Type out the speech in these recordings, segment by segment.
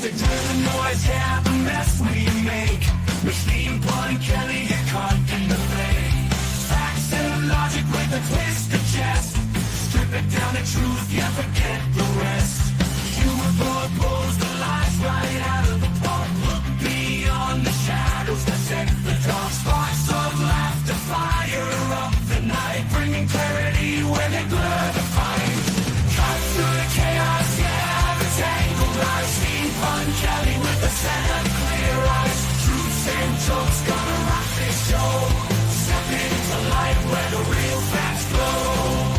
Music to the noise, yeah, the mess we make. Machine Pun Kelly get caught in the fray. Facts and logic with a twist of chest. Strip it down to truth, yeah, forget the rest. Humor pulls the lies right out of the park. Look beyond the shadows that set the dark. Sparks of laughter fire up the night, bringing clarity where they blur the fight. Cut through the chaos, yeah, the tangled lies. Steampunk Kelly with a set of clear eyes. Truths and jokes gonna rock this show. Step into light where the real facts glow.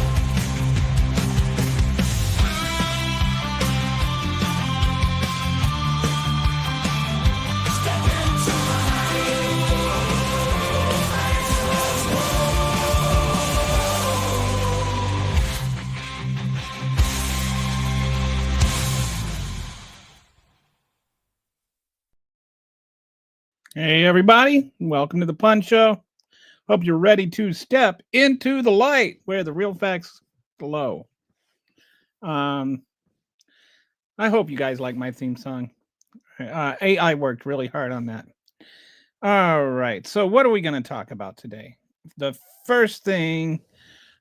Hey, everybody. Welcome to the Pun Show. Hope you're ready to step into the light where the real facts glow. I hope you guys like my theme song. AI worked really hard on that. All right. So what are we going to talk about today? The first thing,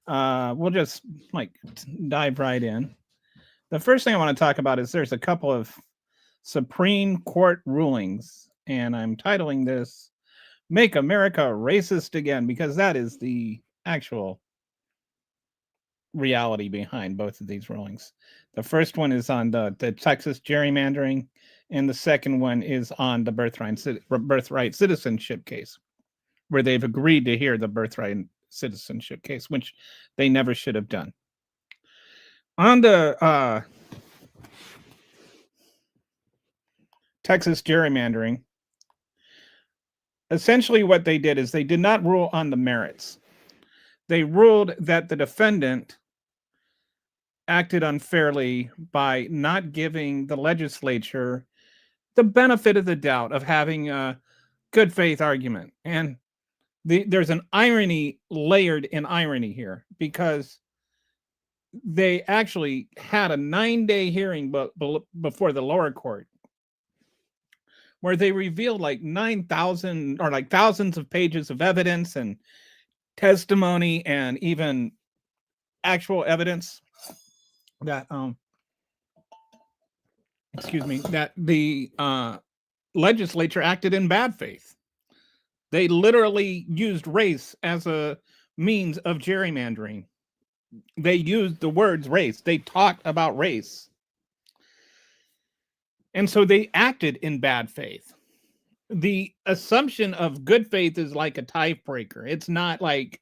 we'll just dive right in. The first thing I want to talk about is there's a couple of Supreme Court rulings, and I'm titling this Make America Racist Again, because that is the actual reality behind both of these rulings. The first one is on the Texas gerrymandering, and the second one is on the birthright citizenship case, where they've agreed to hear the birthright citizenship case, which they never should have done. On the Texas gerrymandering, essentially what they did is they did not rule on the merits. They ruled that the defendant acted unfairly by not giving the legislature the benefit of the doubt of having a good faith argument. And there's an irony layered in irony here, because they actually had a 9-day hearing before the lower court, where they revealed like 9,000 or like thousands of pages of evidence and testimony and even actual evidence that that the legislature acted in bad faith. They literally used race as a means of gerrymandering. They used the words race. They talked about race. And so they acted in bad faith. The assumption of good faith is like a tiebreaker. It's not like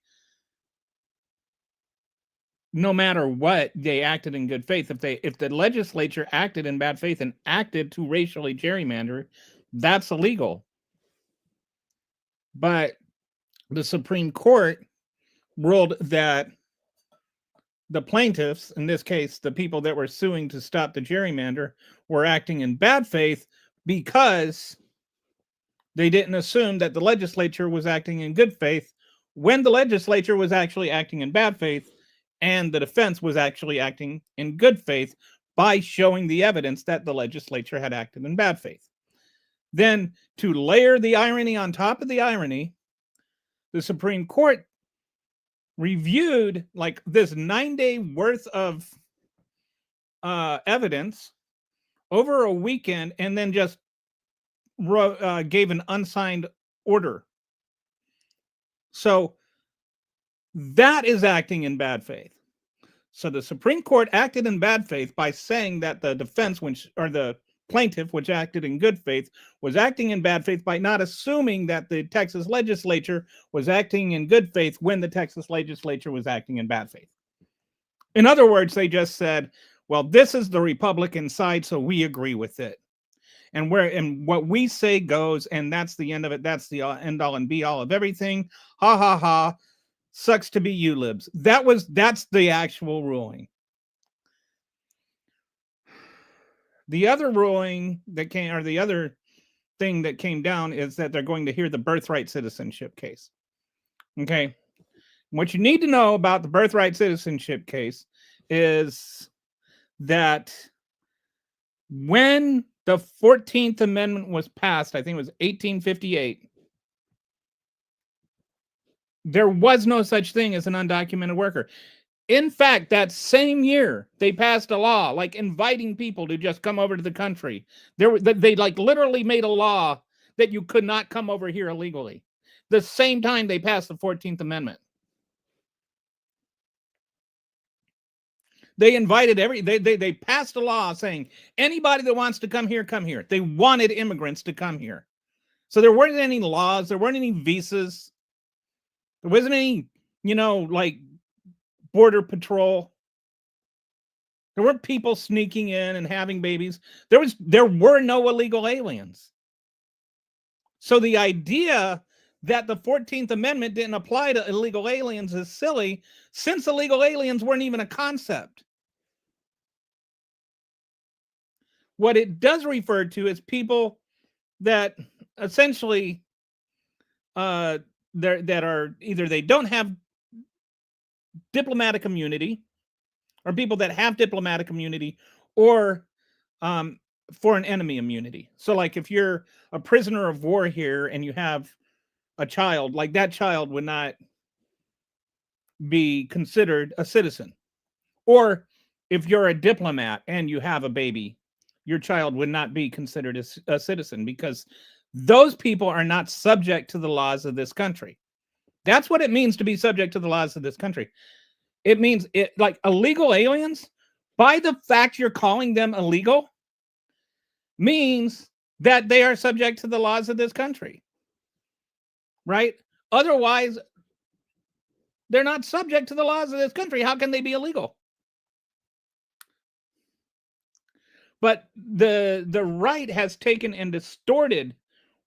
no matter what, they acted in good faith. If the legislature acted in bad faith and acted to racially gerrymander, that's illegal. But the Supreme Court ruled that the plaintiffs, in this case, the people that were suing to stop the gerrymander, were acting in bad faith because they didn't assume that the legislature was acting in good faith when the legislature was actually acting in bad faith, and the defense was actually acting in good faith by showing the evidence that the legislature had acted in bad faith. Then, to layer the irony on top of the irony, the Supreme Court reviewed like this 9-day worth of evidence over a weekend, and then just gave an unsigned order. So that is acting in bad faith. So the Supreme Court acted in bad faith by saying that the defense, or the plaintiff, which acted in good faith, was acting in bad faith by not assuming that the Texas legislature was acting in good faith when the Texas legislature was acting in bad faith. In other words, they just said, well, this is the Republican side, so we agree with it. And what we say goes, and that's the end of it. That's the end all and be all of everything. Ha ha ha. Sucks to be you libs. That's the actual ruling. The other ruling that came, or the other thing that came down, is that they're going to hear the birthright citizenship case. Okay. What you need to know about the birthright citizenship case is that when the 14th Amendment was passed, I think it was 1858, there was no such thing as an undocumented worker. In fact, that same year, they passed a law like inviting people to just come over to the country. They like literally made a law that you could not come over here illegally. The same time they passed the 14th Amendment. They invited they passed a law saying anybody that wants to come here, come here. They wanted immigrants to come here. So there weren't any laws, there weren't any visas. There wasn't any, like border patrol. There weren't people sneaking in and having babies. There were no illegal aliens. So the idea that the 14th Amendment didn't apply to illegal aliens is silly, since illegal aliens weren't even a concept. What it does refer to is people that essentially that are either they don't have diplomatic immunity, or people that have diplomatic immunity, or foreign enemy immunity. So like if you're a prisoner of war here and you have a child, like that child would not be considered a citizen. Or if you're a diplomat and you have a baby, your child would not be considered a citizen, because those people are not subject to the laws of this country. That's what it means to be subject to the laws of this country. It means like illegal aliens, by the fact you're calling them illegal, means that they are subject to the laws of this country, right? Otherwise, they're not subject to the laws of this country. How can they be illegal? But the right has taken and distorted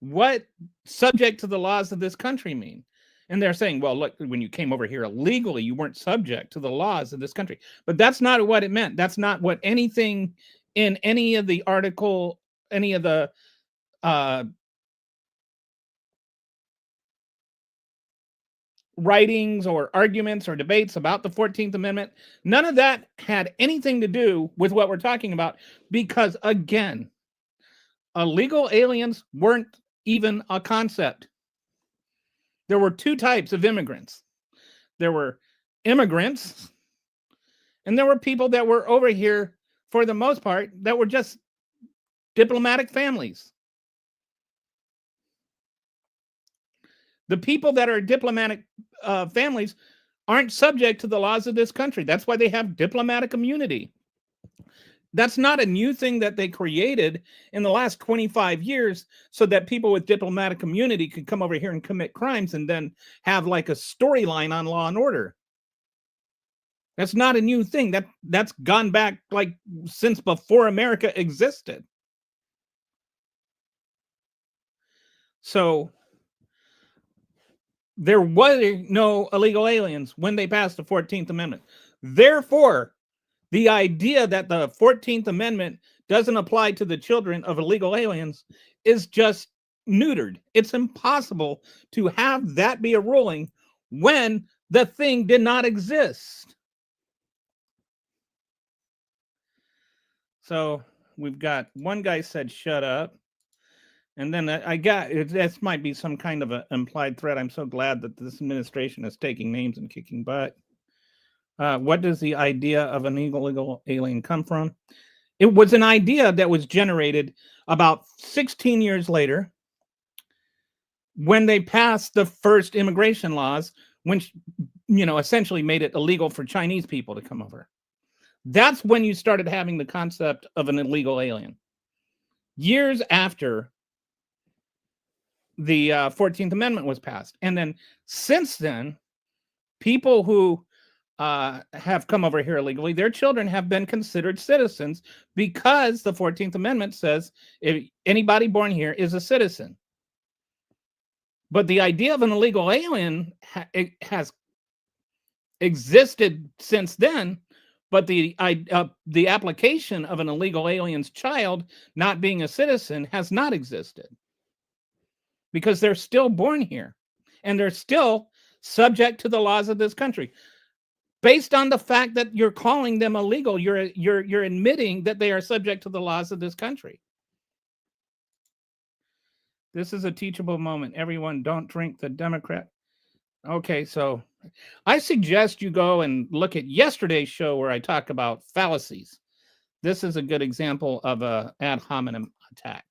what subject to the laws of this country mean. And they're saying, well, look, when you came over here illegally, you weren't subject to the laws of this country. But that's not what it meant. That's not what anything in any of the article, any of the writings or arguments or debates about the 14th Amendment, none of that had anything to do with what we're talking about, because again, illegal aliens weren't even a concept. There were two types of immigrants. There were immigrants, and there were people that were over here for the most part that were just diplomatic families. The people that are diplomatic families aren't subject to the laws of this country. That's why they have diplomatic immunity. That's not a new thing that they created in the last 25 years so that people with diplomatic immunity could come over here and commit crimes and then have like a storyline on Law and Order. That's not a new thing. That's gone back like since before America existed. So there was no illegal aliens when they passed the 14th Amendment. Therefore, the idea that the 14th Amendment doesn't apply to the children of illegal aliens is just neutered. It's impossible to have that be a ruling when the thing did not exist. So we've got one guy said, shut up. And then I got, this might be some kind of an implied threat. I'm so glad that this administration is taking names and kicking butt. What does the idea of an illegal alien come from? It was an idea that was generated about 16 years later when they passed the first immigration laws, which, essentially made it illegal for Chinese people to come over. That's when you started having the concept of an illegal alien. Years after the 14th Amendment was passed. And then since then, people who have come over here illegally, their children have been considered citizens because the 14th Amendment says if anybody born here is a citizen. But the idea of an illegal alien has existed since then, but the application of an illegal alien's child not being a citizen has not existed, because they're still born here and they're still subject to the laws of this country. Based on the fact that you're calling them illegal, you're admitting that they are subject to the laws of this country. This is a teachable moment. Everyone, don't drink the Democrat. Okay, so I suggest you go and look at yesterday's show where I talk about fallacies. This is a good example of a ad hominem attack.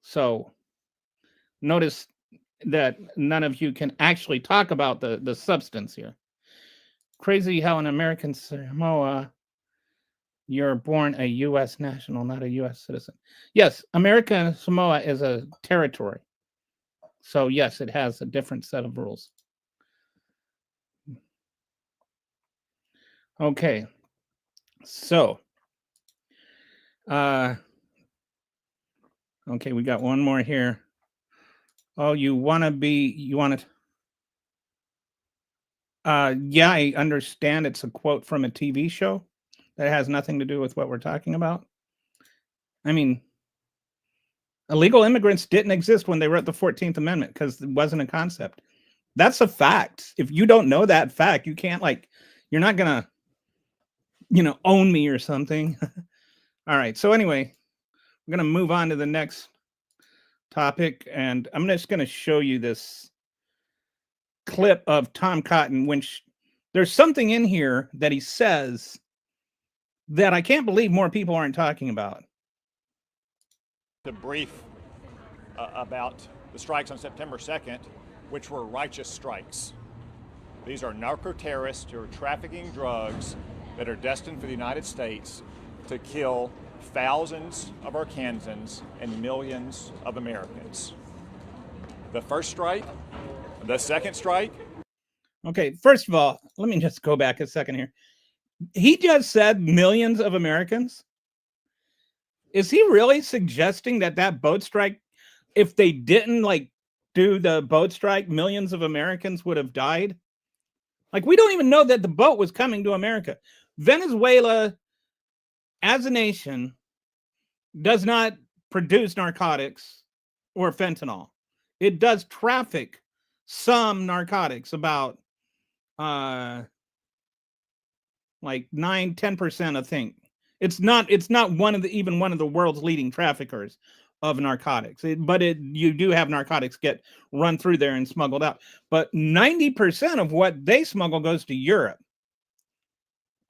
So notice that none of you can actually talk about the substance here. Crazy how an American Samoa, you're born a U.S. national, not a U.S. citizen. Yes, American Samoa is a territory. So yes, it has a different set of rules. Okay. So, okay, we got one more here. Oh, you want to, yeah, I understand it's a quote from a TV show that has nothing to do with what we're talking about. I mean, illegal immigrants didn't exist when they wrote the 14th Amendment because it wasn't a concept. That's a fact. If you don't know that fact, you can't you're not going to, own me or something. All right. So anyway, we're going to move on to the next topic, and I'm just going to show you this clip of Tom Cotton, which there's something in here that he says that I can't believe more people aren't talking about. The brief about the strikes on September 2nd, which were righteous strikes. These are narco-terrorists who are trafficking drugs that are destined for the United States to kill thousands of Arkansans and millions of Americans. The first strike, the second strike. Okay, first of all, let me just go back a second here. He just said millions of Americans. Is he really suggesting that boat strike, if they didn't do the boat strike, millions of Americans would have died? We don't even know that the boat was coming to America. Venezuela, as a nation, does not produce narcotics or fentanyl. It does traffic some narcotics, about 9-10%, I think. It's not even one of the world's leading traffickers of narcotics, but you do have narcotics get run through there and smuggled out. But 90% of what they smuggle goes to Europe.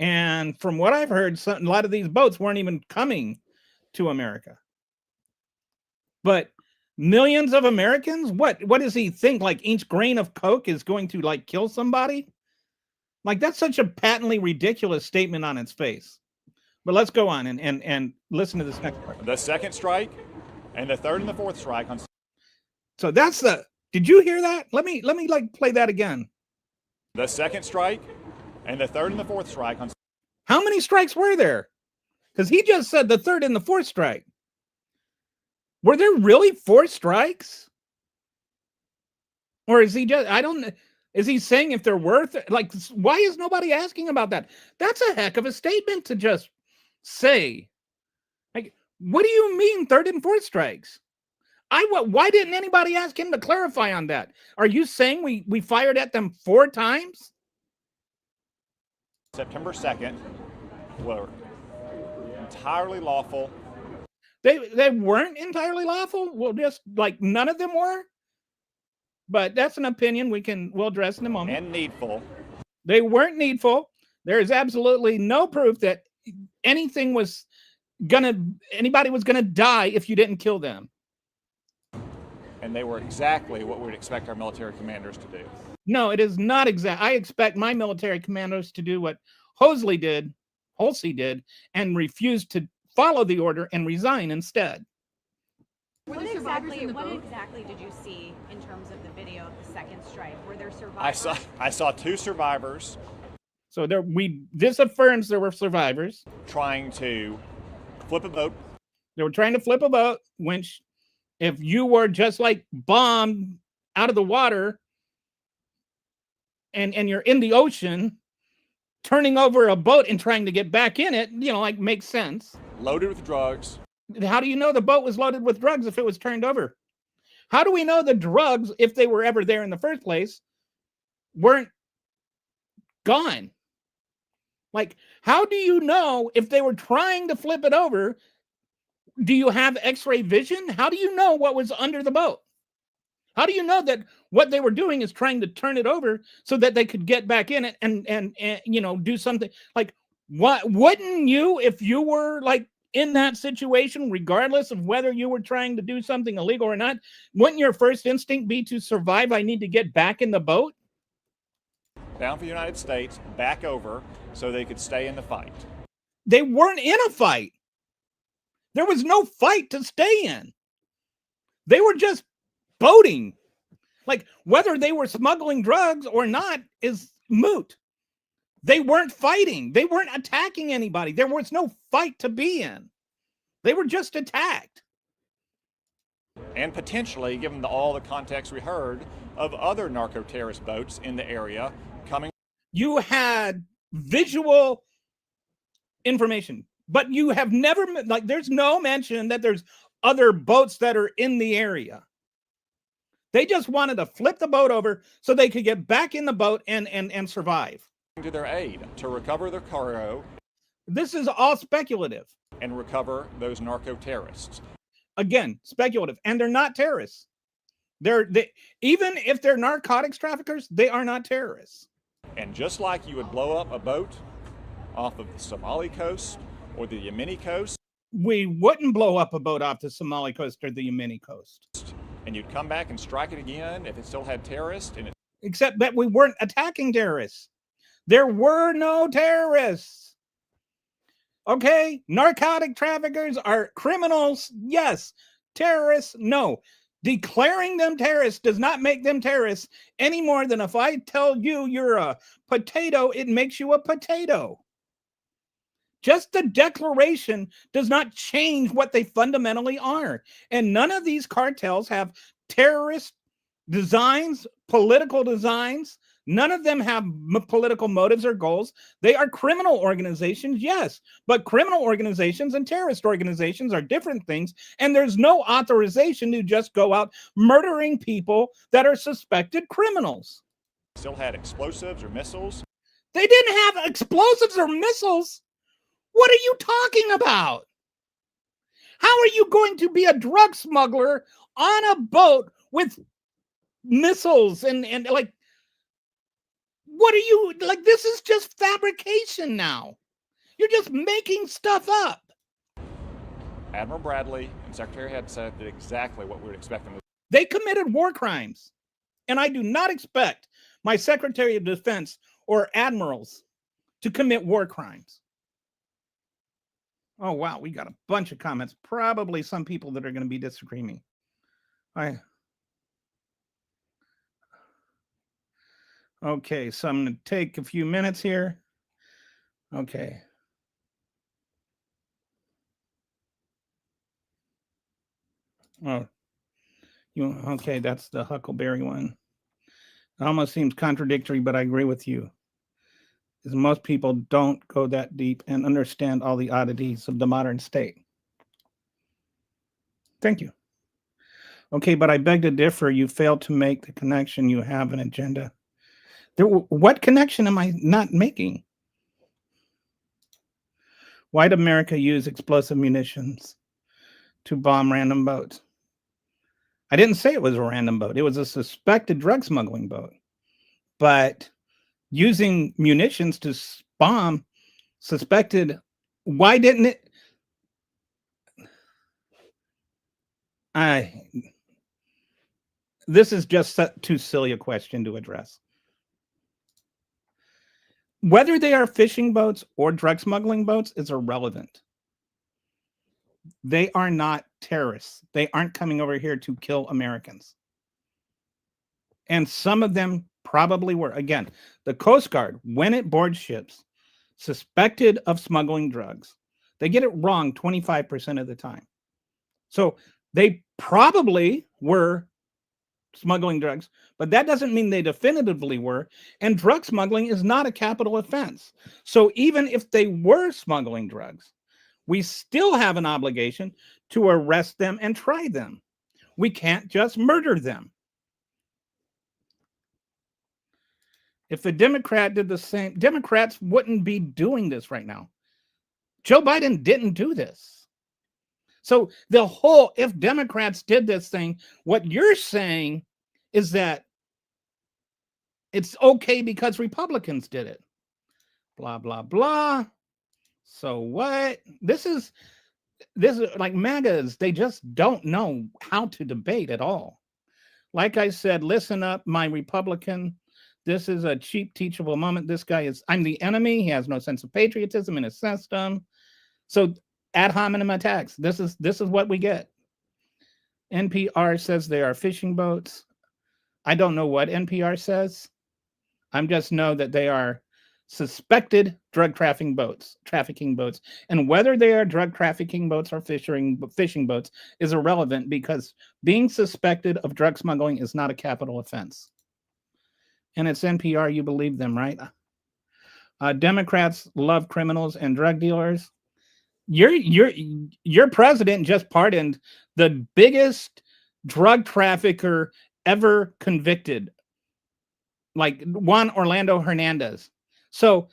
And from what I've heard, a lot of these boats weren't even coming to America. But millions of Americans? What does he think? Each grain of coke is going to kill somebody? That's such a patently ridiculous statement on its face. But let's go on and listen to this next part. The second strike and the third and the fourth strike on. So that's did you hear that? Let me play that again. The second strike and the third and the fourth strike on. How many strikes were there? Because he just said the third and the fourth strike. Were there really 4 strikes? Or is he just, I don't know. Is he saying if they're worth why is nobody asking about that? That's a heck of a statement to just say. What do you mean third and fourth strikes? Why didn't anybody ask him to clarify on that? Are you saying we fired at them 4 times? September 2nd were entirely lawful. They weren't entirely lawful? Well, just none of them were? But that's an opinion we'll address in a moment. And needful. They weren't needful. There is absolutely no proof that anybody was gonna die if you didn't kill them. And they were exactly what we'd expect our military commanders to do. No, it is not exact. I expect my military commanders to do what Halsey did, and refused to follow the order and resign instead. What exactly did you see in terms of the video of the second strike? Were there survivors? I saw 2 survivors. So this affirms there were survivors Trying to flip a boat. They were trying to flip a boat, which if you were just bombed out of the water and you're in the ocean, turning over a boat and trying to get back in it, makes sense. Loaded with drugs. How do you know the boat was loaded with drugs if it was turned over? How do we know the drugs, if they were ever there in the first place, weren't gone? How do you know if they were trying to flip it over, Do you have x-ray vision? How do you know what was under the boat? How do you know that what they were doing is trying to turn it over so that they could get back in it and you know, do something? Like, what wouldn't you, if you were like in that situation, regardless of whether you were trying to do something illegal or not, wouldn't your first instinct be to survive? I need to get back in the boat. Bound for the United States, back over so they could stay in the fight. They weren't in a fight. There was no fight to stay in. They were just boating. Like, whether they were smuggling drugs or not is moot. They weren't fighting. They weren't attacking anybody. There was no fight to be in. They were just attacked. And potentially, given all the context we heard of other narco-terrorist boats in the area coming. You had visual information, but you have never, like, there's no mention that there's other boats that are in the area. They just wanted to flip the boat over so they could get back in the boat and survive. To their aid to recover their cargo. This is all speculative. And recover those narco-terrorists. Again, speculative. And they're not terrorists. They even if they're narcotics traffickers, they are not terrorists. And just like you would blow up a boat off of the Somali coast or the Yemeni coast, we wouldn't blow up a boat off the Somali coast or the Yemeni coast. And you'd come back and strike it again if it still had terrorists. And except that we weren't attacking terrorists. There were no terrorists. Okay, narcotic traffickers are criminals. Yes. Terrorists, no. Declaring them terrorists does not make them terrorists any more than if I tell you you're a potato, it makes you a potato. Just the declaration does not change what they fundamentally are. And none of these cartels have terrorist designs, political designs. None of them have political motives or goals. They are criminal organizations, yes, but criminal organizations and terrorist organizations are different things, and there's no authorization to just go out murdering people that are suspected criminals. Still had explosives or missiles. They didn't have explosives or missiles. What are you talking about? How are you going to be a drug smuggler on a boat with missiles and like, what are you, like, this is just fabrication now. You're just making stuff up. Admiral Bradley and Secretary Head said that exactly what we would expect them to. They committed war crimes. And I do not expect my Secretary of Defense or admirals to commit war crimes. Oh, wow. We got a bunch of comments. Probably some people that are going to be disagreeing. Okay, so I'm going to take a few minutes here. Okay. Oh, okay, that's the Huckleberry one. It almost seems contradictory, but I agree with you. Because most people don't go that deep and understand all the oddities of the modern state. Thank you. Okay, but I beg to differ. You failed to make the connection. You have an agenda. What connection am I not making? Why'd America use explosive munitions to bomb random boats? I didn't say it was a random boat. It was a suspected drug smuggling boat. But using munitions to bomb suspected, why didn't it? This is just too silly a question to address. Whether they are fishing boats or drug smuggling boats is irrelevant. They are not terrorists. They aren't coming over here to kill Americans. And some of them probably were. Again, the Coast Guard, when it boards ships suspected of smuggling drugs, they get it wrong 25% of the time. So they probably were smuggling drugs, but that doesn't mean they definitively were. And drug smuggling is not a capital offense. So even if they were smuggling drugs, we still have an obligation to arrest them and try them. We can't just murder them. If a Democrat did the same, Democrats wouldn't be doing this right now. Joe Biden didn't do this. So the whole, if Democrats did this thing, what you're saying is that it's okay because Republicans did it. Blah, blah, blah. So what? This is like MAGAs. They just don't know how to debate at all. Like I said, listen up, my Republican. This is a cheap, teachable moment. This guy is, I'm the enemy. He has no sense of patriotism in his system. So ad hominem attacks. This is what we get. NPR says they are fishing boats. I don't know what NPR says. I just know that they are suspected drug trafficking boats, and whether they are drug trafficking boats or fishing boats is irrelevant, because being suspected of drug smuggling is not a capital offense. And it's NPR. You believe them, right? Democrats love criminals and drug dealers. Your president just pardoned the biggest drug trafficker ever convicted, like Juan Orlando Hernandez. So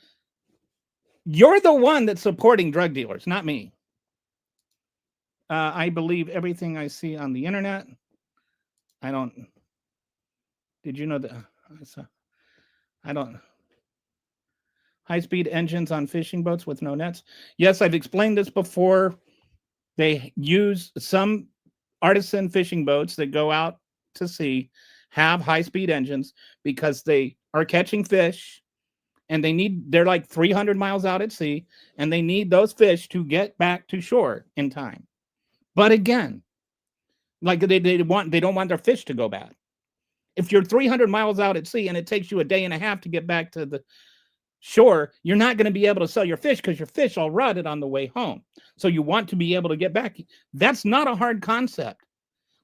you're the one that's supporting drug dealers, not me. I believe everything I see on the internet. I don't. Did you know that? I don't. High-speed engines on fishing boats with no nets. Yes, I've explained this before. They use some artisan fishing boats that go out to sea, have high-speed engines because they are catching fish, and they're like 300 miles out at sea, and they need those fish to get back to shore in time. But again, like they don't want their fish to go bad. If you're 300 miles out at sea and it takes you a day and a half to get back to the shore, you're not going to be able to sell your fish because your fish all rotted on the way home. So you want to be able to get back. That's not a hard concept.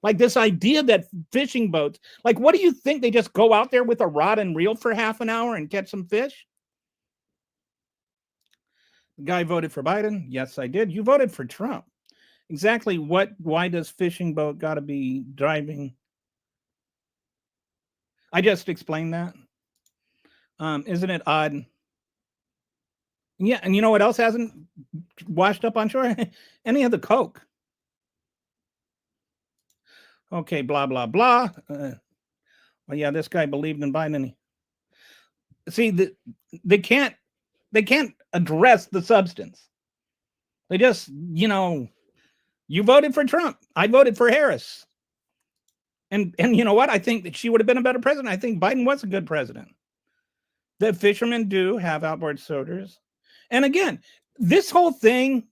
Like this idea that fishing boats, like what do you think? They just go out there with a rod and reel for half an hour and catch some fish? The guy voted for Biden. Yes, I did. You voted for Trump. Exactly why does fishing boat got to be driving? I just explained that. Isn't it odd? Yeah, and you know what else hasn't washed up on shore? Any of the coke. Okay, blah, blah, blah. Well, yeah, this guy believed in Biden. See, they can't address the substance. They just, you voted for Trump. I voted for Harris. And you know what? I think that she would have been a better president. I think Biden was a good president. The fishermen do have outboard sorters. And again, this whole thing,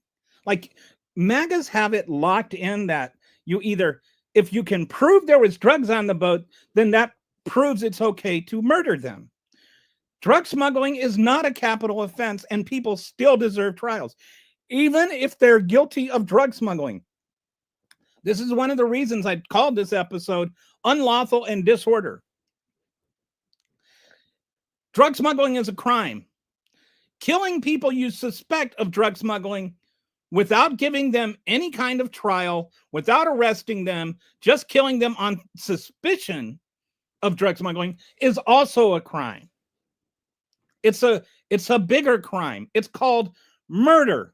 like MAGAs have it locked in that you either, if you can prove there was drugs on the boat, then that proves it's okay to murder them. Drug smuggling is not a capital offense, and people still deserve trials, even if they're guilty of drug smuggling. This is one of the reasons I called this episode Unlawful and Disorder. Drug smuggling is a crime. Killing people you suspect of drug smuggling without giving them any kind of trial, without arresting them, just killing them on suspicion of drug smuggling is also a crime. It's a bigger crime. It's called murder.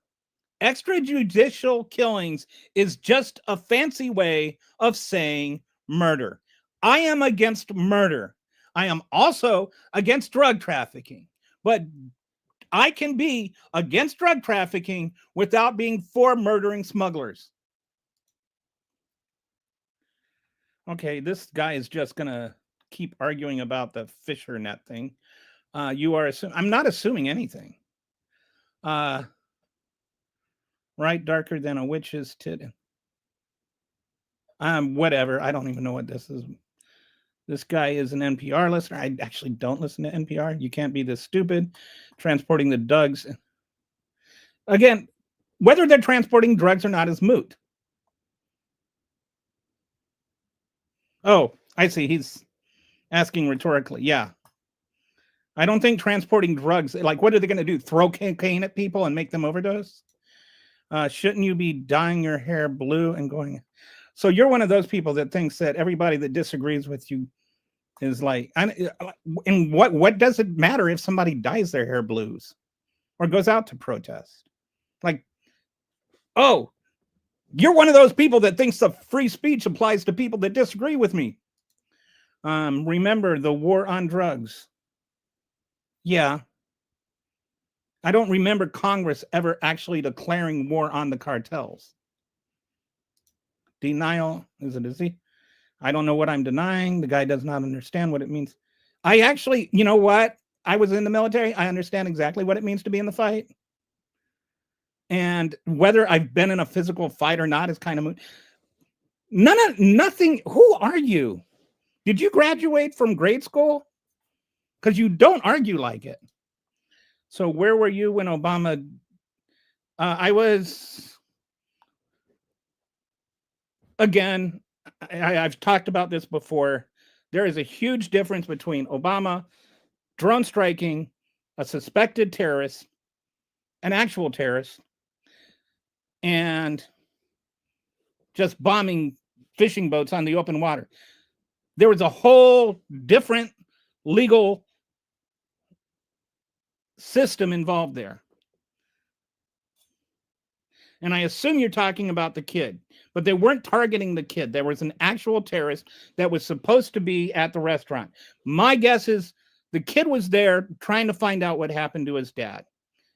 Extrajudicial killings is just a fancy way of saying murder. I am against murder. I am also against drug trafficking. But I can be against drug trafficking without being for murdering smugglers. Okay, this guy is just going to keep arguing about the fisher net thing. You are assuming, I'm not assuming anything. Right, darker than a witch's tit. Whatever. I don't even know what this is. This guy is an NPR listener. I actually don't listen to NPR. You can't be this stupid. Transporting the drugs. Again, whether they're transporting drugs or not is moot. Oh, I see. He's asking rhetorically. Yeah. I don't think transporting drugs, like what are they going to do? Throw cocaine at people and make them overdose? Shouldn't you be dyeing your hair blue and going? So you're one of those people that thinks that everybody that disagrees with you is like, and what does it matter if somebody dyes their hair blues or goes out to protest? Like, oh, You're one of those people that thinks the free speech applies to people that disagree with me. Remember the war on drugs. Yeah. I don't remember Congress ever actually declaring war on the cartels. Denial, is it a Z? I don't know what I'm denying. The guy does not understand what it means. I actually, you know what? I was in the military. I understand exactly what it means to be in the fight. And whether I've been in a physical fight or not is kind of nothing. Who are you? Did you graduate from grade school? Because you don't argue like it. So where were you when Obama? I was, again, I've talked about this before. There is a huge difference between Obama drone striking a suspected terrorist, an actual terrorist, and just bombing fishing boats on the open water. There was a whole different legal system involved there. And I assume you're talking about the kid, but they weren't targeting the kid. There was an actual terrorist that was supposed to be at the restaurant. My guess is the kid was there trying to find out what happened to his dad.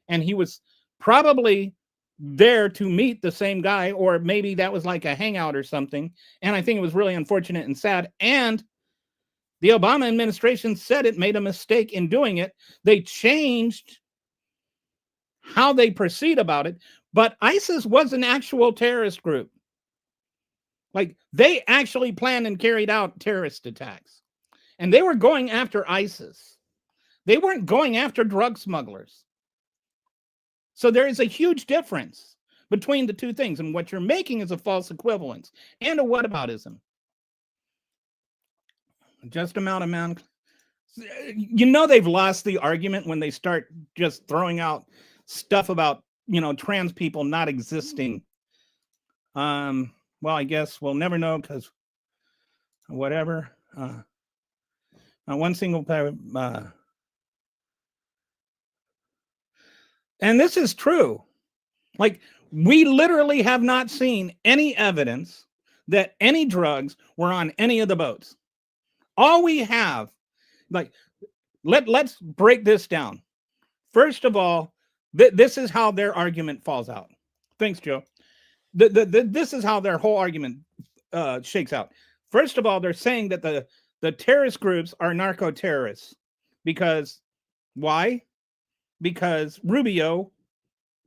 And he was probably there to meet the same guy, or maybe that was like a hangout or something. And I think it was really unfortunate and sad. And the Obama administration said it made a mistake in doing it. They changed how they proceed about it. But ISIS was an actual terrorist group. Like, they actually planned and carried out terrorist attacks. And they were going after ISIS. They weren't going after drug smugglers. So there is a huge difference between the two things. And what you're making is a false equivalence and a whataboutism. Just amount of man. You know, they've lost the argument when they start just throwing out stuff about, you know, trans people not existing. Well, I guess we'll never know, because whatever. One single and this is true. Like, we literally have not seen any evidence that any drugs were on any of the boats. All we have, like, let's break this down. First of all, this is how their argument falls out. Thanks, Joe. This is how their whole argument shakes out. First of all, they're saying that the terrorist groups are narco-terrorists. Because, why? Because Rubio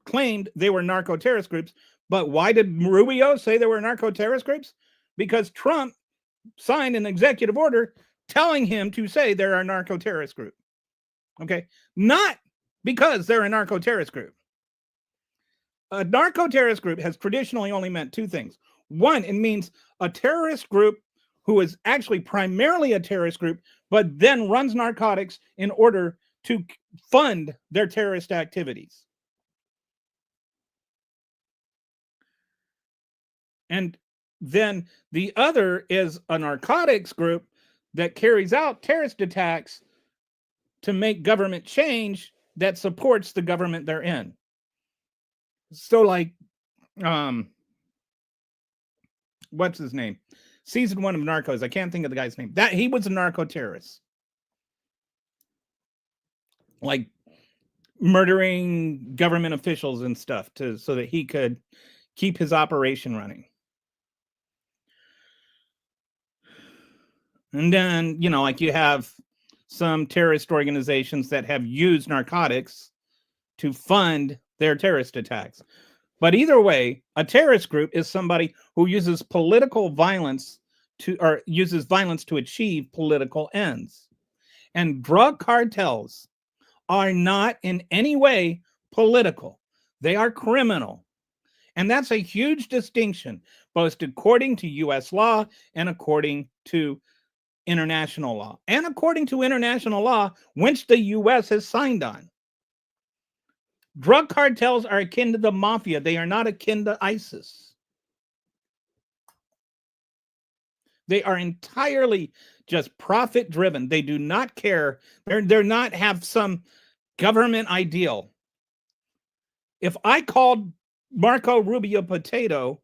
claimed they were narco-terrorist groups. But why did Rubio say they were narco-terrorist groups? Because Trump signed an executive order telling him to say they're a narco-terrorist group. Okay? Not because they're a narco-terrorist group. A narco-terrorist group has traditionally only meant two things. One, it means a terrorist group who is actually primarily a terrorist group, but then runs narcotics in order to fund their terrorist activities. And then the other is a narcotics group that carries out terrorist attacks to make government change that supports the government they're in. So, like, what's his name? Season 1 of Narcos. I can't think of the guy's name. That he was a narco terrorist, like murdering government officials and stuff so that he could keep his operation running. And then, you know, like, you have some terrorist organizations that have used narcotics to fund their terrorist attacks. But either way, a terrorist group is somebody who uses political violence uses violence to achieve political ends. And drug cartels are not in any way political. They are criminal. And that's a huge distinction, both according to U.S. law and according to international law. And according to international law, which the U.S. has signed on. Drug cartels are akin to the mafia. They are not akin to ISIS. They are entirely just profit driven. They do not care. They're not have some government ideal. If I called Marco Rubio potato,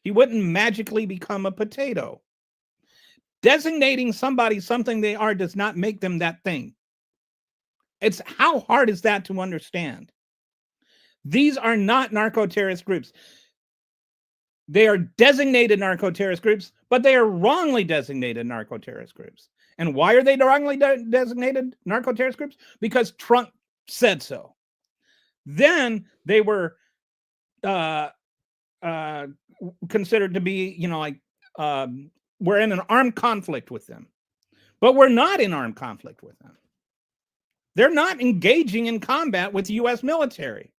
He wouldn't magically become a potato. Designating somebody something they are does not make them that thing. It's how hard is that to understand? These are not narco-terrorist groups. They are designated narco-terrorist groups, but they are wrongly designated narco-terrorist groups. And why are they wrongly designated narco-terrorist groups? Because Trump said so. Then they were considered to be, we're in an armed conflict with them. But we're not in armed conflict with them. They're not engaging in combat with the U.S. military.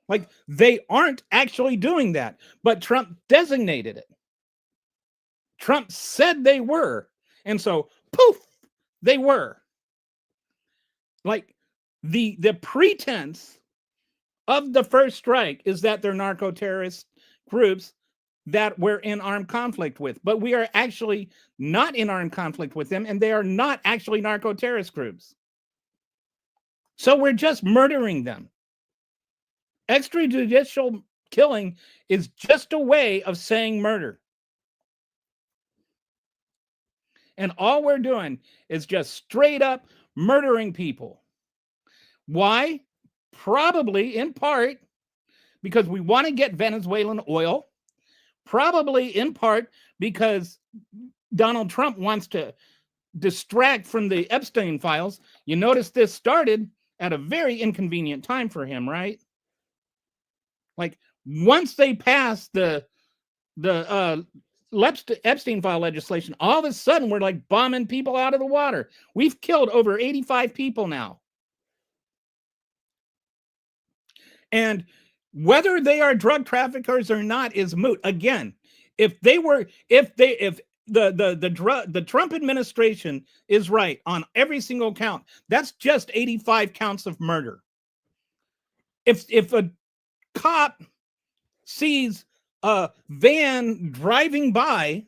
Like, they aren't actually doing that, but Trump designated it. Trump said they were. And so, poof, they were. Like, the pretense of the first strike is that they're narco-terrorist groups that we're in armed conflict with. But we are actually not in armed conflict with them, and they are not actually narco-terrorist groups. So we're just murdering them. Extrajudicial killing is just a way of saying murder. And all we're doing is just straight up murdering people. Why? Probably in part because we want to get Venezuelan oil. Probably in part because Donald Trump wants to distract from the Epstein files. You notice this started at a very inconvenient time for him, right? Like, once they passed the Epstein file legislation, all of a sudden we're like bombing people out of the water. We've killed over 85 people now. And whether they are drug traffickers or not is moot. Again, if the Trump administration is right on every single count, that's just 85 counts of murder. If a cop sees a van driving by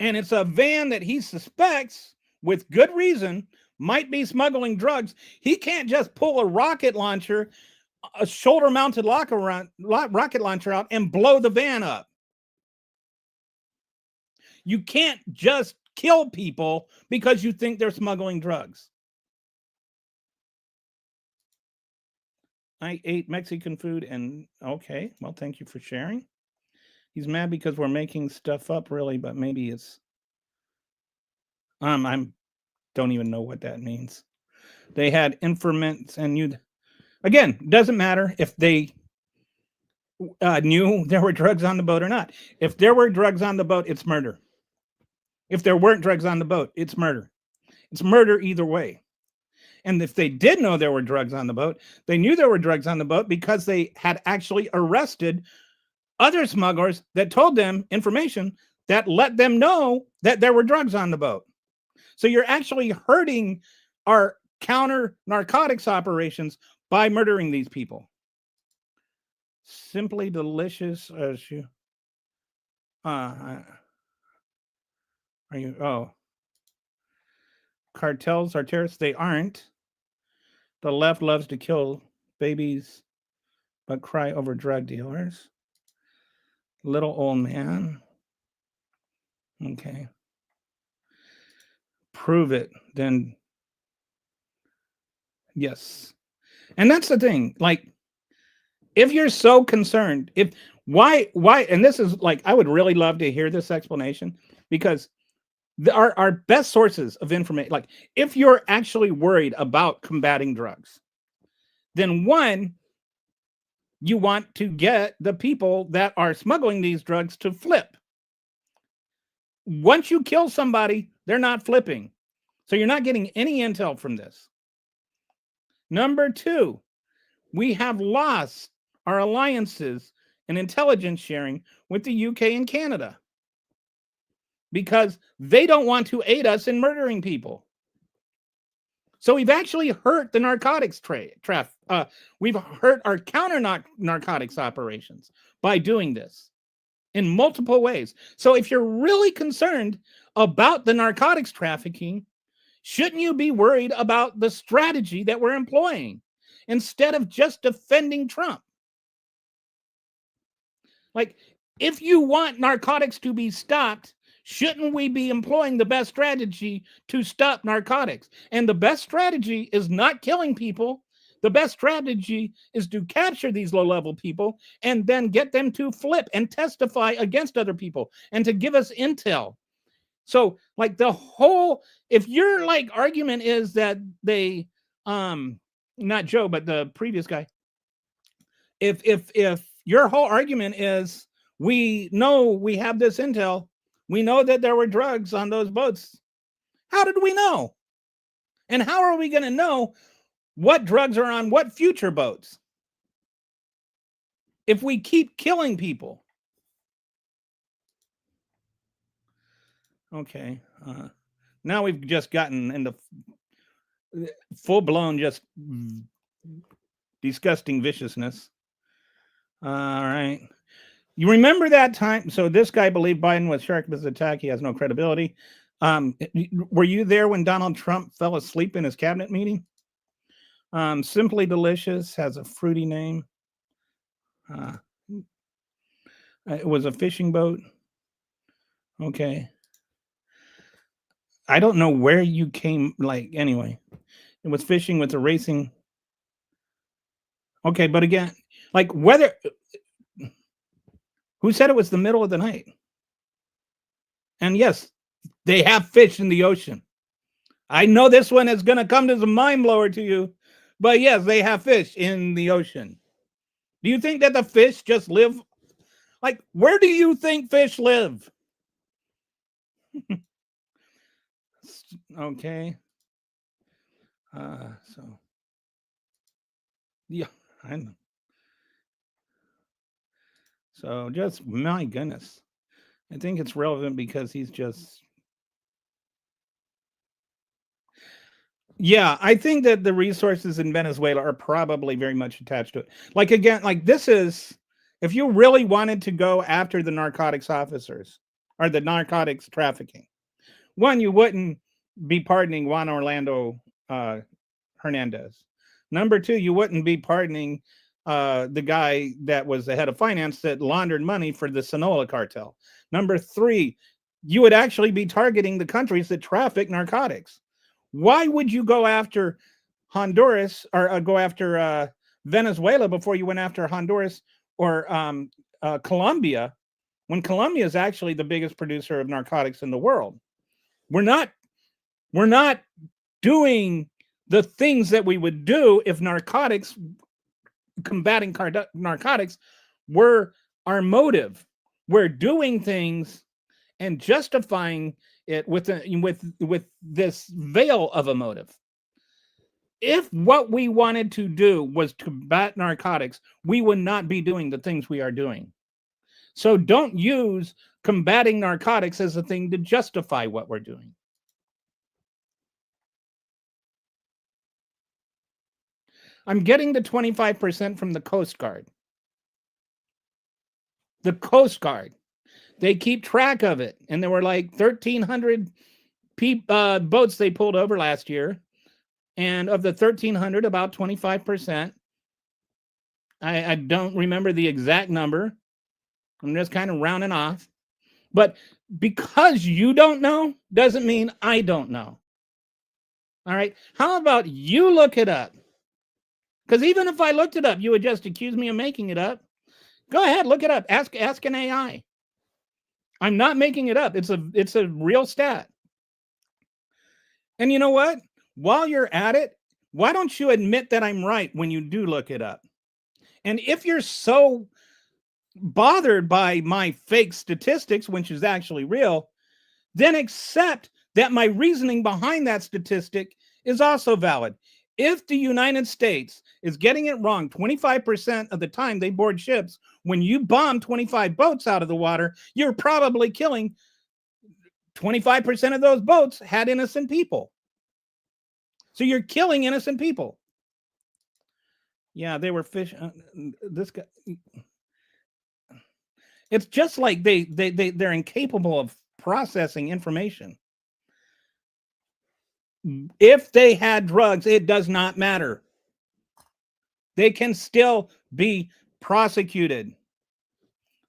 and it's a van that he suspects with good reason might be smuggling drugs, he can't just pull a rocket launcher, a shoulder-mounted rocket launcher out and blow the van up. You can't just kill people because you think they're smuggling drugs. I ate Mexican food and okay, well, thank you for sharing. He's mad because we're making stuff up, really, but maybe it's I don't even know what that means. They had informants, and again, doesn't matter if they knew there were drugs on the boat or not. If there were drugs on the boat, it's murder. If there weren't drugs on the boat, it's murder. It's murder either way. And if they did know there were drugs on the boat, they knew there were drugs on the boat because they had actually arrested other smugglers that told them information that let them know that there were drugs on the boat. So you're actually hurting our counter narcotics operations by murdering these people. Simply delicious as you. Are you? Oh. Cartels are terrorists. They aren't. The left loves to kill babies, but cry over drug dealers. Little old man. Okay. Prove it. Then. Yes. And that's the thing. Like, if you're so concerned, why, and this is like, I would really love to hear this explanation, because our best sources of information, like, if you're actually worried about combating drugs, then one, you want to get the people that are smuggling these drugs to flip. Once you kill somebody, they're not flipping. So you're not getting any intel from this. Number two, we have lost our alliances and intelligence sharing with the UK and Canada because they don't want to aid us in murdering people. So we've actually hurt the narcotics we've hurt our counter narcotics operations by doing this in multiple ways. So if you're really concerned about the narcotics trafficking, shouldn't you be worried about the strategy that we're employing instead of just defending Trump? Like, if you want narcotics to be stopped, shouldn't we be employing the best strategy to stop narcotics? And the best strategy is not killing people. The best strategy is to capture these low level people and then get them to flip and testify against other people and to give us intel. So, like, the whole, if your like argument is that they, not Joe, but the previous guy, if your whole argument is we know we have this intel, we know that there were drugs on those boats, how did we know? And how are we going to know what drugs are on what future boats if we keep killing people? Okay. Now we've just gotten into full-blown just disgusting viciousness. All right. You remember that time? So this guy believed Biden was Shark's attack. He has no credibility. Were you there when Donald Trump fell asleep in his cabinet meeting? Simply Delicious has a fruity name. It was a fishing boat. Okay. I don't know where you came, like, anyway. It was fishing with a racing. Okay, but again, like, whether, who said it was the middle of the night? And yes, they have fish in the ocean. I know this one is going to come as a mind blower to you, but yes, they have fish in the ocean. Do you think that the fish just live? Like, where do you think fish live? Okay. So, yeah, I know. So, just, my goodness. I think it's relevant because he's just, yeah, I think that the resources in Venezuela are probably very much attached to it. Like, again, like, this is, if you really wanted to go after the narcotics officers or the narcotics trafficking, one, you wouldn't be pardoning Juan Orlando Hernandez. Number two, you wouldn't be pardoning the guy that was the head of finance that laundered money for the Sinaloa cartel. Number three, you would actually be targeting the countries that traffic narcotics. Why would you go after Honduras or go after Venezuela before you went after Honduras or Colombia, when Colombia is actually the biggest producer of narcotics in the world? We're not doing the things that we would do if combating narcotics were our motive. We're doing things and justifying it with this veil of a motive. If what we wanted to do was to combat narcotics, we would not be doing the things we are doing. So don't use combating narcotics as a thing to justify what we're doing. I'm getting the 25% from the Coast Guard. The Coast Guard. They keep track of it. And there were like 1,300 boats they pulled over last year. And of the 1,300, about 25%. I don't remember the exact number. I'm just kind of rounding off. But because you don't know doesn't mean I don't know. All right. How about you look it up? Because even if I looked it up, you would just accuse me of making it up. Go ahead, look it up. Ask an AI. I'm not making it up. It's a real stat. And you know what? While you're at it, why don't you admit that I'm right when you do look it up? And if you're so bothered by my fake statistics, which is actually real, then accept that my reasoning behind that statistic is also valid. If the United States is getting it wrong 25% of the time they board ships, when you bomb 25 boats out of the water, you're probably killing 25% of those boats had innocent people. So you're killing innocent people. Yeah, they were fish. This guy. It's just like they're incapable of processing information. If they had drugs, it does not matter. They can still be prosecuted.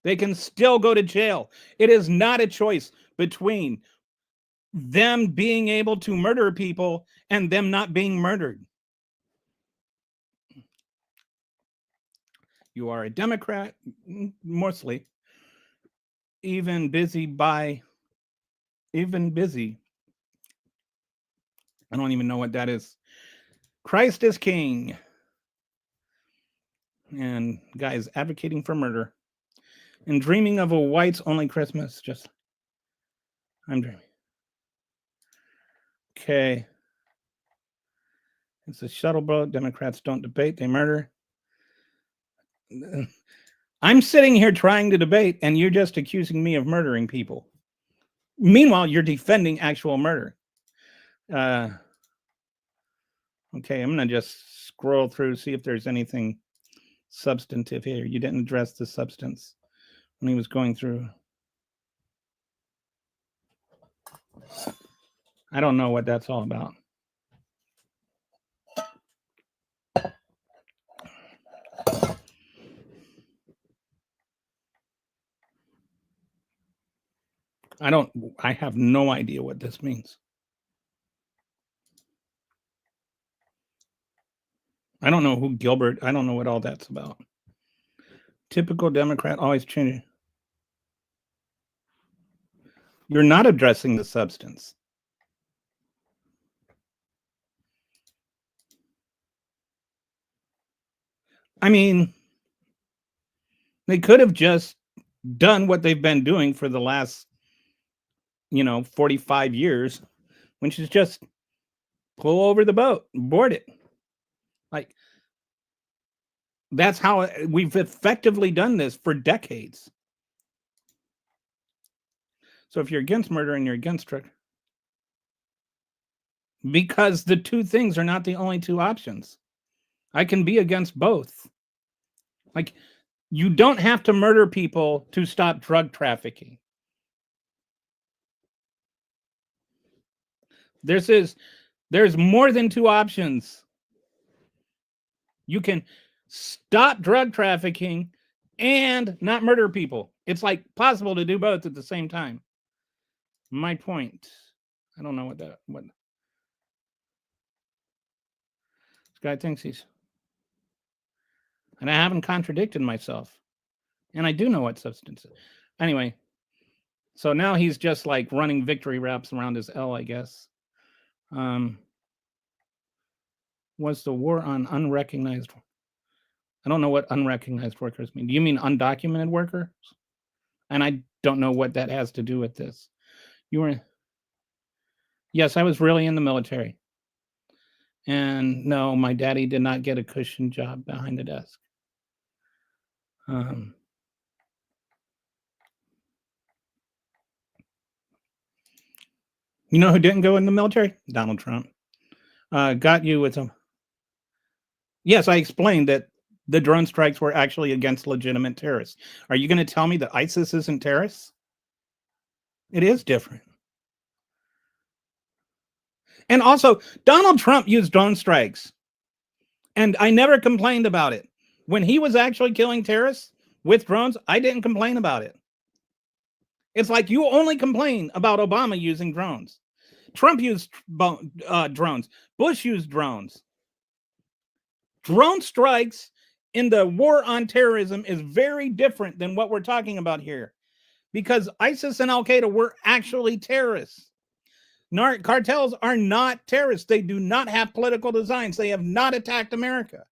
They can still go to jail. It is not a choice between them being able to murder people and them not being murdered. You are a Democrat, mostly, even busy. I don't even know what that is. Christ is king. And guys advocating for murder and dreaming of a whites only Christmas. I'm dreaming. Okay. It's a shuttle boat. Democrats don't debate, they murder. I'm sitting here trying to debate, and you're just accusing me of murdering people. Meanwhile, you're defending actual murder. Okay, I'm going to just scroll through, see if there's anything substantive here. You didn't address the substance when he was going through. I don't know what that's all about. I have no idea what this means. I don't know who Gilbert, I don't know what all that's about. Typical Democrat, always changing. You're not addressing the substance. I mean, they could have just done what they've been doing for the last, 45 years, which is just pull over the boat, board it. Like, that's how we've effectively done this for decades. So if you're against murder and you're against drug, because the two things are not the only two options. I can be against both. Like, you don't have to murder people to stop drug trafficking. There's more than two options. You can stop drug trafficking and not murder people. It's like possible to do both at the same time. My point. I don't know what this guy thinks he's. And I haven't contradicted myself. And I do know what substance is. Anyway, so now he's just like running victory raps around his L, I guess. Was the war on unrecognized? I don't know what unrecognized workers mean. Do you mean undocumented workers? And I don't know what that has to do with this. Yes, I was really in the military. And no, my daddy did not get a cushion job behind the desk. You know who didn't go in the military? Donald Trump. Got you with some. Yes, I explained that the drone strikes were actually against legitimate terrorists. Are you going to tell me that ISIS isn't terrorists? It is different. And also, Donald Trump used drone strikes. And I never complained about it. When he was actually killing terrorists with drones, I didn't complain about it. It's like you only complain about Obama using drones. Trump used drones. Bush used drones. Drone strikes in the war on terrorism is very different than what we're talking about here, because ISIS and Al-Qaeda were actually terrorists. Cartels are not terrorists. They do not have political designs. They have not attacked America.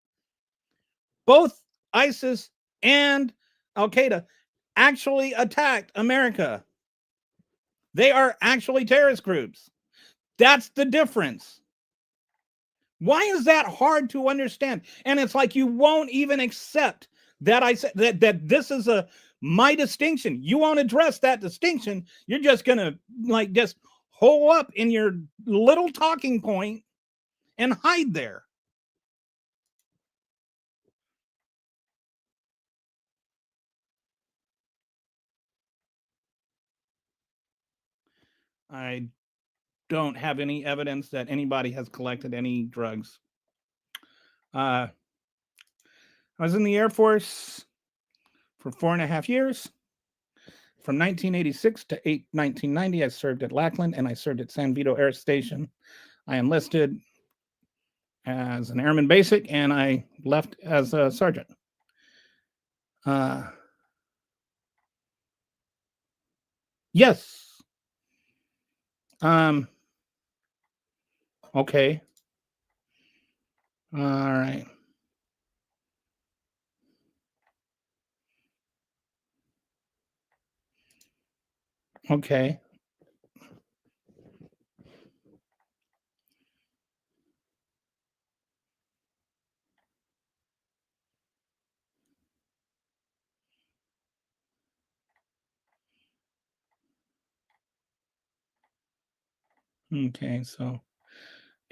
Both ISIS and Al-Qaeda actually attacked America. They are actually terrorist groups. That's the difference. Why is that hard to understand? And it's like you won't even accept that I said that this is my distinction. You won't address that distinction. You're just gonna just hole up in your little talking point and hide there. I don't have any evidence that anybody has collected any drugs. I was in the Air Force for 4.5 years. From 1986 to 1990, I served at Lackland and I served at San Vito Air Station. I enlisted as an airman basic and I left as a sergeant. Yes. Okay. All right. Okay. Okay, so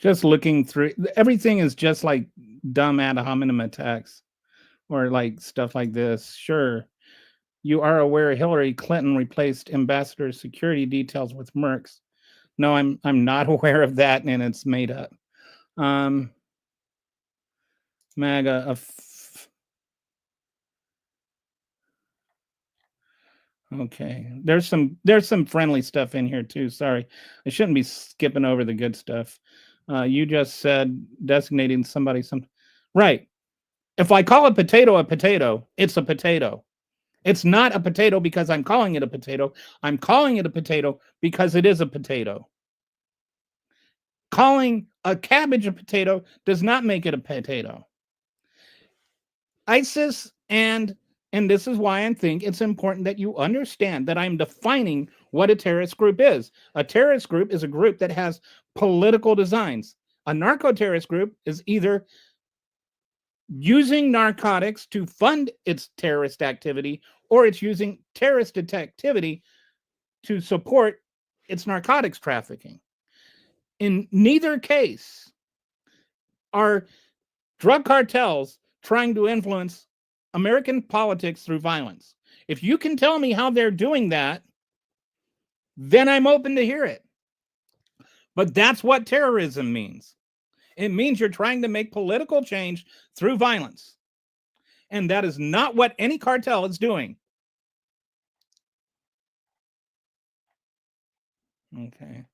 just looking through everything is just like dumb ad hominem attacks or like stuff like this. Sure. You are aware Hillary Clinton replaced ambassador security details with Mercs. No, I'm not aware of that, and it's made up. MAGA. Okay, there's some friendly stuff in here too. Sorry, I shouldn't be skipping over the good stuff. You just said designating somebody some right. If I call a potato, it's a potato. It's not a potato because I'm calling it a potato. I'm calling it a potato because it is a potato. Calling a cabbage a potato does not make it a potato. ISIS and this is why I think it's important that you understand that I'm defining what a terrorist group is. A terrorist group is a group that has political designs. A narco-terrorist group is either using narcotics to fund its terrorist activity, or it's using terrorist activity to support its narcotics trafficking. In neither case are drug cartels trying to influence American politics through violence. If you can tell me how they're doing that, then I'm open to hear it. But that's what terrorism means. It means you're trying to make political change through violence. And that is not what any cartel is doing. Okay.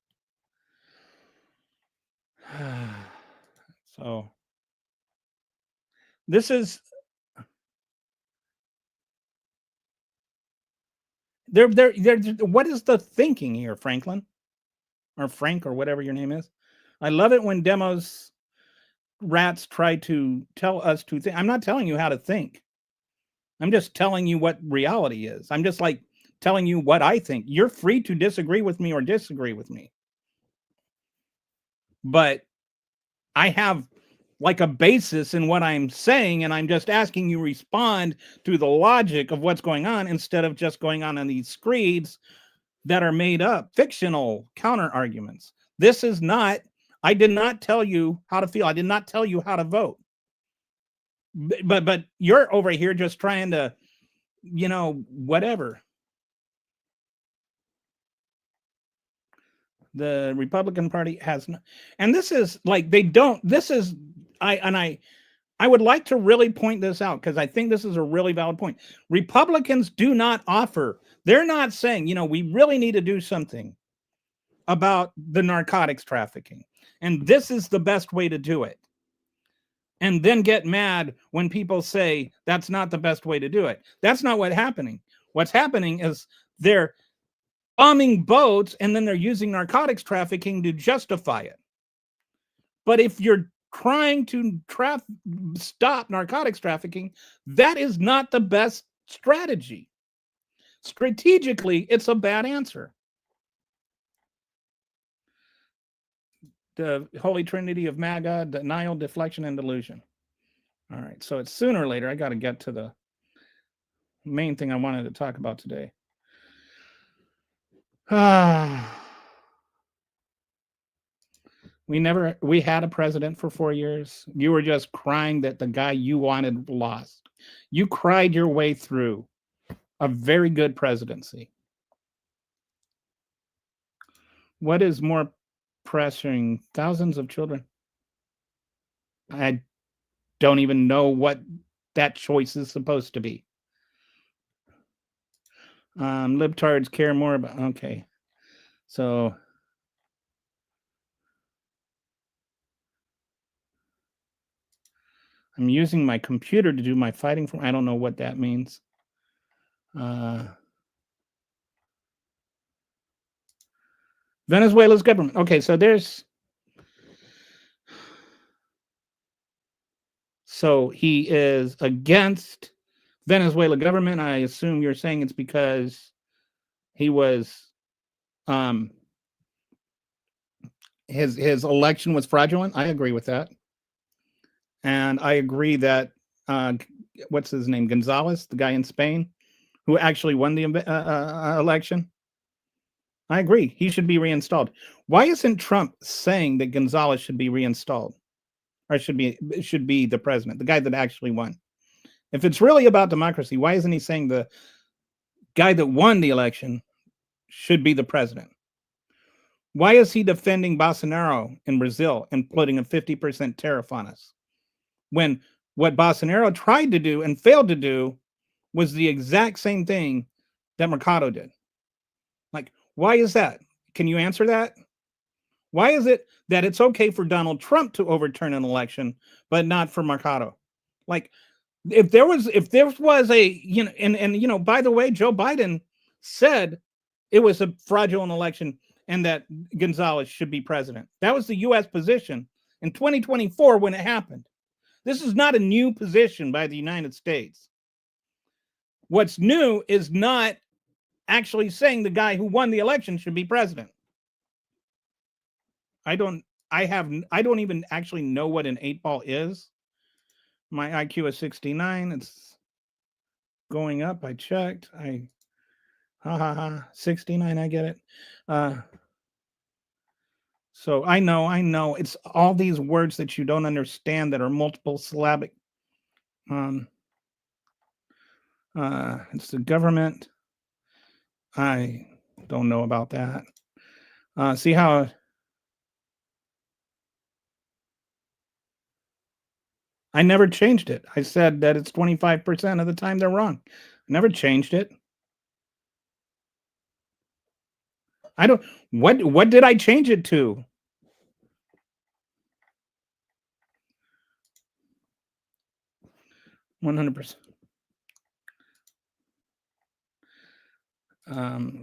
So this is there what is the thinking here, Franklin? Or Frank or whatever your name is? I love it when demos rats try to tell us to think. I'm not telling you how to think. I'm just telling you what reality is. I'm just like telling you what I think. You're free to disagree with me or disagree with me. But I have like a basis in what I'm saying, and I'm just asking you respond to the logic of what's going on instead of just going on these screeds that are made up, fictional counter arguments. This is not, I did not tell you how to feel. I did not tell you how to vote. But you're over here just trying to, whatever. The Republican Party has no, and this is like they don't. This is I would like to really point this out because I think this is a really valid point. Republicans do not offer. They're not saying, we really need to do something about the narcotics trafficking, and this is the best way to do it. And then get mad when people say that's not the best way to do it. That's not what's happening. What's happening is they're bombing boats and then they're using narcotics trafficking to justify it. But if you're trying to stop narcotics trafficking, that is not the best strategy. Strategically, it's a bad answer. The holy trinity of MAGA: denial, deflection, and delusion. All right, so it's sooner or later. I got to get to the main thing I wanted to talk about today. We had a president for 4 years. You were just crying that the guy you wanted lost. You cried your way through a very good presidency. What is more pressuring? Thousands of children. I don't even know what that choice is supposed to be. Libtards care more about. Okay, so I'm using my computer to do my fighting for. I don't know what that means. Venezuela's government. Okay, so there's. So he is against Venezuela government. I assume you're saying it's because he was, his election was fraudulent. I agree with that, and I agree that what's his name, Gonzalez, the guy in Spain, who actually won the election. I agree. He should be reinstalled. Why isn't Trump saying that Gonzalez should be reinstalled, or should be the president, the guy that actually won? If it's really about democracy, why isn't he saying the guy that won the election should be the president? Why is he defending Bolsonaro in Brazil and putting a 50% tariff on us, when what Bolsonaro tried to do and failed to do was the exact same thing that Mercado did? Like, why is that? Can you answer that? Why is it that it's okay for Donald Trump to overturn an election, but not for Mercado? Like, if there was a, and by the way, Joe Biden said it was a fraudulent election and that Gonzalez should be president. That was the U.S. position in 2024 when it happened. This is not a new position by the United States. What's new is not actually saying the guy who won the election should be president. I don't even actually know what an 8-ball is. My IQ is 69. It's going up. I checked. 69. I get it. So I know. It's all these words that you don't understand that are multiple syllabic. It's the government. I don't know about that. See how I never changed it. I said that it's 25% of the time they're wrong. I never changed it. I don't. What did I change it to? %100%.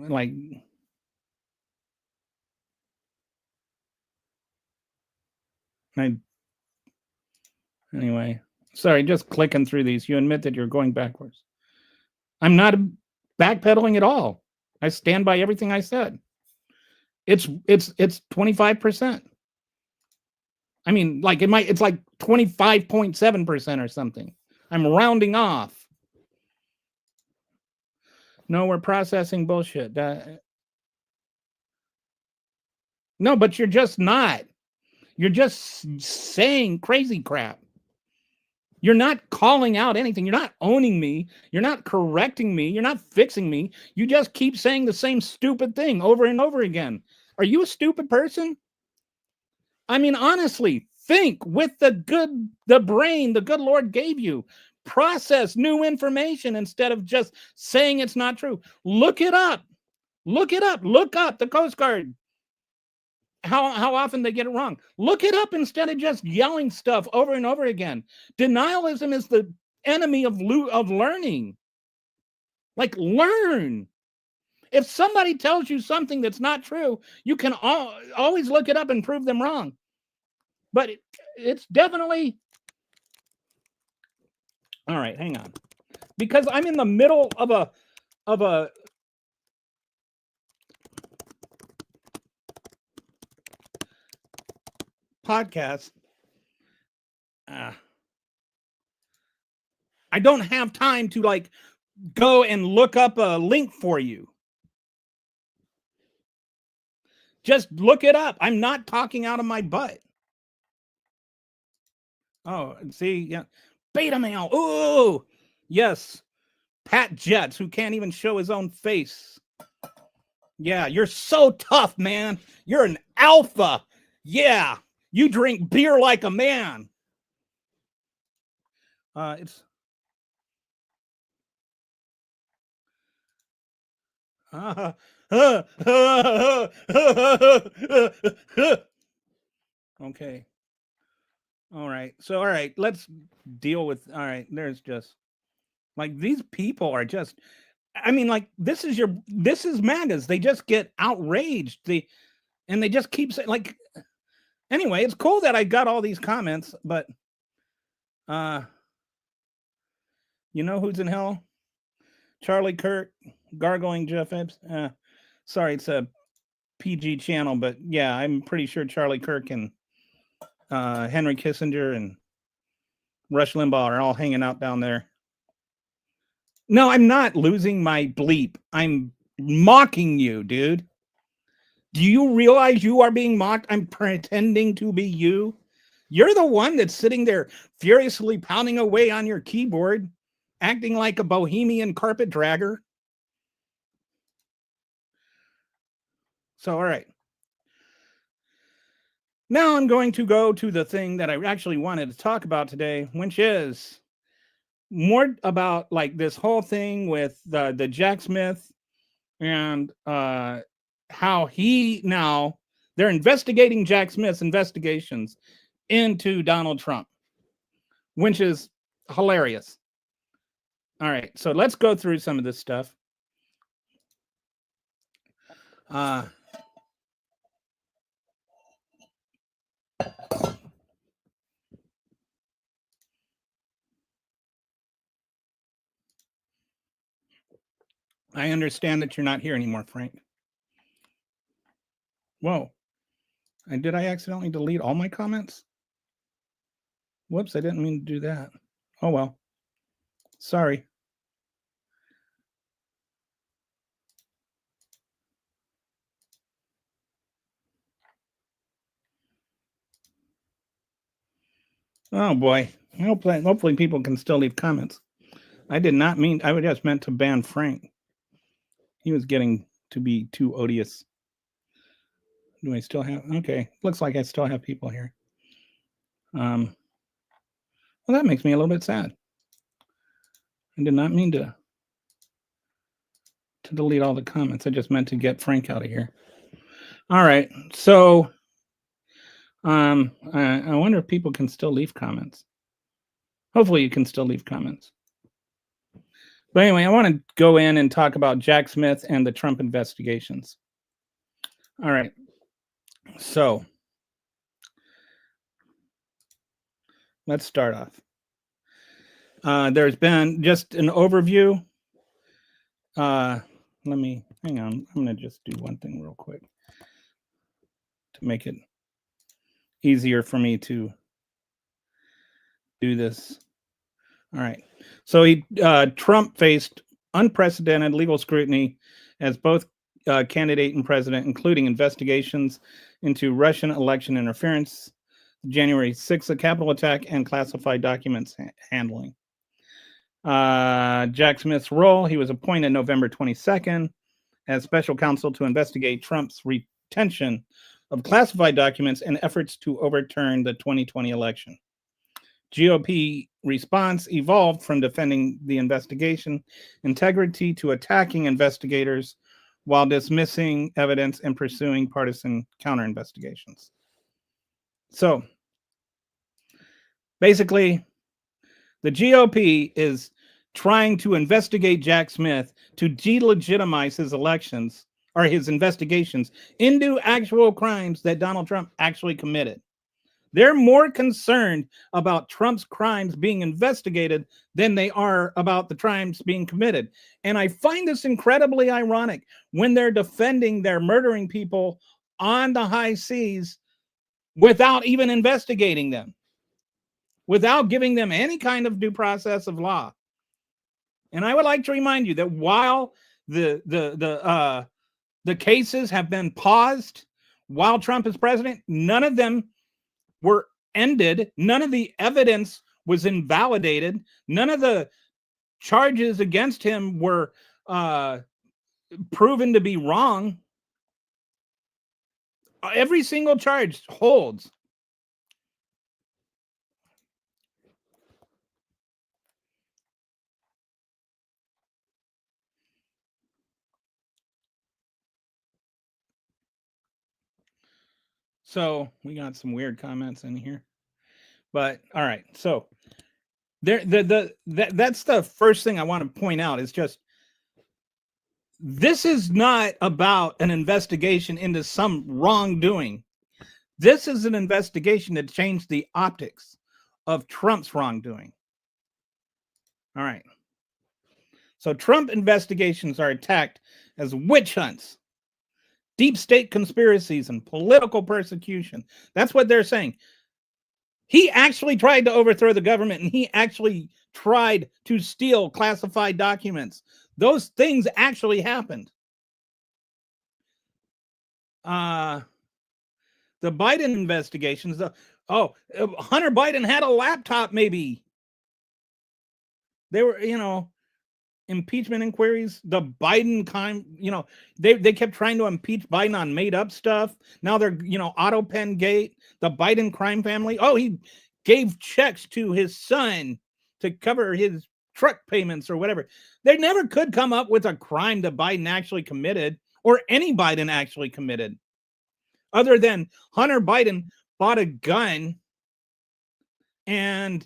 Like, anyway, sorry, just clicking through these. You admit that you're going backwards. I'm not backpedaling at all. I stand by everything I said. It's 25%. I mean, like it's like 25.7% or something. I'm rounding off. No, we're processing bullshit. No, but you're just not. You're just saying crazy crap. You're not calling out anything. You're not owning me. You're not correcting me. You're not fixing me. You just keep saying the same stupid thing over and over again. Are you a stupid person? I mean, honestly, think with the brain the good Lord gave you. Process new information instead of just saying it's not true. Look it up. Look it up. Look up the Coast Guard. How often they get it wrong. Look it up instead of just yelling stuff over and over again. Denialism is the enemy of learning. Like, learn. If somebody tells you something that's not true, you can always look it up and prove them wrong. But it's definitely... All right, hang on. Because I'm in the middle of a podcast. I don't have time to like go and look up a link for you. Just look it up. I'm not talking out of my butt. Oh, see, yeah. Beta male. Ooh, yes. Pat Jets, who can't even show his own face. Yeah, you're so tough, man. You're an alpha. Yeah, you drink beer like a man. It's Okay. All right. So, all right, let's deal with. All right. There's just like these people are just. I mean, like this is MAGAs. They just get outraged. They just keep saying like. Anyway, it's cool that I got all these comments, but uh, you know who's in hell? Charlie Kirk, gargling Jeff Epps. Sorry, it's a PG channel, but yeah, I'm pretty sure Charlie Kirk and Henry Kissinger and Rush Limbaugh are all hanging out down there. No, I'm not losing my bleep. I'm mocking you, dude. Do you realize you are being mocked? I'm pretending to be you. You're the one that's sitting there furiously pounding away on your keyboard, acting like a bohemian carpet dragger. So, all right. Now I'm going to go to the thing that I actually wanted to talk about today, which is more about like this whole thing with the Jack Smith and how they're investigating Jack Smith's investigations into Donald Trump, which is hilarious. All right, so let's go through some of this stuff. I understand that you're not here anymore, Frank. Whoa. And did I accidentally delete all my comments? Whoops, I didn't mean to do that. Oh, well. Sorry. Oh, boy. Hopefully people can still leave comments. I did not mean, I just meant to ban Frank. He was getting to be too odious. Do I still have, okay. Looks like I still have people here. Well, that makes me a little bit sad. I did not mean to delete all the comments. I just meant to get Frank out of here. All right. So, I wonder if people can still leave comments. Hopefully you can still leave comments. But anyway, I want to go in and talk about Jack Smith and the Trump investigations. All right. So let's start off. There's been just an overview. Let me hang on. I'm going to just do one thing real quick to make it easier for me to do this. All right. So Trump faced unprecedented legal scrutiny as both candidate and president, including investigations into Russian election interference, January 6th Capitol attack, and classified documents handling. Jack Smith's role, he was appointed November 22nd as special counsel to investigate Trump's retention of classified documents and efforts to overturn the 2020 election. GOP response evolved from defending the investigation integrity to attacking investigators while dismissing evidence and pursuing partisan counter investigations. So basically, the GOP is trying to investigate Jack Smith to delegitimize his elections or his investigations into actual crimes that Donald Trump actually committed. They're more concerned about Trump's crimes being investigated than they are about the crimes being committed. And I find this incredibly ironic when they're defending their murdering people on the high seas without even investigating them, without giving them any kind of due process of law. And I would like to remind you that while the cases have been paused while Trump is president, none of them were ended. None of the evidence was invalidated. None of the charges against him were proven to be wrong. Every single charge holds. So we got some weird comments in here, but all right. So that's the first thing I want to point out is just this is not about an investigation into some wrongdoing. This is an investigation to change the optics of Trump's wrongdoing. All right. So Trump investigations are attacked as witch hunts, deep state conspiracies, and political persecution. That's what they're saying. He actually tried to overthrow the government, and he actually tried to steal classified documents. Those things actually happened. The Biden investigations. Hunter Biden had a laptop, maybe. They were, impeachment inquiries. The Biden they kept trying to impeach Biden on made up stuff. Now they're, auto pen gate, the Biden crime family. Oh, he gave checks to his son to cover his truck payments or whatever. They never could come up with a crime that Biden actually committed or any Biden actually committed, other than Hunter Biden bought a gun and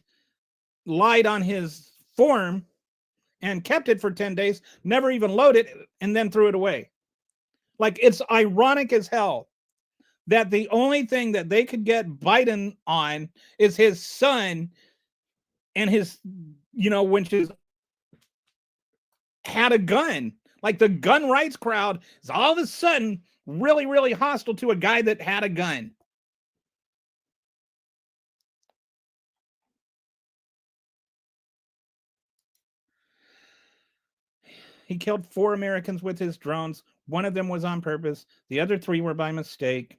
lied on his form and kept it for 10 days, never even loaded it, and then threw it away. Like, it's ironic as hell that the only thing that they could get Biden on is his son and his, winches had a gun. Like, the gun rights crowd is all of a sudden really, really hostile to a guy that had a gun. He killed 4 Americans with his drones. One of them was on purpose. The other 3 were by mistake.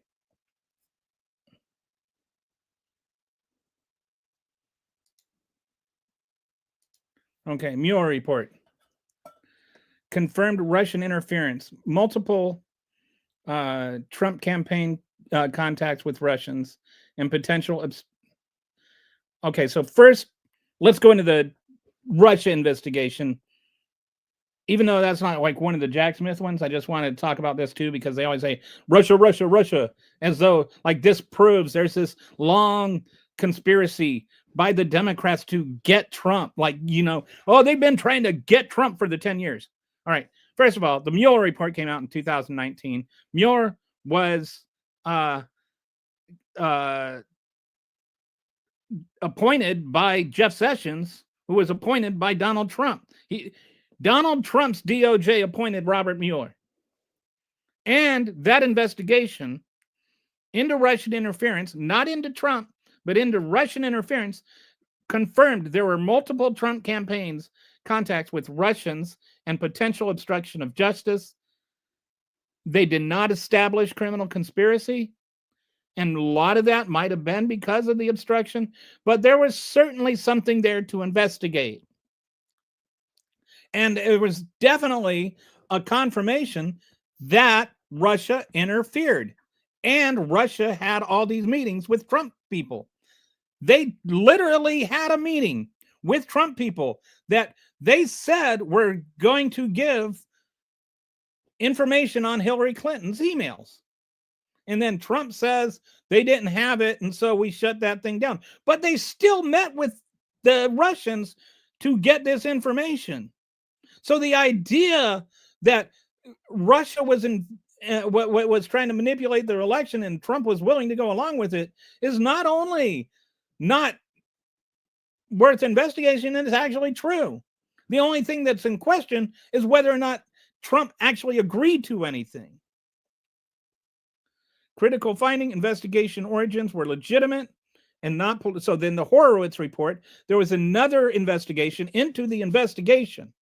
Okay, Mueller report. Confirmed Russian interference. Multiple Trump campaign contacts with Russians and potential. Okay, so first, let's go into the Russia investigation. Even though that's not like one of the Jack Smith ones, I just wanted to talk about this too, because they always say Russia, Russia, Russia, as though like this proves there's this long conspiracy by the Democrats to get Trump. Like, they've been trying to get Trump for the 10 years. All right. First of all, the Mueller report came out in 2019. Mueller was appointed by Jeff Sessions, who was appointed by Donald Trump. Donald Trump's DOJ appointed Robert Mueller. And that investigation into Russian interference, not into Trump, but into Russian interference, confirmed there were multiple Trump campaigns contacts with Russians and potential obstruction of justice. They did not establish criminal conspiracy. And a lot of that might have been because of the obstruction, but there was certainly something there to investigate. And it was definitely a confirmation that Russia interfered. And Russia had all these meetings with Trump people. They literally had a meeting with Trump people that they said were going to give information on Hillary Clinton's emails. And then Trump says they didn't have it, and so we shut that thing down. But they still met with the Russians to get this information. So the idea that Russia was was trying to manipulate their election and Trump was willing to go along with it is not only not worth investigation, it is actually true. The only thing that's in question is whether or not Trump actually agreed to anything. Critical finding, investigation origins were legitimate and not so then the Horowitz report, there was another investigation into the investigation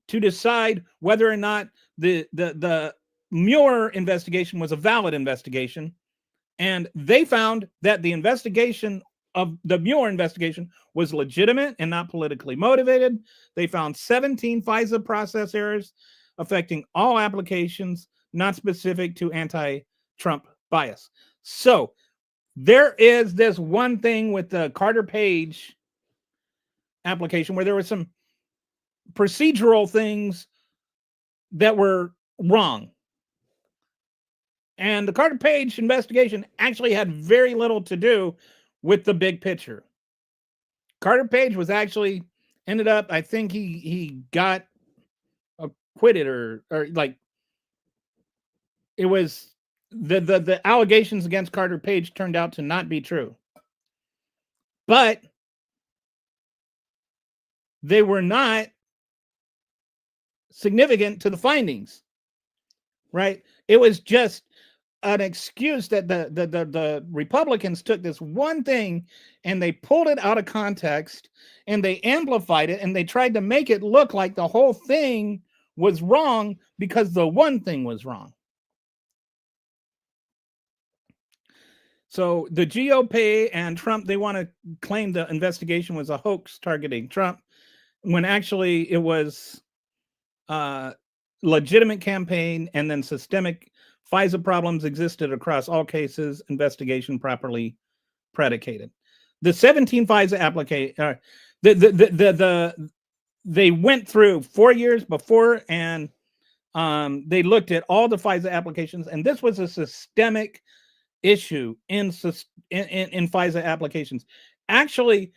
to decide whether or not the Mueller investigation was a valid investigation. And they found that the investigation of the Mueller investigation was legitimate and not politically motivated. They found 17 FISA process errors affecting all applications, not specific to anti-Trump bias. So there is this one thing with the Carter Page application where there were some procedural things that were wrong. And the Carter Page investigation actually had very little to do with the big picture. Carter Page was actually ended up, I think he got acquitted or like it was the allegations against Carter Page turned out to not be true. But they were not significant to the findings, right? It was just an excuse that the Republicans took this one thing and they pulled it out of context and they amplified it and they tried to make it look like the whole thing was wrong because the one thing was wrong. So the GOP and Trump, they want to claim the investigation was a hoax targeting Trump when actually it was legitimate campaign, and then systemic FISA problems existed across all cases, investigation properly predicated. The 17 FISA application, they went through 4 years before, and they looked at all the FISA applications, and this was a systemic issue in FISA applications. Actually,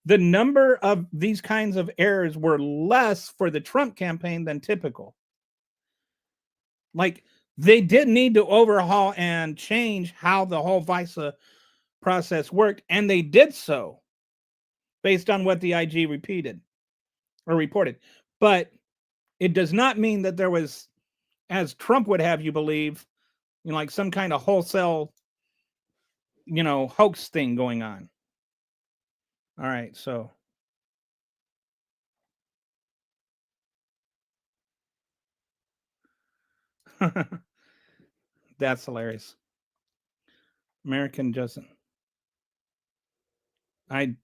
the number of these kinds of errors were less for the Trump campaign than typical. Like, they did need to overhaul and change how the whole FISA process worked, and they did so based on what the IG reported. But it does not mean that there was, as Trump would have you believe, like some kind of wholesale, hoax thing going on. All right, so that's hilarious. American doesn't. I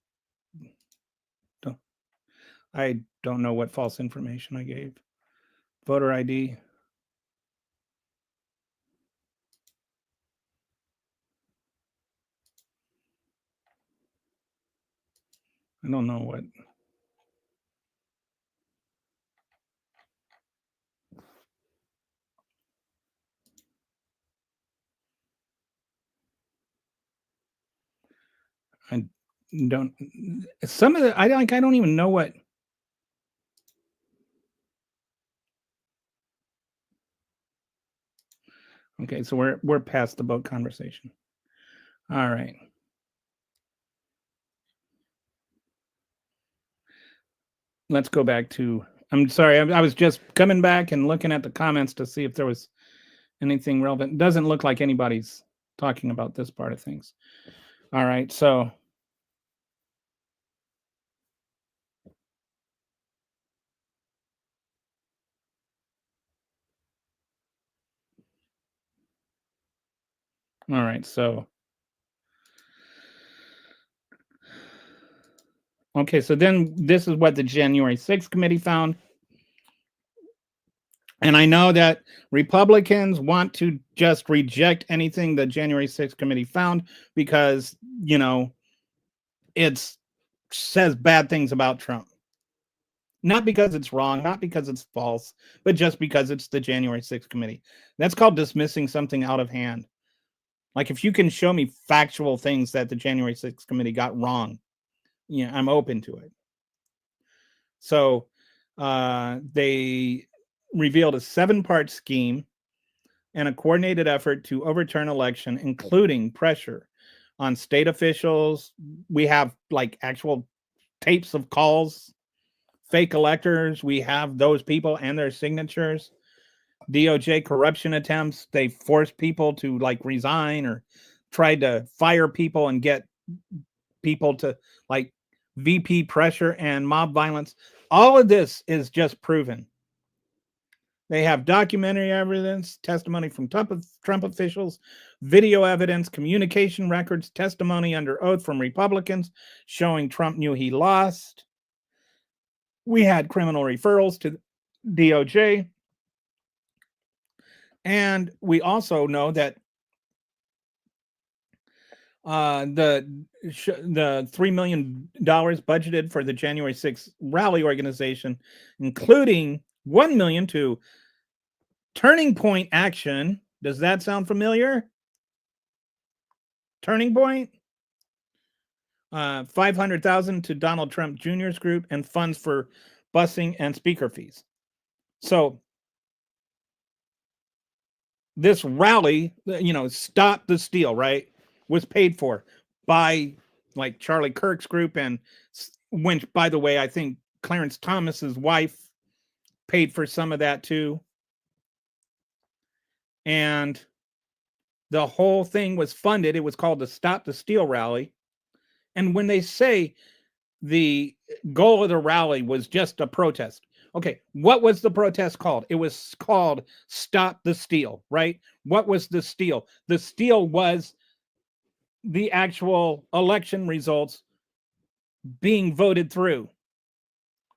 don't know what false information I gave. Voter ID. I don't know what. I don't. Some of the I don't even know what. Okay, so we're past the boat conversation. All right. Let's go back to. I'm sorry, I was just coming back and looking at the comments to see if there was anything relevant. It doesn't look like anybody's talking about this part of things. All right, so. All right, so. Okay, so then this is what the January 6th committee found. And I know that Republicans want to just reject anything the January 6th committee found because, it says bad things about Trump. Not because it's wrong, not because it's false, but just because it's the January 6th committee. That's called dismissing something out of hand. Like, if you can show me factual things that the January 6th committee got wrong, I'm open to it. So they revealed a 7-part scheme and a coordinated effort to overturn election, including pressure on state officials. We have like actual tapes of calls, fake electors. We have those people and their signatures. DOJ corruption attempts. They forced people to like resign or tried to fire people and get people to like VP pressure and mob violence. All of this is just proven. They have documentary evidence, testimony from Trump officials, video evidence, communication records, testimony under oath from Republicans showing Trump knew he lost. We had criminal referrals to DOJ. And we also know that the $3 million budgeted for the January 6th rally organization, including $1 million to Turning Point Action, Does that sound familiar? Turning Point. 500,000 to Donald Trump Jr.'s group and funds for busing and speaker fees. So this rally, Stop the Steal, right, was paid for by like Charlie Kirk's group, and which, by the way, I think Clarence Thomas's wife paid for some of that too. And the whole thing was funded. It was called the Stop the Steal rally. And when they say the goal of the rally was just a protest, okay, what was the protest called? It was called Stop the Steal, right? What was the steal? The steal was the actual election results being voted through.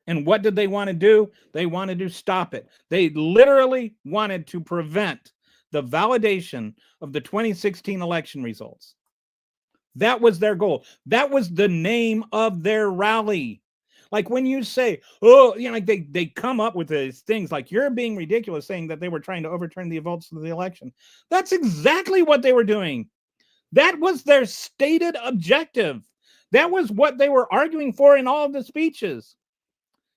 And what did they want to do? They wanted to stop it. They literally wanted to prevent the validation of the 2016 election results. That was their goal. That was the name of their rally. Like when you say, like they come up with these things like, you're being ridiculous saying that they were trying to overturn the results of the election. That's exactly what they were doing. That was their stated objective. That was what they were arguing for in all of the speeches.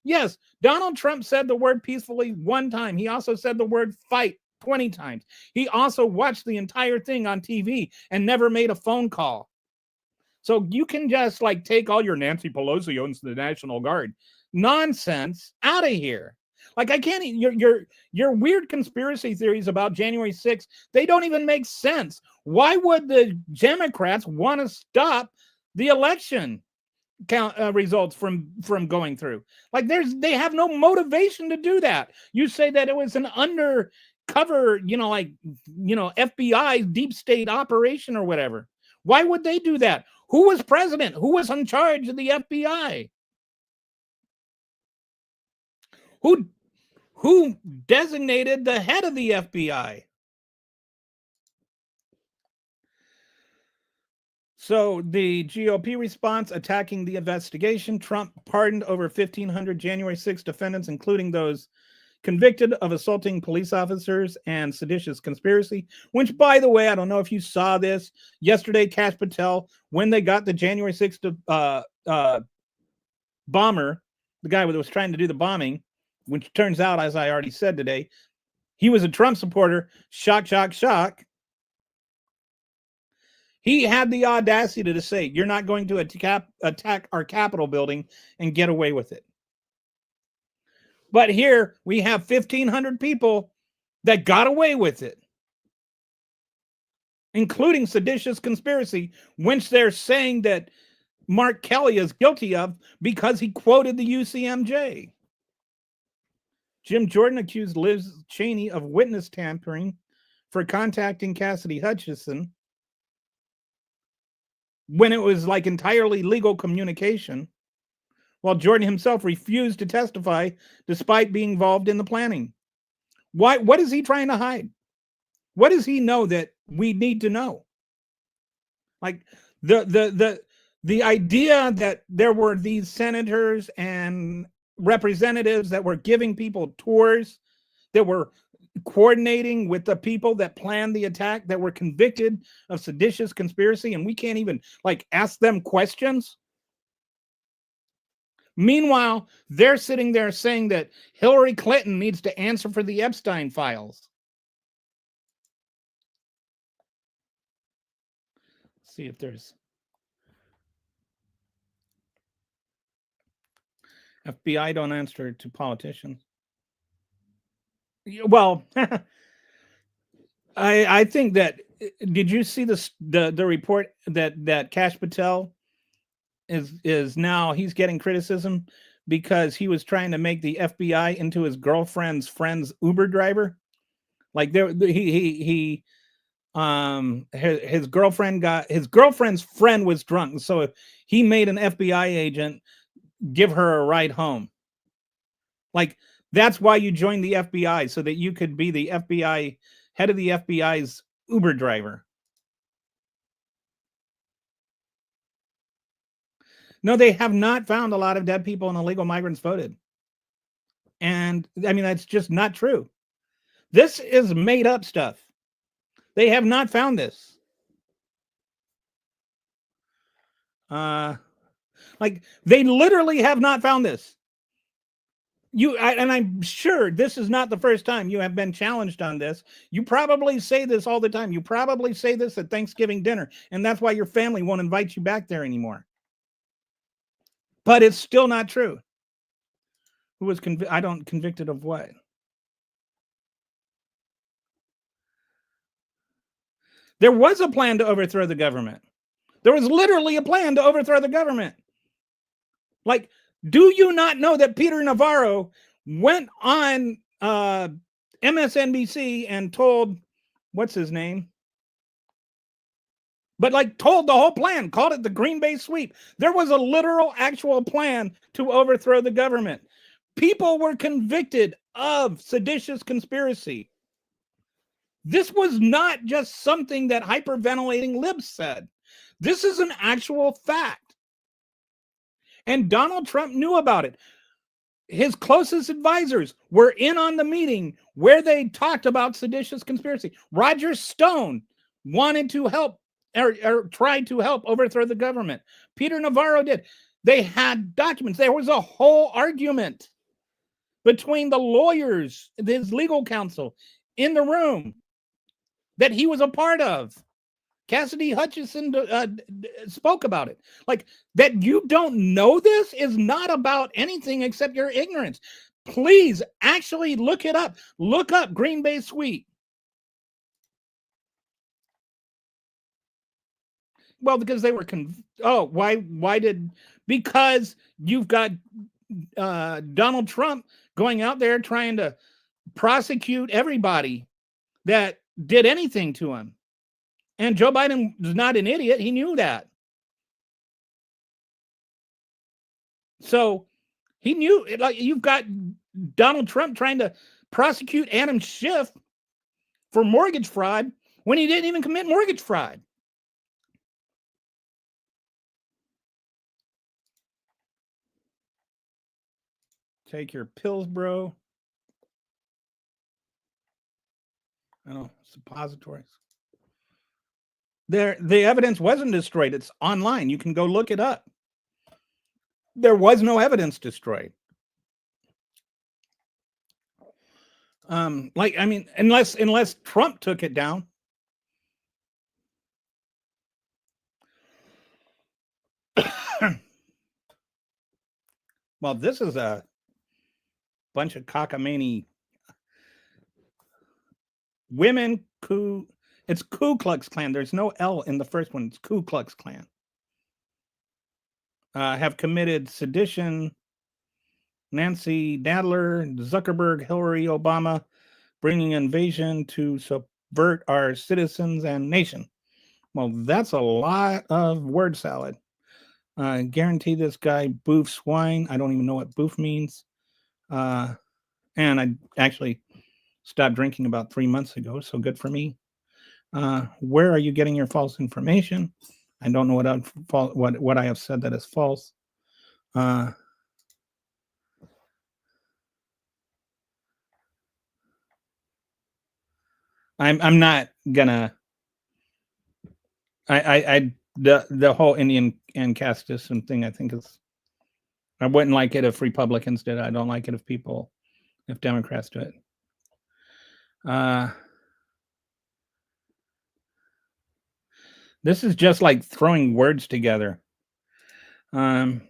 Yes, Donald Trump said the word peacefully one time. He also said the word fight 20 times. He also watched the entire thing on TV and never made a phone call. So you can just like take all your Nancy Pelosi owns the National Guard nonsense out of here. Like I can't, your weird conspiracy theories about January 6th, they don't even make sense. Why would the Democrats want to stop the election results from going through? Like they have no motivation to do that. You say that it was an undercover, FBI deep state operation or whatever. Why would they do that? Who was president? Who was in charge of the FBI? Who designated the head of the FBI? So the GOP response attacking the investigation. Trump pardoned over 1,500 January 6 defendants, including those convicted of assaulting police officers and seditious conspiracy, which, by the way, I don't know if you saw this yesterday, Kash Patel, when they got the January 6th bomber, the guy that was trying to do the bombing, which turns out, as I already said today, he was a Trump supporter. Shock, shock, shock. He had the audacity to say, you're not going to attack our Capitol building and get away with it. But here we have 1,500 people that got away with it, including seditious conspiracy, which they're saying that Mark Kelly is guilty of because he quoted the UCMJ. Jim Jordan accused Liz Cheney of witness tampering for contacting Cassidy Hutchinson when it was like entirely legal communication, while Jordan himself refused to testify despite being involved in the planning. Why? What is he trying to hide? What does he know that we need to know? Like the idea that there were these senators and representatives that were giving people tours, that were coordinating with the people that planned the attack, that were convicted of seditious conspiracy, and we can't even like ask them questions. Meanwhile, they're sitting there saying that Hillary Clinton needs to answer for the Epstein files. Let's see if there's FBI don't answer to politicians. Well, I think that, did you see the report that Kash Patel is now, he's getting criticism because he was trying to make the FBI into his girlfriend's friend's Uber driver? Like his girlfriend's friend was drunk, so he made an FBI agent give her a ride home. Like, that's why you joined the FBI, so that you could be the FBI head of the FBI's Uber driver. No, they have not found a lot of dead people and illegal migrants voted. And I mean, that's just not true. This is made up stuff. They have not found this. Like, they literally have not found this. And I'm sure this is not the first time you have been challenged on this. You probably say this all the time. You probably say this at Thanksgiving dinner, and that's why your family won't invite you back there anymore. But it's still not true. Who was convicted of what? There was a plan to overthrow the government. There was literally a plan to overthrow the government. Like, do you not know that Peter Navarro went on MSNBC and told, what's his name? But like told the whole plan, called it the Green Bay sweep. There was a literal actual plan to overthrow the government. People were convicted of seditious conspiracy. This was not just something that hyperventilating libs said. This is an actual fact. And Donald Trump knew about it. His closest advisors were in on the meeting where they talked about seditious conspiracy. Roger Stone wanted to help or tried to help overthrow the government. Peter Navarro did. They had documents. There was a whole argument between the lawyers, his legal counsel, in the room that he was a part of. Cassidy Hutchinson spoke about it. Like, that you don't know this is not about anything except your ignorance. Please actually look it up. Look up Green Bay Sweep. Well, because they were because you've got Donald Trump going out there trying to prosecute everybody that did anything to him. And Joe Biden was not an idiot. He knew that. So he knew, like, you've got Donald Trump trying to prosecute Adam Schiff for mortgage fraud when he didn't even commit mortgage fraud. Take your pills, bro. I don't know, suppositories. The evidence wasn't destroyed. It's online. You can go look it up. There was no evidence destroyed. Unless Trump took it down. Well, this is a bunch of cockamamie women. It's Ku Klux Klan. There's no L in the first one. It's Ku Klux Klan. Have committed sedition. Nancy Nadler, Zuckerberg, Hillary, Obama, bringing invasion to subvert our citizens and nation. Well, that's a lot of word salad. Guarantee this guy boof swine. I don't even know what boof means. And I actually stopped drinking about 3 months ago, so good for me. Where are you getting your false information? I don't know what I have said that is false. I'm not gonna. The whole Indian and caste system thing, I think is. I wouldn't like it if Republicans did it. I don't like it if Democrats do it. This is just like throwing words together. No,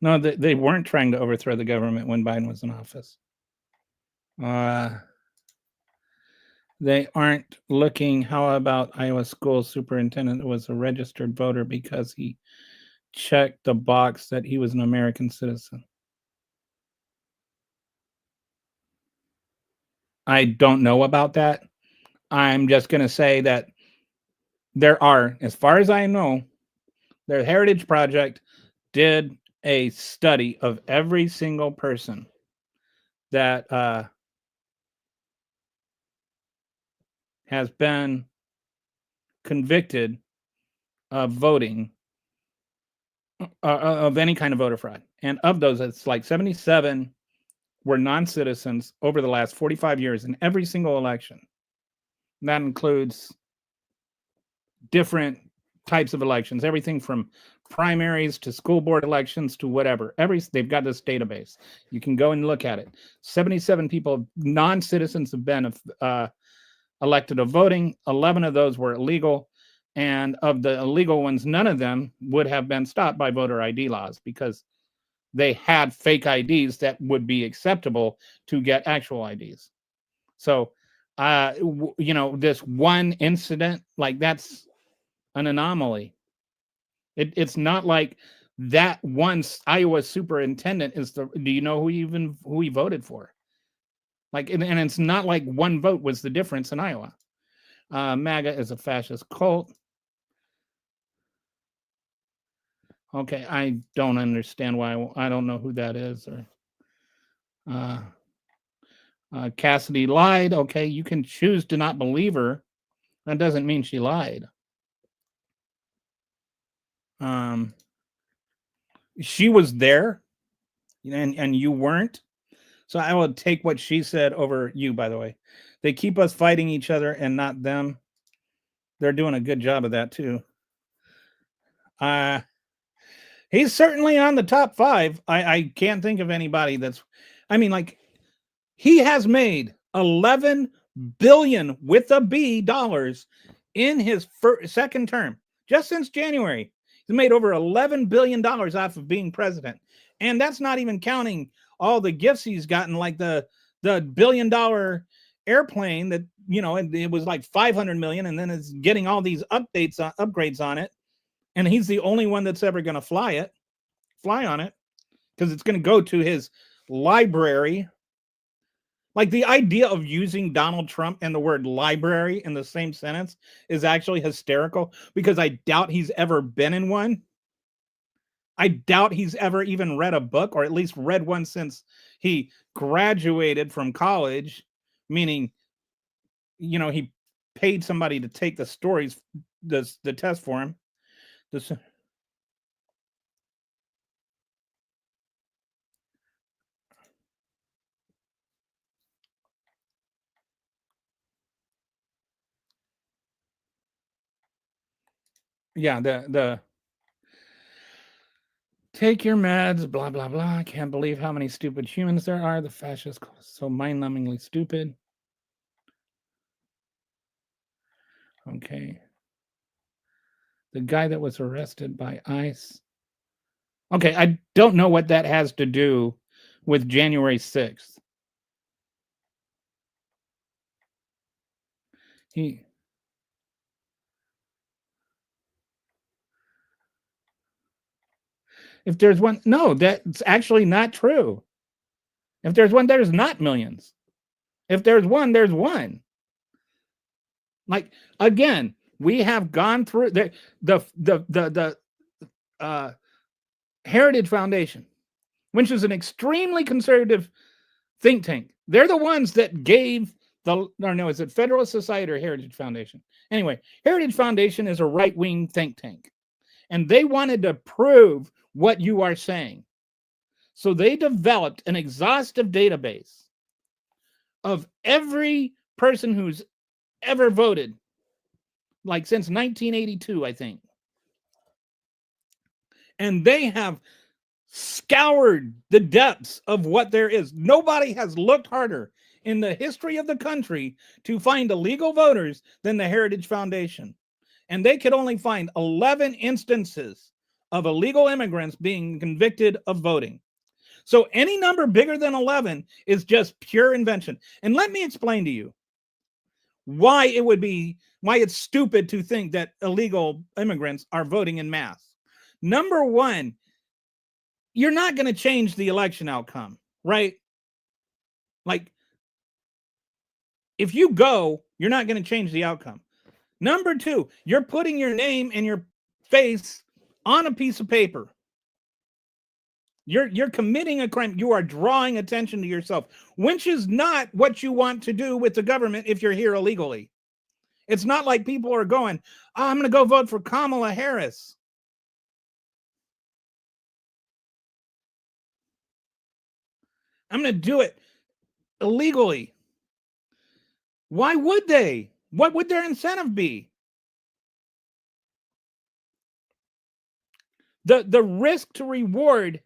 they weren't trying to overthrow the government when Biden was in office. They aren't looking. How about Iowa school superintendent was a registered voter because he checked the box that he was an American citizen? I don't know about that. I'm just going to say that there are, as far as I know, their Heritage Project did a study of every single person that has been convicted of voting, of any kind of voter fraud. And of those, it's like 77 were non-citizens over the last 45 years in every single election. That includes different types of elections, everything from primaries to school board elections to whatever. They've got this database. You can go and look at it. 77 people, non-citizens, have been elected of voting. 11 of those were illegal. And of the illegal ones, none of them would have been stopped by voter ID laws because they had fake IDs that would be acceptable to get actual IDs. So, this one incident, like, that's an anomaly. It's not like that one Iowa superintendent is the. Do you know who he voted for? Like, and it's not like one vote was the difference in Iowa. MAGA is a fascist cult. Okay, I don't understand why. I don't know who that is. Or Cassidy lied. Okay, you can choose to not believe her. That doesn't mean she lied. She was there, and you weren't. So I will take what she said over you, by the way. They keep us fighting each other and not them. They're doing a good job of that, too. He's certainly on the top 5. I can't think of anybody that's... I mean, like, he has made $11 billion with a B dollars in his second term. Just since January, he's made over $11 billion off of being president. And that's not even counting all the gifts he's gotten, like the $1 billion airplane that, it was like 500 million, and then it's getting all these upgrades on it. And he's the only one that's ever going to fly on it, because it's going to go to his library. Like, the idea of using Donald Trump and the word library in the same sentence is actually hysterical, because I doubt he's ever been in one. I doubt he's ever even read a book, or at least read one since he graduated from college, meaning, he paid somebody to take the test for him. Yeah, the take your meds, blah, blah, blah. I can't believe how many stupid humans there are. The fascists so mind-numbingly stupid. Okay. The guy that was arrested by ICE. Okay, I don't know what that has to do with January 6th. If there's one, no, that's actually not true. If there's one, there's not millions. If there's one, there's one. Like, again, we have gone through the Heritage Foundation, which is an extremely conservative think tank. They're the ones that gave is it Federalist Society or Heritage Foundation? Anyway, Heritage Foundation is a right-wing think tank, and they wanted to prove what you are saying. So they developed an exhaustive database of every person who's ever voted, like since 1982, I think. And they have scoured the depths of what there is. Nobody has looked harder in the history of the country to find illegal voters than the Heritage Foundation. And they could only find 11 instances of illegal immigrants being convicted of voting. So any number bigger than 11 is just pure invention. And let me explain to you why it's stupid to think that illegal immigrants are voting in mass. Number one, you're not going to change the election outcome, right? Like, if you go, you're not going to change the outcome. Number two, you're putting your name and your face on a piece of paper. You're committing a crime. You are drawing attention to yourself, which is not what you want to do with the government if you're here illegally. It's not like people are going, I'm going to go vote for Kamala Harris. I'm going to do it illegally. Why would they? What would their incentive be? The risk to reward,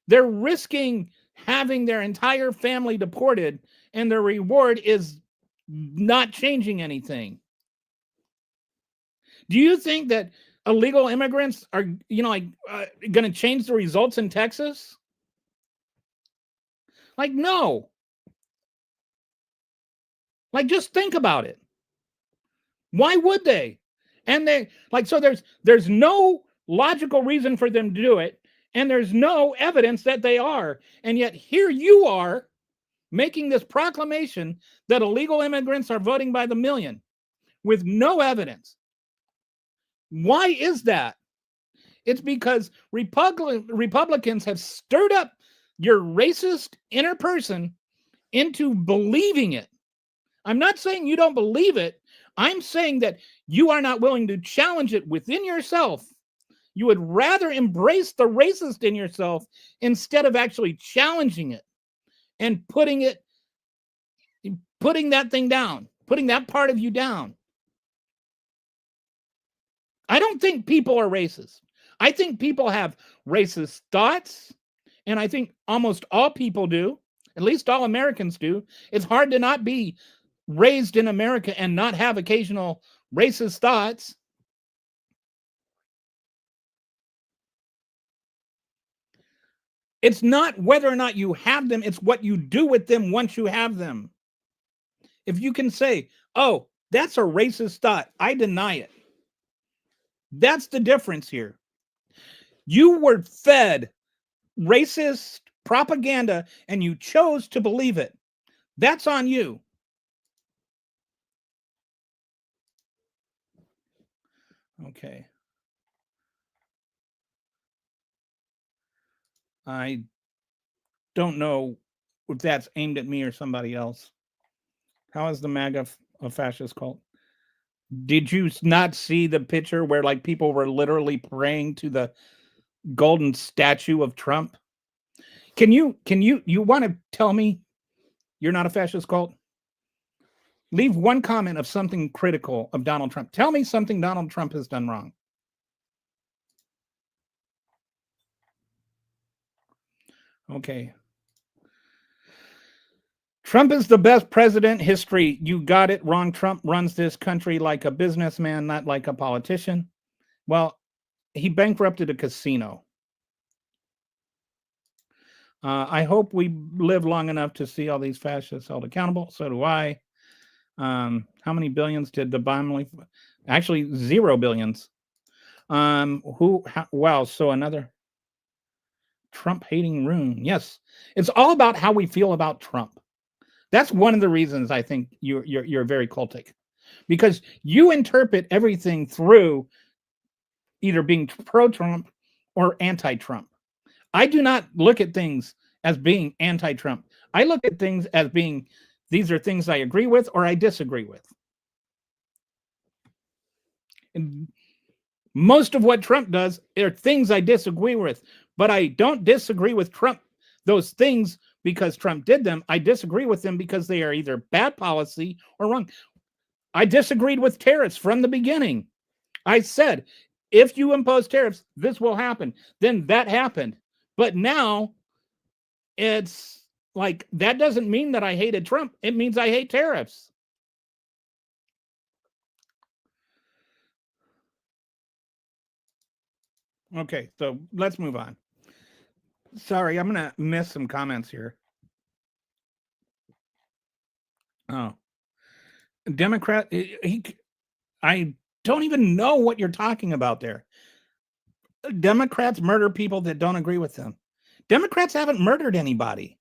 they're risking having their entire family deported, and the reward is not changing anything. Do you think that illegal immigrants are, going to change the results in Texas? Like, no. Like, just think about it. Why would they? And they so there's no logical reason for them to do it, and there's no evidence that they are. And yet here you are making this proclamation that illegal immigrants are voting by the million with no evidence. Why is that? It's because Republicans have stirred up your racist inner person into believing it. I'm not saying you don't believe it. I'm saying that you are not willing to challenge it within yourself. You would rather embrace the racist in yourself instead of actually challenging it and putting that thing down, putting that part of you down. I don't think people are racist. I think people have racist thoughts, and I think almost all people do, at least all Americans do. It's hard to not be raised in America and not have occasional racist thoughts. It's not whether or not you have them, it's what you do with them once you have them. If you can say, oh, that's a racist thought, I deny it. That's the difference here. You were fed racist propaganda and you chose to believe it. That's on you. Okay. I don't know if that's aimed at me or somebody else. How is the MAGA a fascist cult? Did you not see the picture where like people were literally praying to the golden statue of Trump? You want to tell me you're not a fascist cult? Leave one comment of something critical of Donald Trump. Tell me something Donald Trump has done wrong. Okay. Trump is the best president in history. You got it wrong. Trump runs this country like a businessman, not like a politician. Well, he bankrupted a casino. I hope we live long enough to see all these fascists held accountable. So do I. How many billions did the bomb? Actually, 0 billions. Wow. So another Trump hating room. Yes, it's all about how we feel about Trump. That's one of the reasons I think you're very cultic, because you interpret everything through either being pro-Trump or anti-Trump. I do not look at things as being anti-Trump. I look at things as being, these are things I agree with or I disagree with. And most of what Trump does are things I disagree with, but I don't disagree with Trump, those things, because Trump did them. I disagree with them because they are either bad policy or wrong. I disagreed with tariffs from the beginning. I said, if you impose tariffs, this will happen. Then that happened. But now it's like, that doesn't mean that I hated Trump. It means I hate tariffs. Okay, so let's move on. Sorry, I'm going to miss some comments here. Oh, Democrat, I don't even know what you're talking about there. Democrats murder people that don't agree with them. Democrats haven't murdered anybody.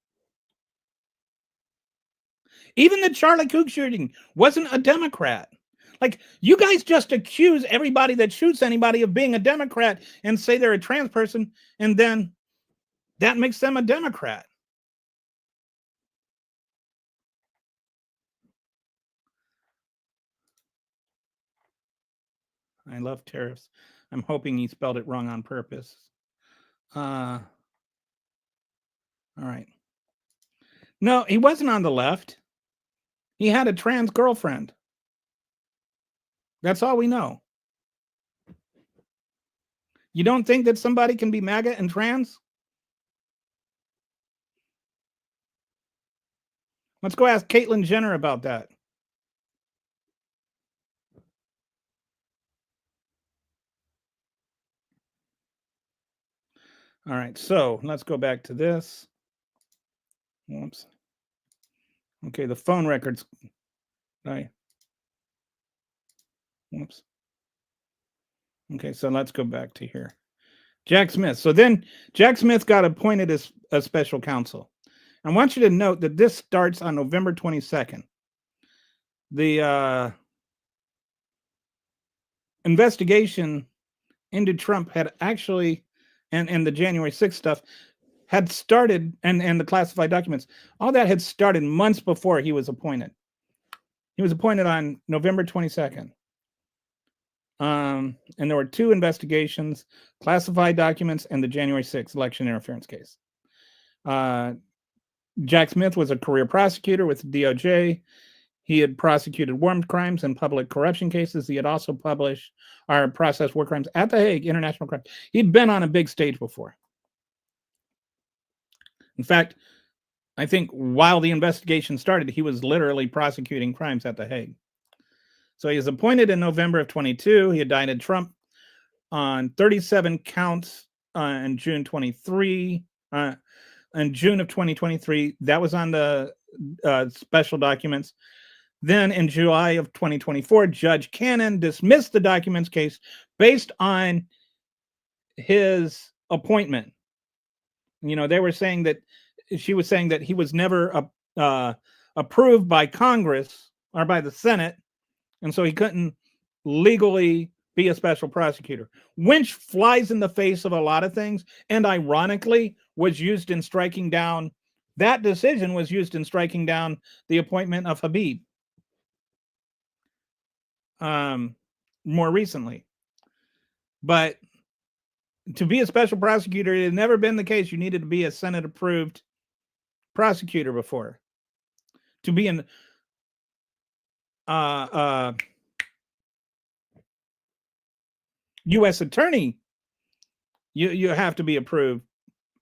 Even the Charlie Cook shooting wasn't a Democrat. Like, you guys just accuse everybody that shoots anybody of being a Democrat and say they're a trans person, and then that makes them a Democrat. I love tariffs. I'm hoping he spelled it wrong on purpose. All right. No, he wasn't on the left. He had a trans girlfriend. That's all we know. You don't think that somebody can be MAGA and trans? Let's go ask Caitlyn Jenner about that. All right, so let's go back to this. Whoops. Okay, the phone records. Right. Whoops. Okay, so let's go back to here. Jack Smith. So then Jack Smith got appointed as a special counsel. I want you to note that this starts on November 22nd. The investigation into Trump had actually, and the January 6th stuff had started, and the classified documents, all that had started months before he was appointed. He was appointed on November 22nd. And there were 2 investigations, classified documents and the January 6th election interference case. Jack Smith was a career prosecutor with the DOJ. He had prosecuted war crimes and public corruption cases. He had also published or processed war crimes at the Hague International Crime. He'd been on a big stage before. In fact, I think while the investigation started, he was literally prosecuting crimes at the Hague. So he was appointed in November of 22. He indicted Trump on 37 counts in June 23. In June of 2023, that was on the special documents. Then in July of 2024, Judge Cannon dismissed the documents case based on his appointment. You know, they were saying that she was saying that he was never approved by Congress or by the Senate, and so he couldn't legally be a special prosecutor, which flies in the face of a lot of things, and ironically was used in striking down, that decision was used in striking down the appointment of Habib more recently. But to be a special prosecutor, it had never been the case. You needed to be a Senate approved prosecutor before. To be an U.S. attorney, you have to be approved,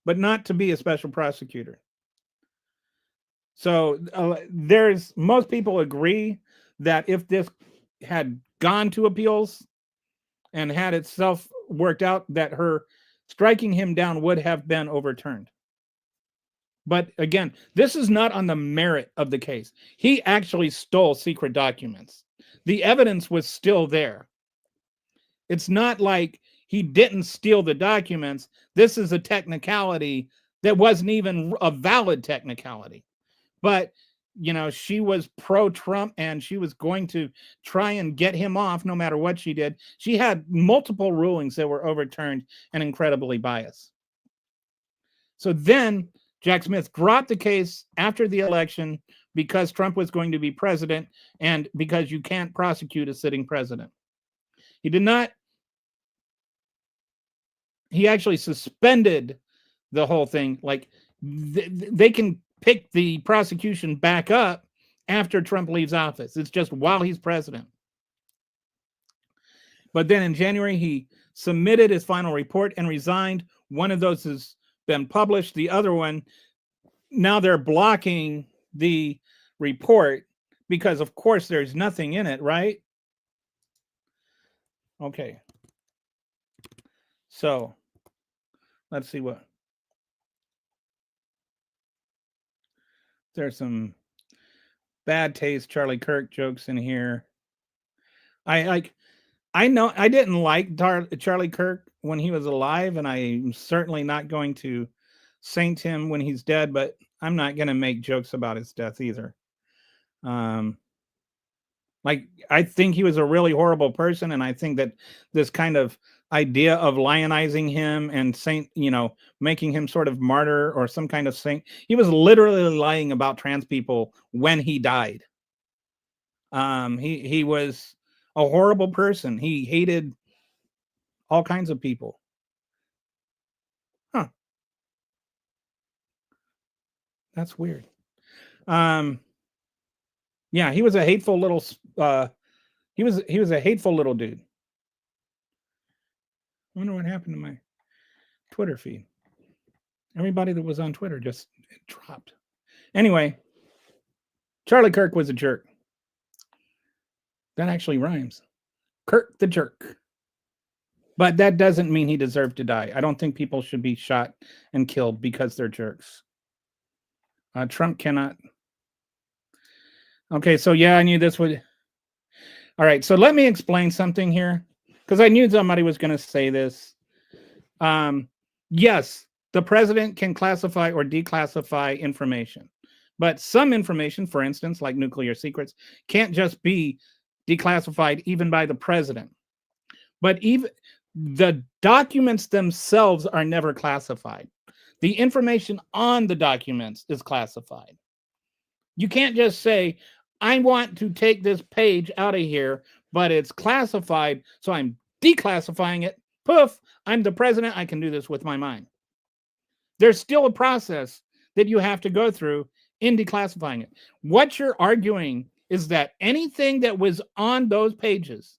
but not to be a special prosecutor. So most people agree that if this had gone to appeals and had itself worked out, that her striking him down would have been overturned. But again, this is not on the merit of the case. He actually stole secret documents. The evidence was still there. It's not like he didn't steal the documents. This is a technicality that wasn't even a valid technicality. But, you know, she was pro-Trump and she was going to try and get him off no matter what she did. She had multiple rulings that were overturned and incredibly biased. So then Jack Smith dropped the case after the election because Trump was going to be president and because you can't prosecute a sitting president. He did not. He actually suspended the whole thing. Like they can pick the prosecution back up after Trump leaves office. It's just while he's president. But then in January, he submitted his final report and resigned. One of those has been published. The other one, now they're blocking the report because, of course, there's nothing in it, right? Okay. So let's see what. There's some bad taste Charlie Kirk jokes in here. I know I didn't like Charlie Kirk when he was alive, and I'm certainly not going to saint him when he's dead, but I'm not going to make jokes about his death either. Like, I think he was a really horrible person, and I think that this kind of idea of lionizing him and making him sort of martyr or some kind of saint, he was literally lying about trans people when he died. He was a horrible person. He hated all kinds of people. Huh. That's weird. Yeah, he was a hateful little He was a hateful little dude. I wonder what happened to my Twitter feed. Everybody that was on Twitter just dropped. Anyway, Charlie Kirk was a jerk. That actually rhymes. Kirk the jerk. But that doesn't mean he deserved to die. I don't think people should be shot and killed because they're jerks. Trump cannot. Okay, so yeah, I knew this would. All right, so let me explain something here because I knew somebody was going to say this. Yes, the president can classify or declassify information, but some information, for instance, like nuclear secrets, can't just be declassified even by the president. But even the documents themselves are never classified. The information on the documents is classified. You can't just say, I want to take this page out of here, but it's classified, so I'm declassifying it. Poof, I'm the president. I can do this with my mind. There's still a process that you have to go through in declassifying it. What you're arguing is that anything that was on those pages,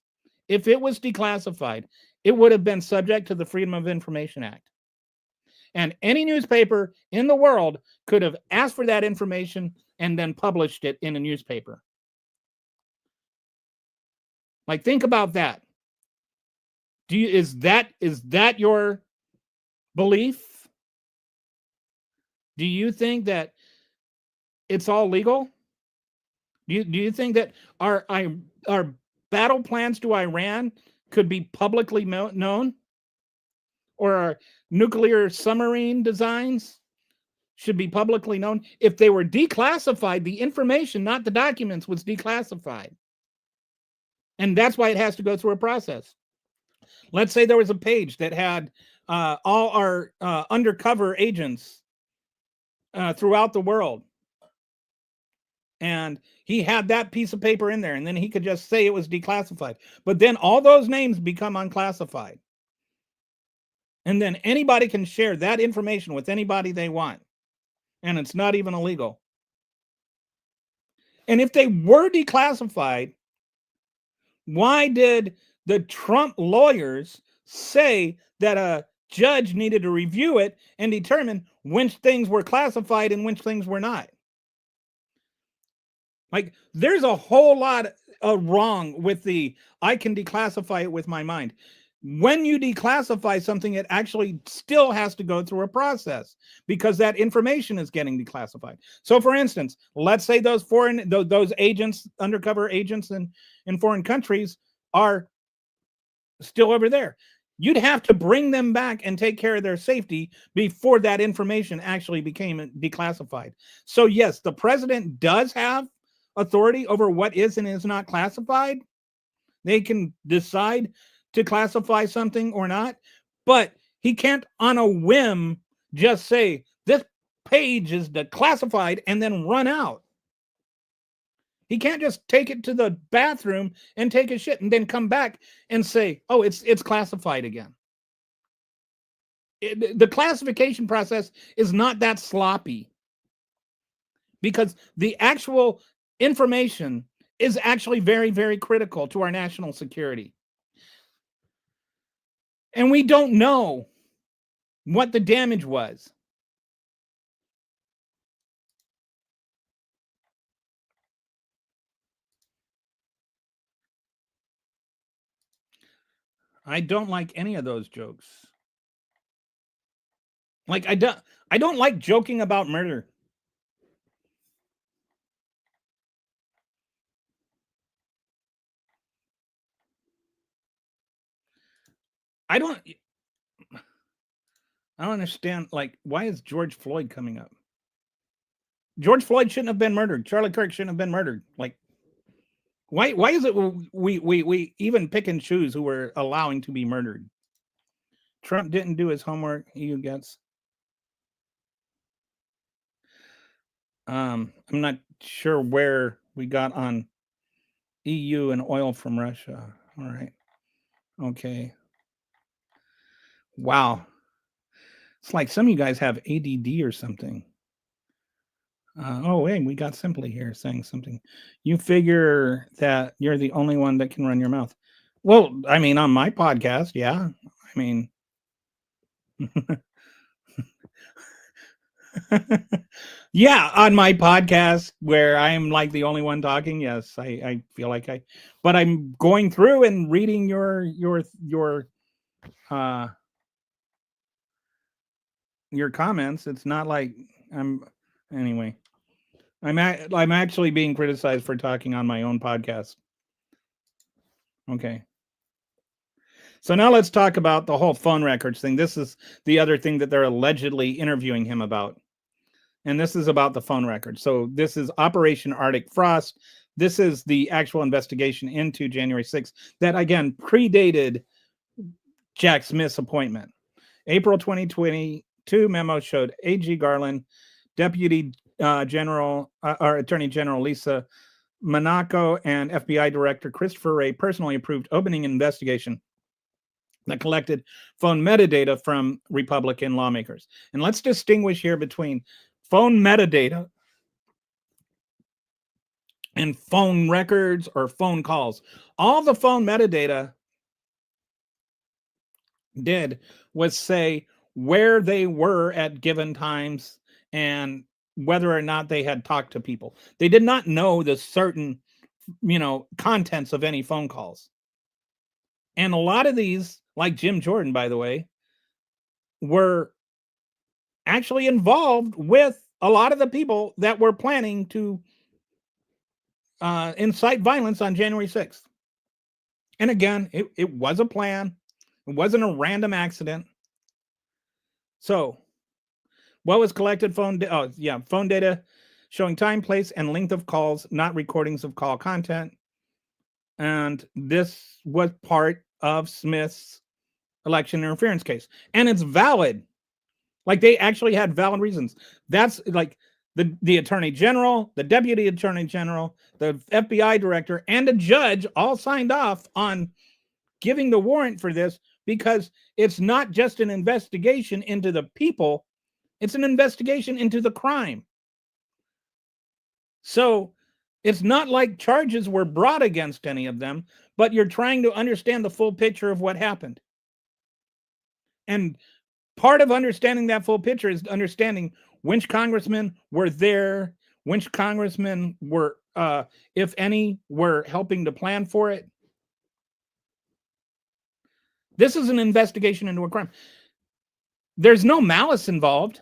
if it was declassified, it would have been subject to the Freedom of Information Act. And any newspaper in the world could have asked for that information and then published it in a newspaper. Like, think about that. Is that your belief? Do you think that it's all legal? Do you think that our battle plans to Iran could be publicly known? Or our nuclear submarine designs should be publicly known? If they were declassified, the information, not the documents, was declassified. And that's why it has to go through a process. Let's say there was a page that had all our undercover agents throughout the world. And he had that piece of paper in there, and then he could just say it was declassified. But then all those names become unclassified. And then anybody can share that information with anybody they want. And it's not even illegal. And if they were declassified, why did the Trump lawyers say that a judge needed to review it and determine which things were classified and which things were not? Like, there's a whole lot wrong with I can declassify it with my mind. When you declassify something, it actually still has to go through a process because that information is getting declassified. So, for instance, let's say those agents, undercover agents in foreign countries, are still over there. You'd have to bring them back and take care of their safety before that information actually became declassified. So, yes, the president does have authority over what is and is not classified. They can decide to classify something or not, but he can't on a whim just say this page is declassified and then run out. He can't just take it to the bathroom and take a shit and then come back and say, oh, it's classified again. The classification process is not that sloppy because the actual information is actually very, very critical to our national security. And we don't know what the damage was. I don't like any of those jokes. Like, I don't like joking about murder. I don't understand, like, why is George Floyd coming up? George Floyd shouldn't have been murdered. Charlie Kirk shouldn't have been murdered. Like, why is it we even pick and choose who we're allowing to be murdered? Trump didn't do his homework, you guess. I'm not sure where we got on EU and oil from Russia. All right. Okay. Wow. It's like some of you guys have ADD or something. Oh, wait, we got Simply here saying something. You figure that you're the only one that can run your mouth. Well, I mean, on my podcast, yeah. I mean, yeah, on my podcast where I'm like the only one talking, yes, I feel like but I'm going through and reading uh your comments. It's not like anyway. I'm actually being criticized for talking on my own podcast. Okay. So now let's talk about the whole phone records thing. This is the other thing that they're allegedly interviewing him about. And this is about the phone records. So this is Operation Arctic Frost. This is the actual investigation into January 6th that, again, predated Jack Smith's appointment. April 2022 memo showed A.G. Garland, Deputy General or Attorney General Lisa Monaco, and FBI Director Christopher Wray personally approved opening an investigation that collected phone metadata from Republican lawmakers. And let's distinguish here between phone metadata and phone records or phone calls. All the phone metadata did was say where they were at given times and whether or not they had talked to people. They did not know the certain, contents of any phone calls. And a lot of these, like Jim Jordan, by the way, were actually involved with a lot of the people that were planning to incite violence on January 6th. And again, it was a plan. It wasn't a random accident. So what was collected? Phone data showing time, place, and length of calls, not recordings of call content. And this was part of Smith's election interference case. And it's valid. Like, they actually had valid reasons. That's like the Attorney General, the Deputy Attorney General, the FBI Director, and a judge all signed off on giving the warrant for this, because it's not just an investigation into the people, it's an investigation into the crime. So it's not like charges were brought against any of them, but you're trying to understand the full picture of what happened. And part of understanding that full picture is understanding which congressmen were there, which congressmen were, if any, were helping to plan for it. This is an investigation into a crime. There's no malice involved.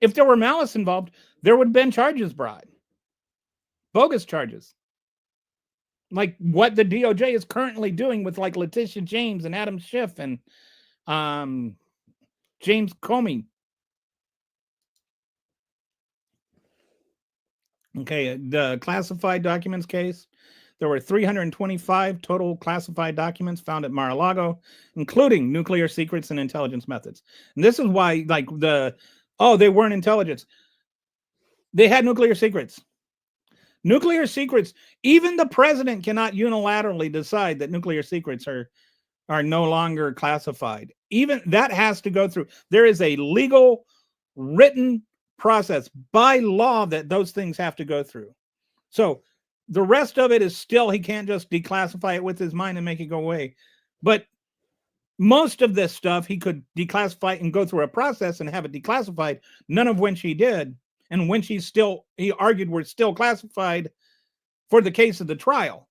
If there were malice involved, there would have been charges brought. Bogus charges. Like what the DOJ is currently doing with like Letitia James and Adam Schiff and James Comey. Okay, the classified documents case. There were 325 total classified documents found at Mar-a-Lago, including nuclear secrets and intelligence methods. And this is why, like, they weren't intelligence. They had nuclear secrets. Nuclear secrets, even the president cannot unilaterally decide that nuclear secrets are no longer classified. Even that has to go through. There is a legal written process by law that those things have to go through. So the rest of it is still, he can't just declassify it with his mind and make it go away. But most of this stuff he could declassify and go through a process and have it declassified, none of which he did. And when he argued were still classified for the case of the trial.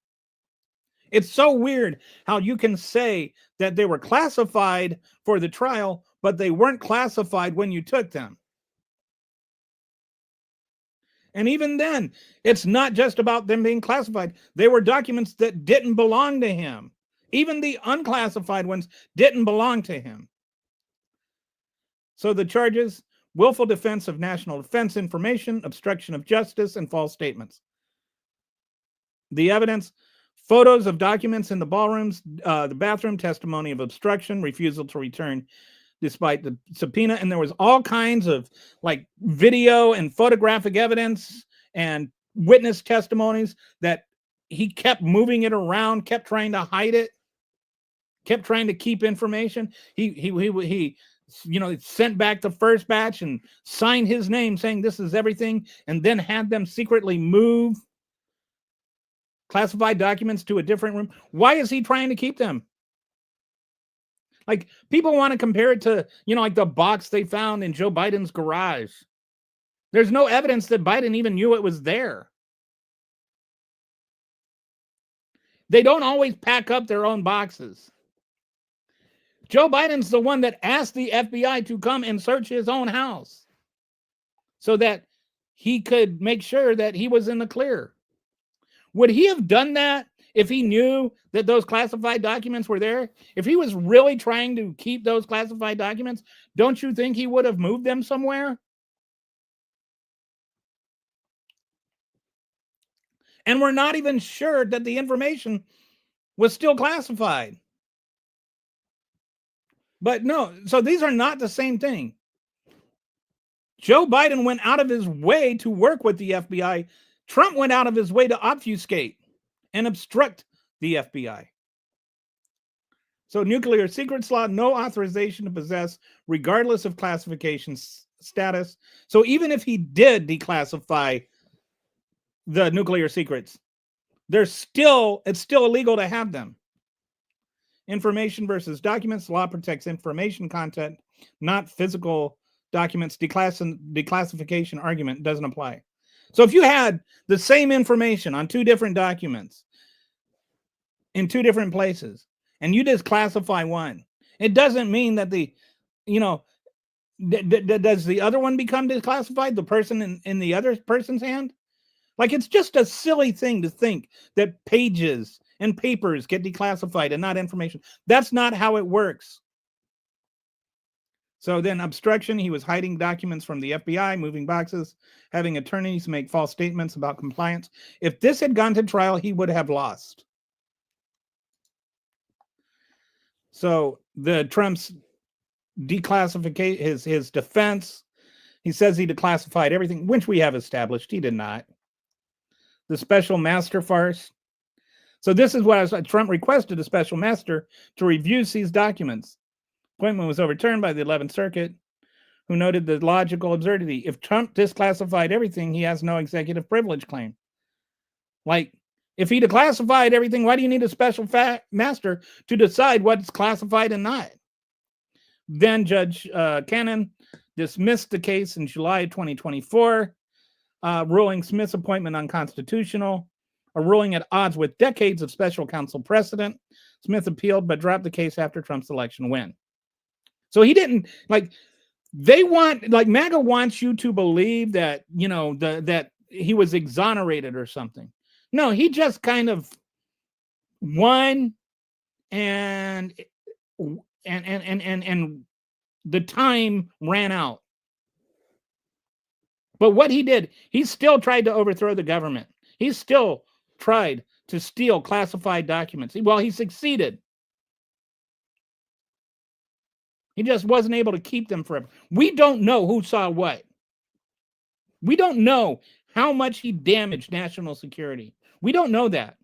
It's so weird how you can say that they were classified for the trial, but they weren't classified when you took them. And even then, it's not just about them being classified. They were documents that didn't belong to him. Even the unclassified ones didn't belong to him. So the charges: willful defense of national defense information, obstruction of justice, and false statements. The evidence: photos of documents in the ballrooms, the bathroom, testimony of obstruction, refusal to return despite the subpoena. And there was all kinds of like video and photographic evidence and witness testimonies that he kept moving it around, kept trying to hide it, kept trying to keep information. He sent back the first batch and signed his name saying this is everything, and then had them secretly move classified documents to a different room. Why is he trying to keep them? Like, people want to compare it to, like the box they found in Joe Biden's garage. There's no evidence that Biden even knew it was there. They don't always pack up their own boxes. Joe Biden's the one that asked the FBI to come and search his own house so that he could make sure that he was in the clear. Would he have done that if he knew that those classified documents were there? If he was really trying to keep those classified documents, don't you think he would have moved them somewhere? And we're not even sure that the information was still classified. But no, so these are not the same thing. Joe Biden went out of his way to work with the FBI. Trump went out of his way to obfuscate and obstruct the FBI. So nuclear secrets law, no authorization to possess, regardless of classification status. So even if he did declassify the nuclear secrets, it's still illegal to have them. Information versus documents. Law protects information content, not physical documents. Declassification argument doesn't apply. So if you had the same information on two different documents in two different places, and you just classify one, it doesn't mean that does the other one become declassified, the person in the other person's hand? Like, it's just a silly thing to think that pages and papers get declassified and not information. That's not how it works. So then obstruction, he was hiding documents from the FBI, moving boxes, having attorneys make false statements about compliance. If this had gone to trial, he would have lost. So the Trump's declassification, his defense, he says he declassified everything, which we have established he did not. The special master farce. So this is what Trump requested a special master to review these documents. Appointment was overturned by the 11th Circuit, who noted the logical absurdity. If Trump disclassified everything, he has no executive privilege claim. Like, if he declassified everything, why do you need a special master to decide what's classified and not? Then Judge Cannon dismissed the case in July 2024, ruling Smith's appointment unconstitutional, a ruling at odds with decades of special counsel precedent. Smith appealed but dropped the case after Trump's election win. So he didn't, MAGA wants you to believe that, that he was exonerated or something. No, he just kind of won, and the time ran out. But what he did, he still tried to overthrow the government. He still tried to steal classified documents. Well, he succeeded. He just wasn't able to keep them forever. We don't know who saw what. We don't know how much he damaged national security. We don't know that.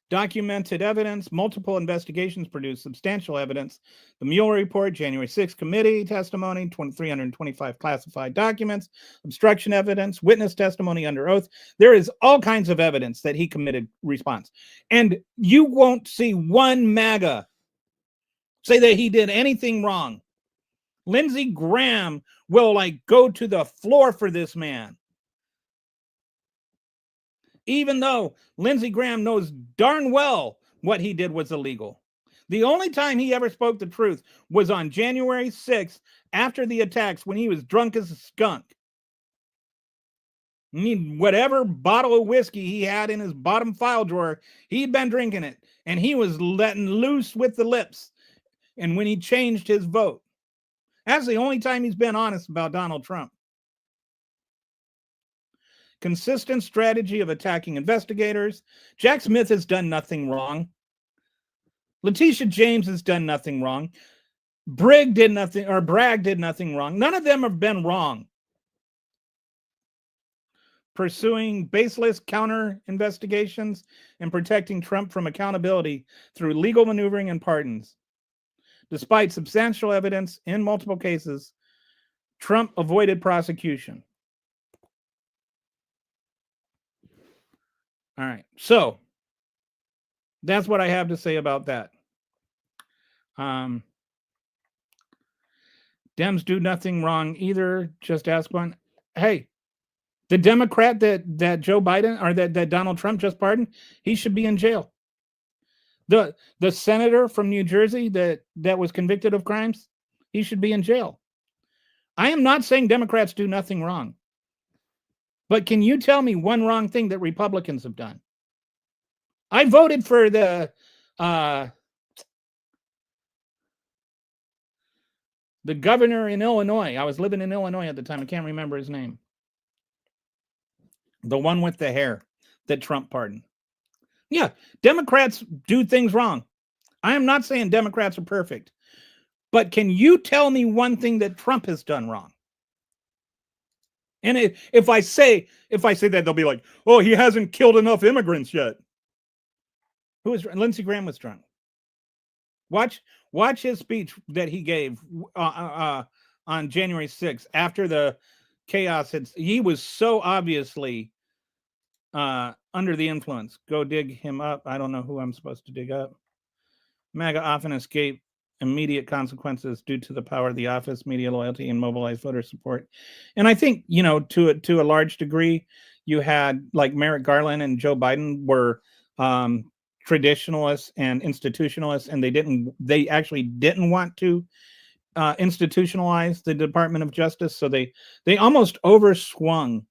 Documented evidence, multiple investigations produced substantial evidence. The Mueller report, January 6th committee testimony, 325 classified documents, obstruction evidence, witness testimony under oath. There is all kinds of evidence that he committed response. And you won't see one MAGA say that he did anything wrong. Lindsey Graham will go to the floor for this man. Even though Lindsey Graham knows darn well what he did was illegal. The only time he ever spoke the truth was on January 6th after the attacks, when he was drunk as a skunk. Whatever bottle of whiskey he had in his bottom file drawer, he'd been drinking it, and he was letting loose with the lips. And when he changed his vote, that's the only time he's been honest about Donald Trump. Consistent strategy of attacking investigators. Jack Smith has done nothing wrong. Letitia James has done nothing wrong. Bragg did nothing wrong. None of them have been wrong. Pursuing baseless counter investigations and protecting Trump from accountability through legal maneuvering and pardons. Despite substantial evidence in multiple cases, Trump avoided prosecution. All right. So that's what I have to say about that. Dems do nothing wrong either. Just ask one. Hey, the Democrat that Joe Biden or that Donald Trump just pardoned, he should be in jail. The senator from New Jersey that was convicted of crimes, he should be in jail. I am not saying Democrats do nothing wrong. But can you tell me one wrong thing that Republicans have done? I voted for the governor in Illinois. I was living in Illinois at the time. I can't remember his name. The one with the hair that Trump pardoned. Yeah, Democrats do things wrong. I am not saying Democrats are perfect. But can you tell me one thing that Trump has done wrong? And if I say that, they'll be like, "Oh, he hasn't killed enough immigrants yet." Who is Lindsey Graham was drunk. Watch his speech that he gave on January 6th after the chaos. He was so obviously under the influence. Go dig him up. I don't know who I'm supposed to dig up. MAGA often escape immediate consequences due to the power of the office, media loyalty, and mobilized voter support. And I think, to a large degree, you had like Merrick Garland and Joe Biden were traditionalists and institutionalists, and they actually didn't want to institutionalize the Department of Justice. So they almost overswung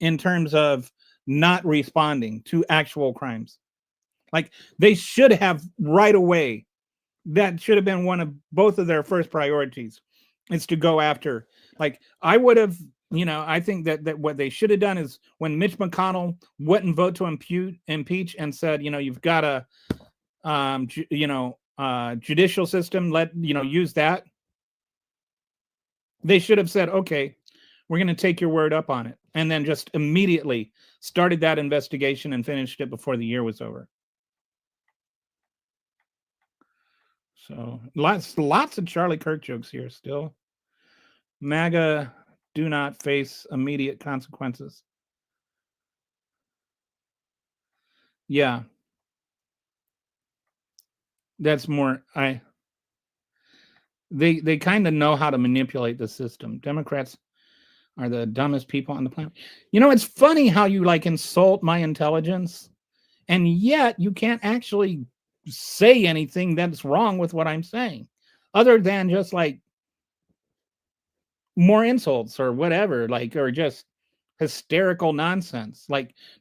in terms of not responding to actual crimes. Like they should have right away. That should have been one of both of their first priorities, is to go after. Like I would have, I think that what they should have done is when Mitch McConnell wouldn't vote to impeach and said, you've got a, judicial system, use that. They should have said, okay, we're going to take your word up on it. And then just immediately started that investigation and finished it before the year was over. So lots of Charlie Kirk jokes here still. MAGA do not face immediate consequences. Yeah. That's more they kind of know how to manipulate the system. Democrats are the dumbest people on the planet. It's funny how you insult my intelligence, and yet you can't actually say anything that's wrong with what I'm saying, other than just more insults or whatever, or just hysterical nonsense.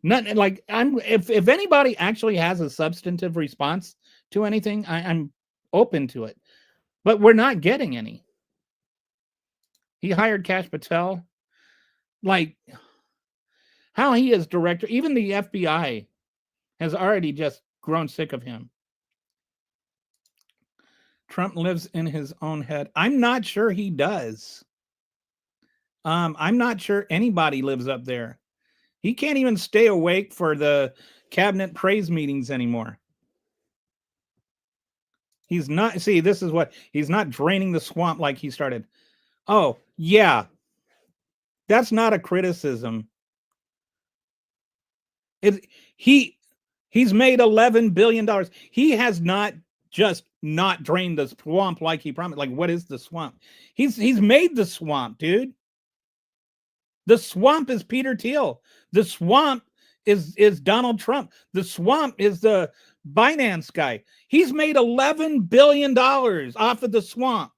If anybody actually has a substantive response to anything, I'm open to it, but we're not getting any. He hired Kash Patel. How he is director, even the FBI has already just grown sick of him. Trump lives in his own head. I'm not sure he does. I'm not sure anybody lives up there. He can't even stay awake for the cabinet praise meetings anymore. He's not, he's not draining the swamp like he started. Oh, yeah. That's not a criticism. He's made $11 billion. He has not just not drained the swamp like he promised. What is the swamp? He's made the swamp, dude. The swamp is Peter Thiel. The swamp is Donald Trump. The swamp is the Binance guy. He's made $11 billion off of the swamp.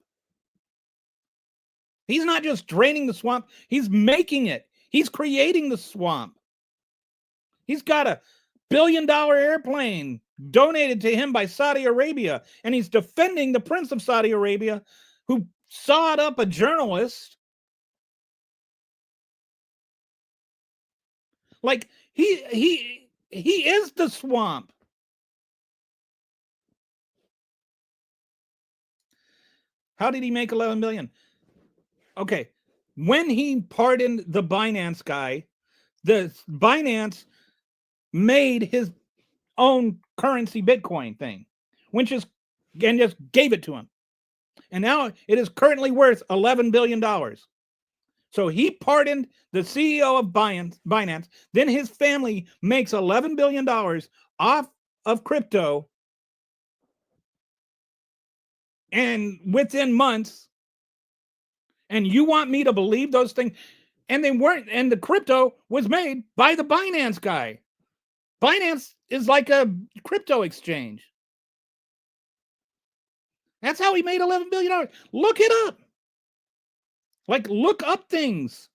He's not just draining the swamp. He's making it. He's creating the swamp. He's got a $1 billion airplane donated to him by Saudi Arabia, and he's defending the Prince of Saudi Arabia, who sawed up a journalist. He is the swamp. How did he make 11 million? Okay, when he pardoned the Binance guy, the Binance made his own currency Bitcoin thing, and just gave it to him. And now it is currently worth $11 billion. So he pardoned the CEO of Binance. Then his family makes $11 billion off of crypto. And within months, and you want me to believe those things? And they weren't, and the crypto was made by the Binance guy. Binance is like a crypto exchange. That's how he made $11 billion. Look it up. Like, look up things.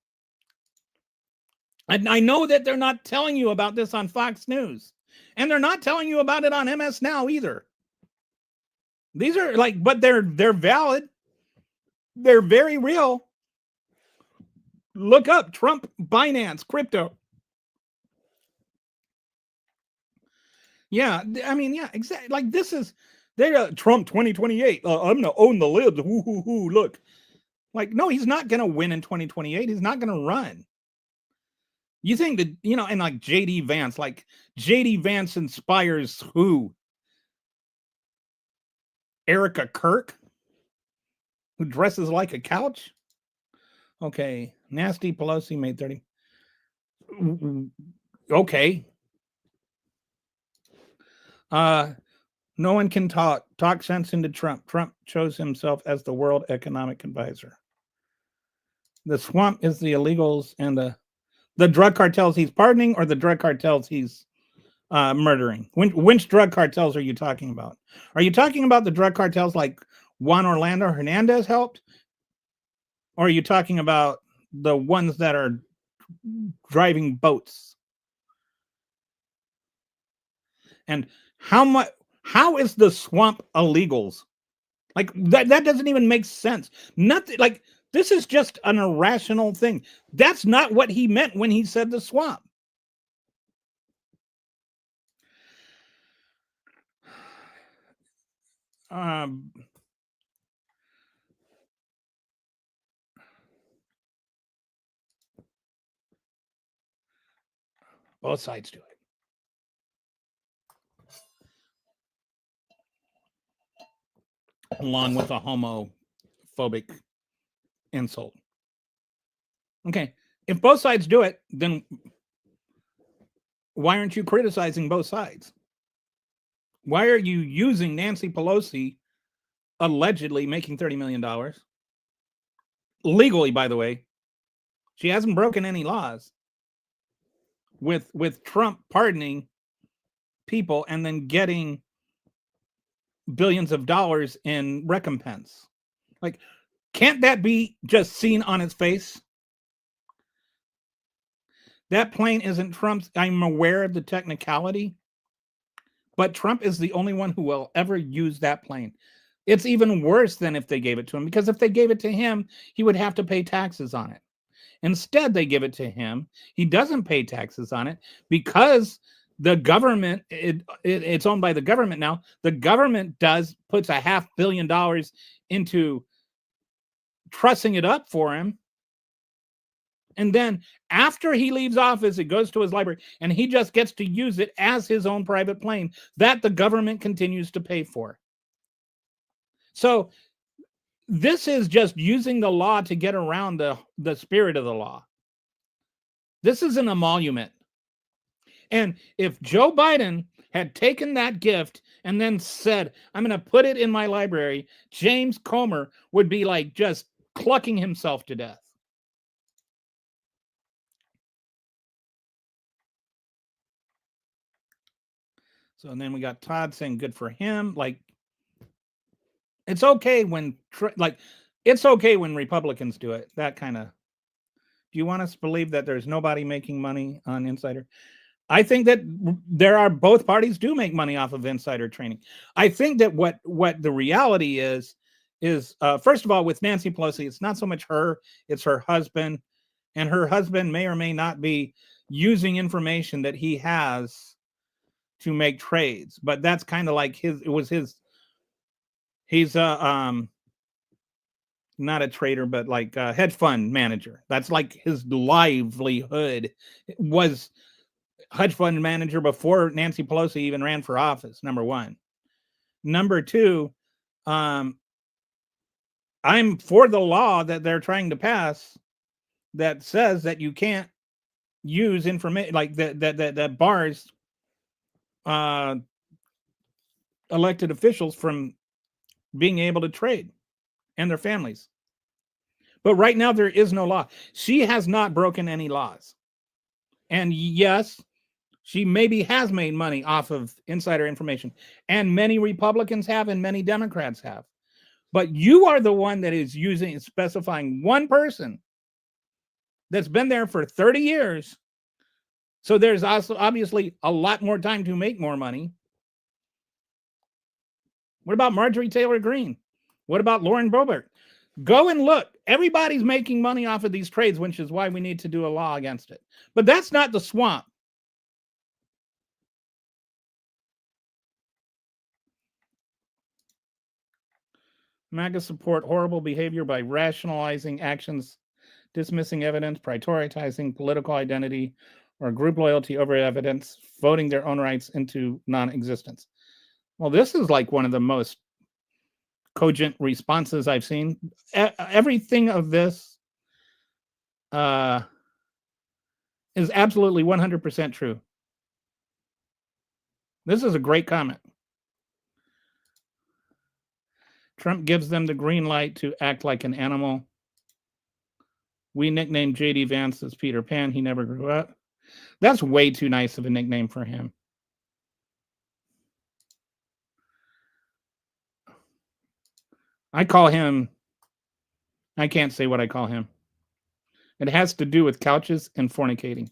And I know that they're not telling you about this on Fox News. And they're not telling you about it on MS Now either. These are like, but they're valid. They're very real. Look up Trump Binance crypto. Yeah, I mean, yeah, exactly. Like this is they're Trump 2028. I'm gonna own the libs. Woo hoo hoo. Look, like no, he's not gonna win in 2028. He's not gonna run. You think that and like JD Vance, like JD Vance inspires who? Erica Kirk, who dresses like a couch. Okay, Nasty Pelosi made 30. Okay. No one can talk sense into Trump. Trump chose himself as the World Economic Advisor. The swamp is the illegals and the drug cartels he's pardoning, or the drug cartels he's murdering. Which drug cartels are you talking about? Are you talking about the drug cartels like Juan Orlando Hernandez helped? Or are you talking about the ones that are driving boats? And how is the swamp illegals? Like that doesn't even make sense. Nothing, like this is just an irrational thing. That's not what he meant when he said the swamp. Both sides do it. Along with a homophobic insult. Okay, if both sides do it, then why aren't you criticizing both sides? Why are you using Nancy Pelosi allegedly making $30 million? Legally, by the way. She hasn't broken any laws. With Trump pardoning people and then getting billions of dollars in recompense. Like, can't that be just seen on its face? That plane isn't Trump's. I'm aware of the technicality, but Trump is the only one who will ever use that plane. It's even worse than if they gave it to him, because if they gave it to him, he would have to pay taxes on it. Instead, they give it to him. He doesn't pay taxes on it because the government, it's owned by the government now. The government puts $500 million into trussing it up for him. And then after he leaves office, it goes to his library and he just gets to use it as his own private plane that the government continues to pay for. So this is just using the law to get around the spirit of the law. This is an emolument. And if Joe Biden had taken that gift and then said, I'm going to put it in my library, James Comer would be like just clucking himself to death. So and then we got Todd saying good for him. Like, it's okay when it's okay when Republicans do it. That kind of. Do you want us to believe that there's nobody making money on insider? I think that both parties do make money off of insider trading. I think that what the reality is first of all, with Nancy Pelosi, it's not so much her, it's her husband, and her husband may or may not be using information that he has to make trades. But that's kind of like he's not a trader, but like a hedge fund manager. That's like his livelihood. Was hedge fund manager before Nancy Pelosi even ran for office, number one. Number two, I'm for the law that they're trying to pass that says that you can't use information like that bars elected officials from being able to trade and their families. But right now there is no law. She has not broken any laws. And yes, she maybe has made money off of insider information. And many Republicans have and many Democrats have. But you are the one that is specifying one person that's been there for 30 years. So there's also obviously a lot more time to make more money. What about Marjorie Taylor Greene? What about Lauren Boebert? Go and look. Everybody's making money off of these trades, which is why we need to do a law against it. But that's not the swamp. MAGA support horrible behavior by rationalizing actions, dismissing evidence, prioritizing political identity or group loyalty over evidence, voting their own rights into non-existence. Well, this is like one of the most cogent responses I've seen. Everything of this is absolutely 100% true. This is a great comment. Trump gives them the green light to act like an animal. We nicknamed J.D. Vance as Peter Pan. He never grew up. That's way too nice of a nickname for him. I call him, I can't say what I call him. It has to do with couches and fornicating.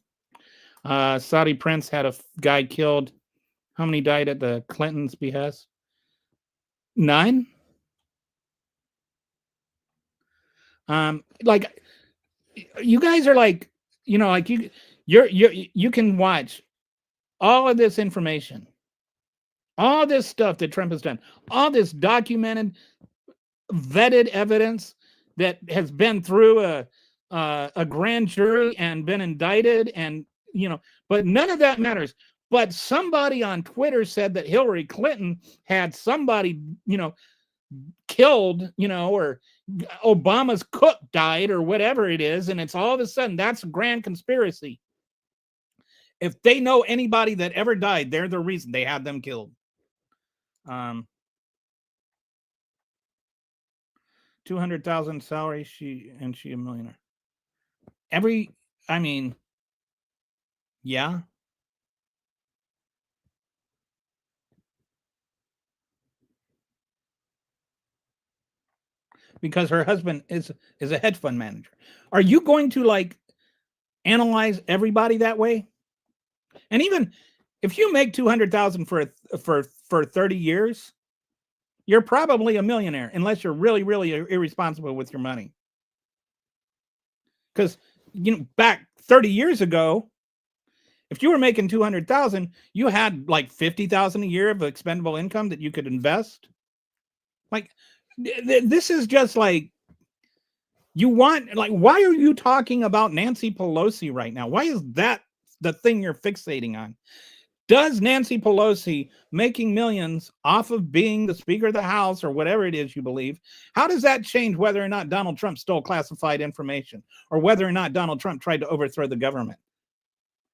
Saudi prince had a guy killed. How many died at the Clintons' behest? 9. Like you guys are like, you know, like you can watch all of this information, all this stuff that Trump has done, all this documented, vetted evidence that has been through a grand jury and been indicted, and you know, but none of that matters. But somebody on Twitter said that Hillary Clinton had somebody, you know, killed, you know, or Obama's cook died or whatever it is, and it's all of a sudden that's a grand conspiracy. If they know anybody that ever died, they're the reason they had them killed. 200,000 salary, she a millionaire. I mean, yeah. Because her husband is a hedge fund manager. Are you going to like analyze everybody that way? And even if you make 200,000 for 30 years, you're probably a millionaire unless you're really, really irresponsible with your money. Because, you know, back 30 years ago, if you were making 200,000, you had like 50,000 a year of expendable income that you could invest. Like, this is just like, you want, like, why are you talking about Nancy Pelosi right now? Why is that the thing you're fixating on? Does Nancy Pelosi making millions off of being the Speaker of the House or whatever it is you believe, how does that change whether or not Donald Trump stole classified information or whether or not Donald Trump tried to overthrow the government?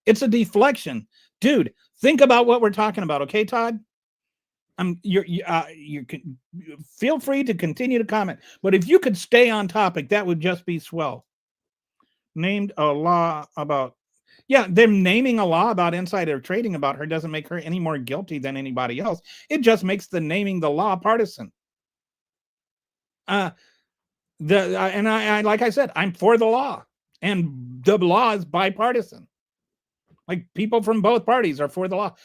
It's a deflection. Dude, think about what we're talking about, okay, Todd? You can feel free to continue to comment, but if you could stay on topic, that would just be swell. Named a law about, yeah, them naming a law about insider trading about her doesn't make her any more guilty than anybody else. It just makes the naming the law partisan. And I like I said, I'm for the law, and the law is bipartisan. Like people from both parties are for the law.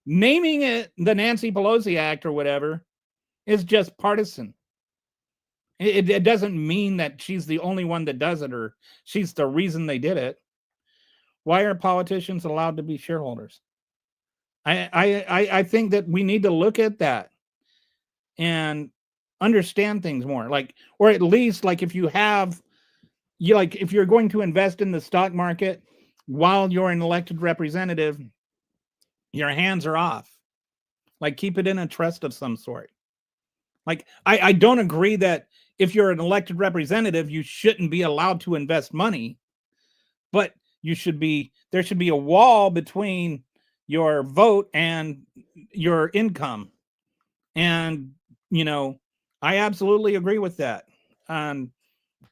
Naming it the Nancy Pelosi Act or whatever is just partisan. It doesn't mean that she's the only one that does it or she's the reason they did it. Why are politicians allowed to be shareholders? I think that we need to look at that and understand things more. Like, or at least like if you're going to invest in the stock market while you're an elected representative, your hands are off. Like, keep it in a trust of some sort. Like, I don't agree that if you're an elected representative, you shouldn't be allowed to invest money, but there should be a wall between your vote and your income. And, I absolutely agree with that.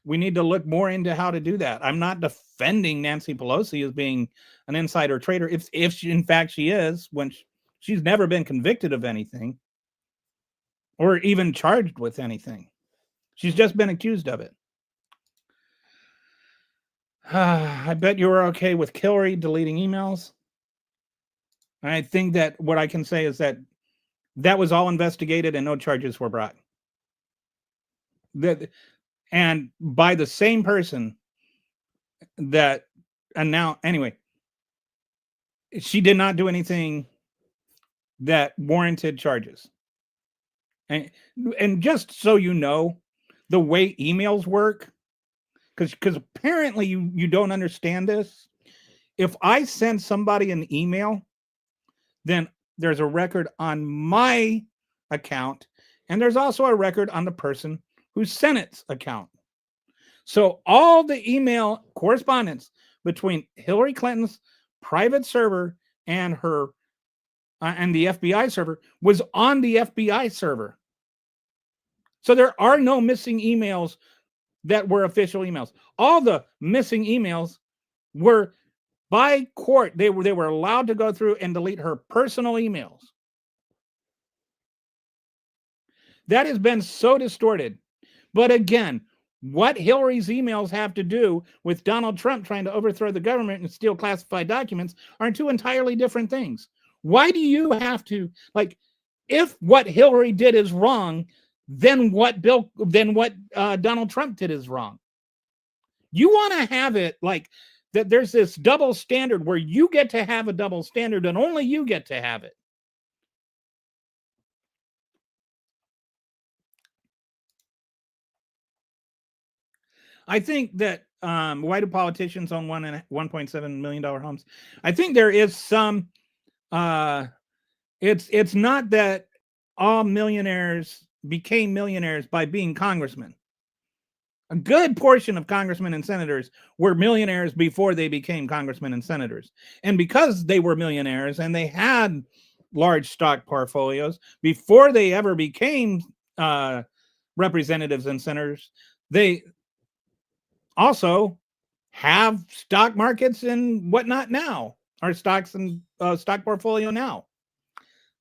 We need to look more into how to do that. I'm not defending Nancy Pelosi as being an insider trader. If she, in fact she is, when she's never been convicted of anything or even charged with anything. She's just been accused of it. I bet you were okay with Hillary deleting emails. I think that what I can say is that was all investigated and no charges were brought. And by the same person that announced, anyway, she did not do anything that warranted charges. And just so you know, the way emails work, because apparently you don't understand this. If I send somebody an email, then there's a record on my account, and there's also a record on the person who sent its account. So all the email correspondence between Hillary Clinton's private server and her and the FBI server was on the FBI server. So there are no missing emails that were official emails. All the missing emails were by court. They were allowed to go through and delete her personal emails. That has been so distorted. But again, what Hillary's emails have to do with Donald Trump trying to overthrow the government and steal classified documents are two entirely different things. Why do you have to, if what Hillary did is wrong, then what Donald Trump did is wrong? You want to have it like that there's this double standard where you get to have a double standard and only you get to have it. I think that why do politicians own $1.7 million homes? I think there is some. It's not that all millionaires became millionaires by being congressmen. A good portion of congressmen and senators were millionaires before they became congressmen and senators. And because they were millionaires and they had large stock portfolios before they ever became representatives and senators, they also have stock markets and whatnot now, our stocks and stock portfolio now.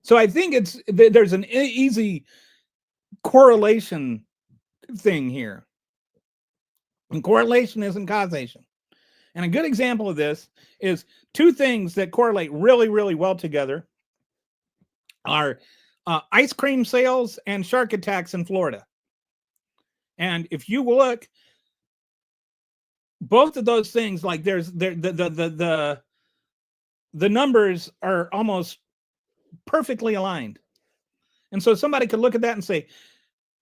So I think there's an easy correlation thing here. And correlation isn't causation. And a good example of this is two things that correlate really, really well together are ice cream sales and shark attacks in Florida. And if you look, both of those things, like the numbers are almost perfectly aligned. And so somebody could look at that and say,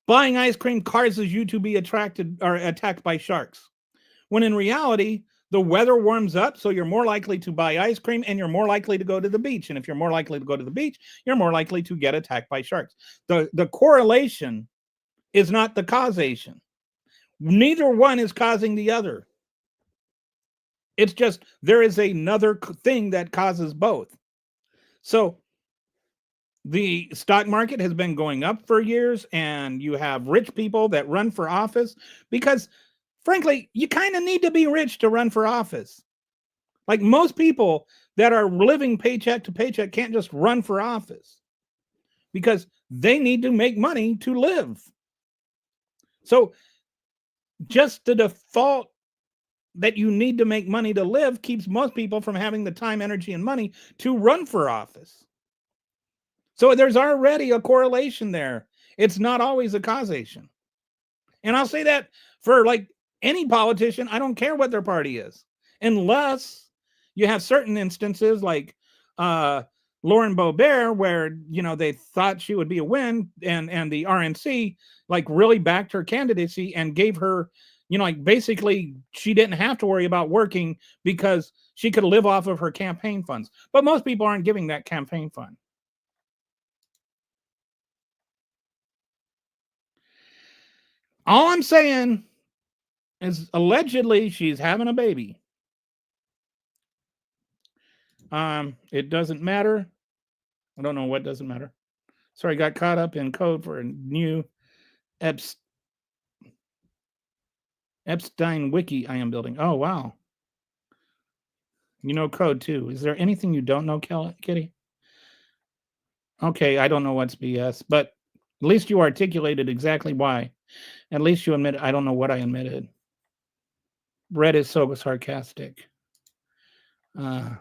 buying ice cream causes you to be attracted or attacked by sharks. When in reality, the weather warms up, so you're more likely to buy ice cream and you're more likely to go to the beach. And if you're more likely to go to the beach, you're more likely to get attacked by sharks. The correlation is not the causation. Neither one is causing the other. It's just there is another thing that causes both. So the stock market has been going up for years, and you have rich people that run for office because, frankly, you kind of need to be rich to run for office. Like most people that are living paycheck to paycheck can't just run for office because they need to make money to live. So just the default that you need to make money to live keeps most people from having the time, energy, and money to run for office. So there's already a correlation there. It's not always a causation. And I'll say that for like any politician, I don't care what their party is, unless you have certain instances like Lauren Boebert, where, they thought she would be a win, and the RNC like really backed her candidacy and gave her, basically she didn't have to worry about working because she could live off of her campaign funds. But most people aren't giving that campaign fund. All I'm saying is allegedly she's having a baby. It doesn't matter. I don't know what doesn't matter. Sorry, got caught up in code for a new Epstein wiki I am building. Oh, wow. You know code too. Is there anything you don't know, Kitty? Okay, I don't know what's BS, but at least you articulated exactly why. At least you admitted. I don't know what I admitted. Brett is so sarcastic. How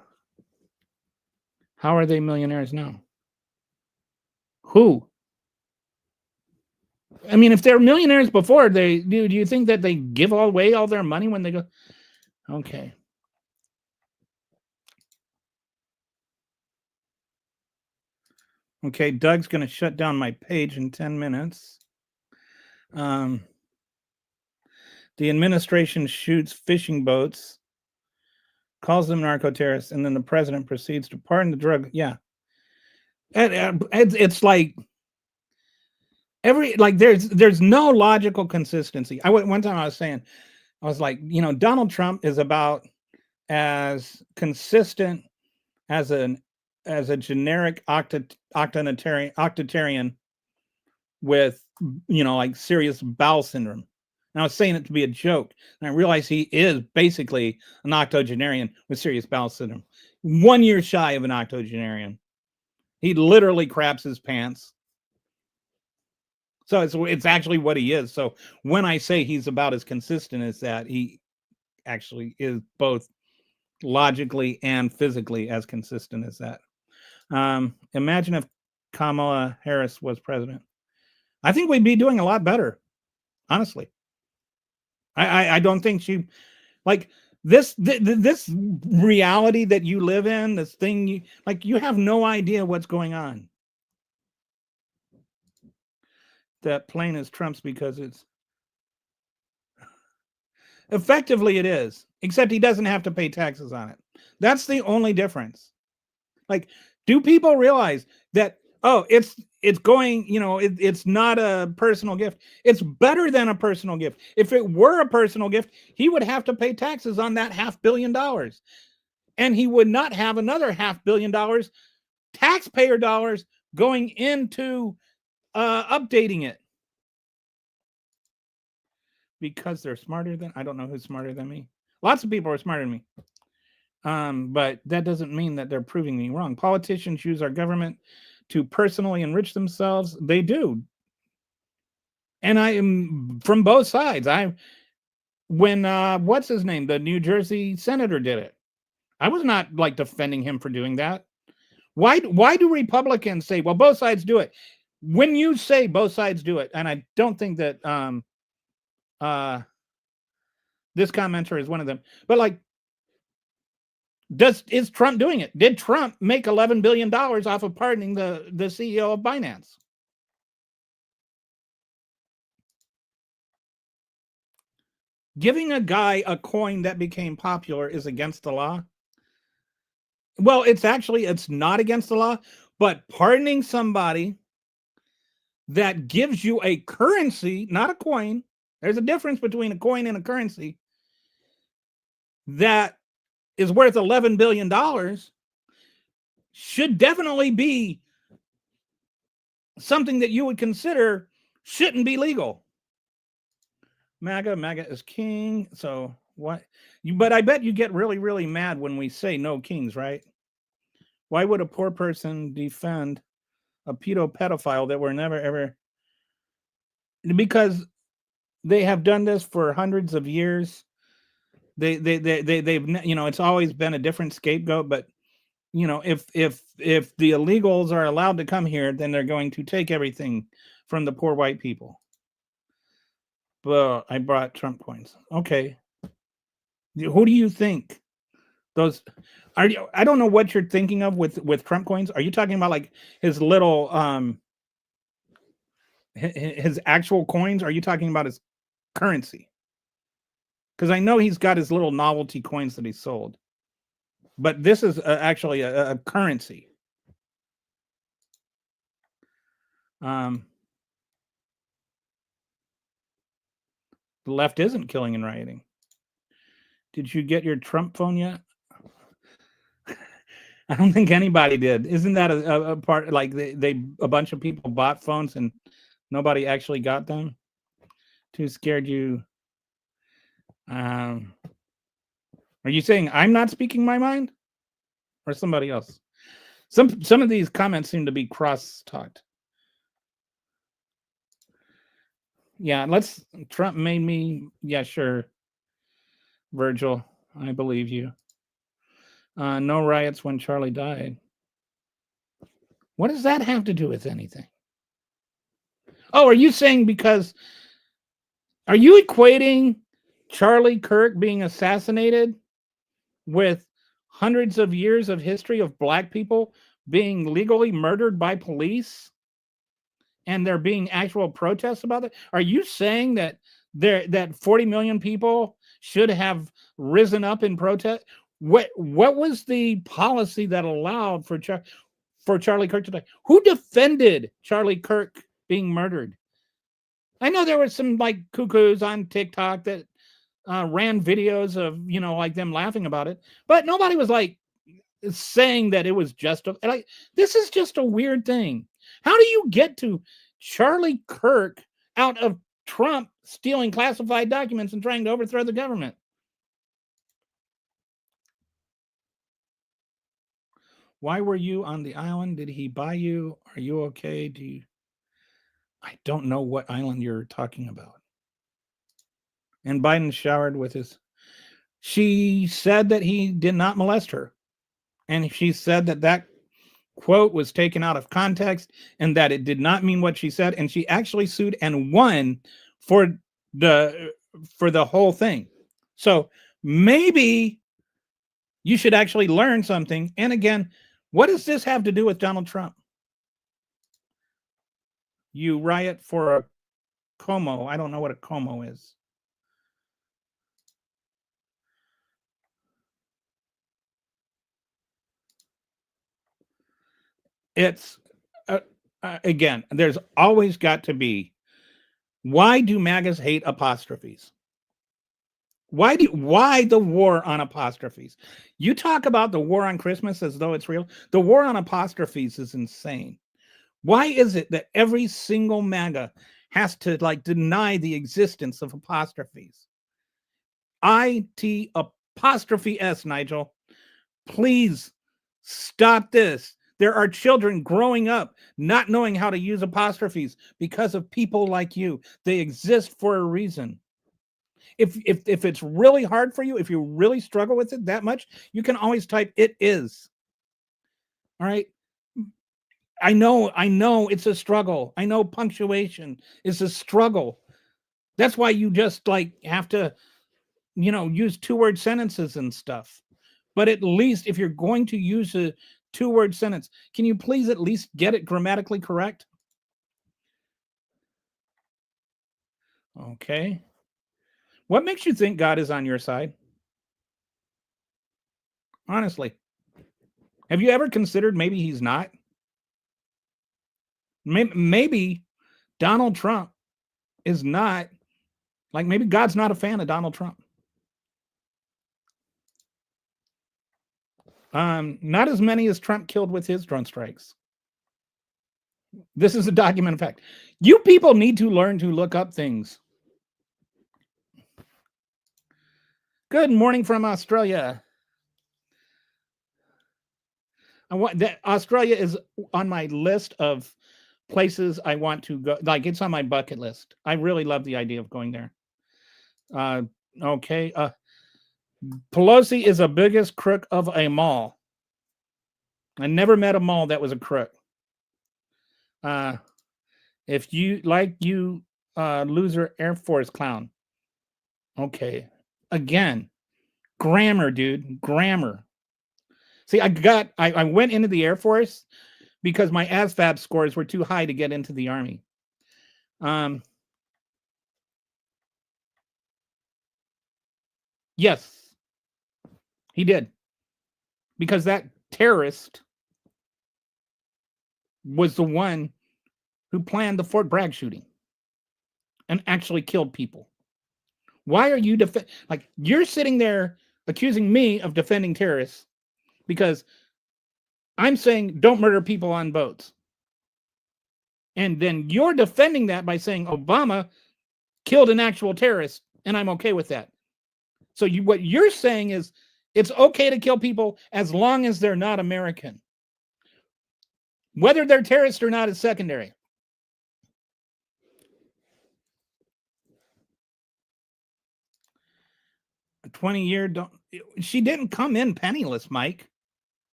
are they millionaires now? Who? I mean, if they're millionaires before, do you think that they give away all their money when they go? Okay. Okay, Doug's going to shut down my page in 10 minutes. The administration shoots fishing boats, calls them narco-terrorists, and then the president proceeds to pardon the drug. Yeah. It's like there's no logical consistency. One time I was saying, I was like, Donald Trump is about as consistent as a generic octotarian with like serious bowel syndrome. And I was saying it to be a joke, and I realized he is basically an octogenarian with serious bowel syndrome, 1 year shy of an octogenarian. He literally craps his pants. So it's actually what he is. So when I say he's about as consistent as that, he actually is both logically and physically as consistent as that. Imagine if Kamala Harris was president. I think we'd be doing a lot better, honestly. I don't think she, like, this reality that you live in, this thing, you have no idea what's going on. That plane is Trump's because it's effectively it is, except he doesn't have to pay taxes on it. That's the only difference. Like, do people realize that, it's going, it's not a personal gift. It's better than a personal gift. If it were a personal gift, he would have to pay taxes on that $500 million. And he would not have another $500 million taxpayer dollars going into updating it. Because they're smarter than, I don't know who's smarter than me. Lots of people are smarter than me. But that doesn't mean that they're proving me wrong. Politicians use our government to personally enrich themselves. They do. And I am from both sides. When what's his name? The New Jersey senator did it. I was not like defending him for doing that. Why do Republicans say, well, both sides do it? When you say both sides do it, and I don't think that this commenter is one of them, but like, is Trump doing it? Did Trump make $11 billion off of pardoning the CEO of Binance? Giving a guy a coin that became popular is against the law. Well, it's not against the law, but pardoning somebody that gives you a currency, not a coin. There's a difference between a coin and a currency that is worth $11 billion should definitely be something that you would consider shouldn't be legal. MAGA is king. So what? But I bet you get really, really mad when we say no kings, right? Why would a poor person defend a pedophile that were never ever? Because they have done this for hundreds of years. They've it's always been a different scapegoat. But if the illegals are allowed to come here, then they're going to take everything from the poor white people. Well, I brought Trump coins. Okay. Who do you think those are? I don't know what you're thinking of with Trump coins. Are you talking about like his little his actual coins? Are you talking about his currency? Because I know he's got his little novelty coins that he sold, but this is actually a currency. The left isn't killing and rioting. Did you get your Trump phone yet? I don't think anybody did. Isn't that a part, like they a bunch of people bought phones and nobody actually got them? Too scared you. Are you saying I'm not speaking my mind, or somebody else? Some of these comments seem to be cross-talked. Yeah, Trump made me. Yeah, sure. Virgil, I believe you. No riots when Charlie died. What does that have to do with anything? Oh, are you saying because, are you equating Charlie Kirk being assassinated with hundreds of years of history of black people being legally murdered by police and there being actual protests about it? Are you saying that that 40 million people should have risen up in protest? What was the policy that allowed for Charlie Kirk to die? Who defended Charlie Kirk being murdered? I know there were some like cuckoos on TikTok that ran videos of, like them laughing about it, but nobody was like saying that it was just like, this is just a weird thing. How do you get to Charlie Kirk out of Trump stealing classified documents and trying to overthrow the government? Why were you on the island? Did he buy you? Are you okay? I don't know what island you're talking about. And Biden showered with she said that he did not molest her. And she said that quote was taken out of context and that it did not mean what she said. And she actually sued and won for the whole thing. So maybe you should actually learn something. And again, what does this have to do with Donald Trump? You riot for a Como. I don't know what a Como is. It's again, there's always got to be. Why do MAGAs hate apostrophes? Why the war on apostrophes? You talk about the war on Christmas as though it's real. The war on apostrophes is insane. Why is it that every single MAGA has to like deny the existence of apostrophes? IT apostrophe S, Nigel. Please stop this. There are children growing up not knowing how to use apostrophes because of people like you. They exist for a reason. If it's really hard for you, if you really struggle with it that much, you can always type "it is." All right. I know it's a struggle. I know punctuation is a struggle. That's why you just like have to, use 2-word sentences and stuff. But at least if you're going to use a 2-word sentence, can you please at least get it grammatically correct? Okay. What makes you think God is on your side? Honestly. Have you ever considered maybe he's not? Maybe Donald Trump is not, like maybe God's not a fan of Donald Trump. Not as many as Trump killed with his drone strikes. This is a documented fact. You people need to learn to look up things. Good morning from Australia. Australia is on my list of places I want to go. Like it's on my bucket list. I really love the idea of going there. Okay. Pelosi is the biggest crook of a mall. I never met a mall that was a crook. If you loser Air Force clown. Okay. Again, grammar, dude. Grammar. See, I went into the Air Force because my ASVAB scores were too high to get into the Army. Yes, he did. Because that terrorist was the one who planned the Fort Bragg shooting and actually killed people. Why are you like you're sitting there accusing me of defending terrorists because I'm saying don't murder people on boats. And then you're defending that by saying Obama killed an actual terrorist, and I'm okay with that. So what you're saying is it's okay to kill people as long as they're not American. Whether they're terrorists or not is secondary. A 20-year she didn't come in penniless, Mike.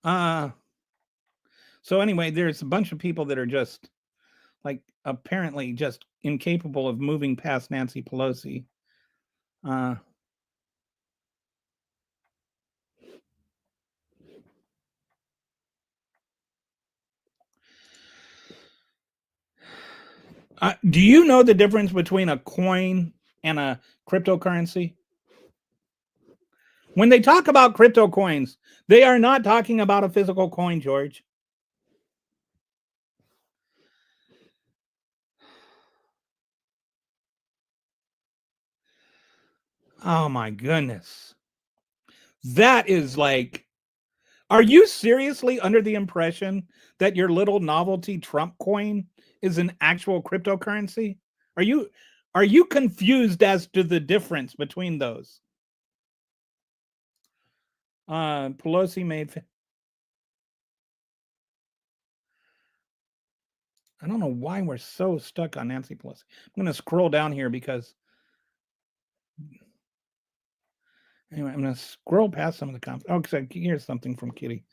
So anyway, there's a bunch of people that are just like apparently just incapable of moving past Nancy Pelosi. Do you know the difference between a coin and a cryptocurrency? When they talk about crypto coins, they are not talking about a physical coin, George. Oh my goodness. That is like, are you seriously under the impression that your little novelty Trump coin is an actual cryptocurrency? Are you confused as to the difference between those? Pelosi made. I don't know why we're so stuck on Nancy Pelosi. I'm going to scroll down here because. Anyway, I'm going to scroll past some of the comments. Oh, because here's something from Kitty.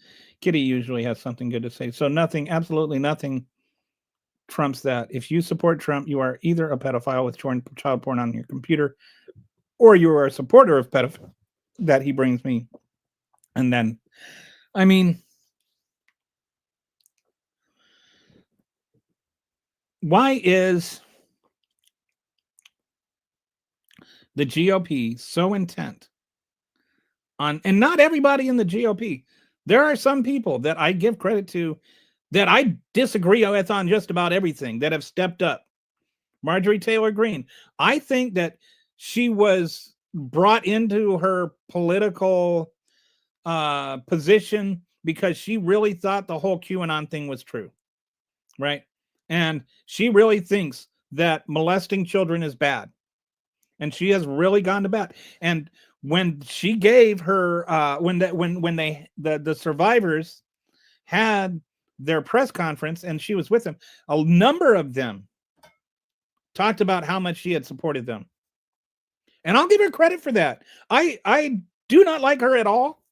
Kitty usually has something good to say. So nothing, absolutely nothing trumps that. If you support Trump, you are either a pedophile with child porn on your computer, or you are a supporter of pedophile that he brings me. And then, I mean, why is the GOP so intent on, and not everybody in the GOP, there are some people that I give credit to that I disagree with on just about everything that have stepped up. Marjorie Taylor Greene, I think that she was brought into her political position because she really thought the whole QAnon thing was true, right? And she really thinks that molesting children is bad. And she has really gone to bat. And when she gave her when the survivors had their press conference and she was with them, a number of them talked about how much she had supported them. And I'll give her credit for that. I do not like her at all,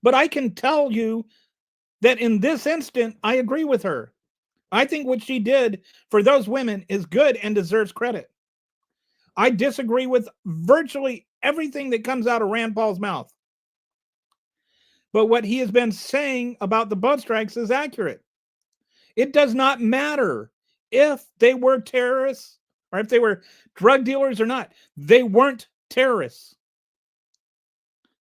but I can tell you that in this instant, I agree with her. I think what she did for those women is good and deserves credit. I disagree with virtually everything that comes out of Rand Paul's mouth. But what he has been saying about the boat strikes is accurate. It does not matter if they were terrorists or if they were drug dealers or not. They weren't terrorists.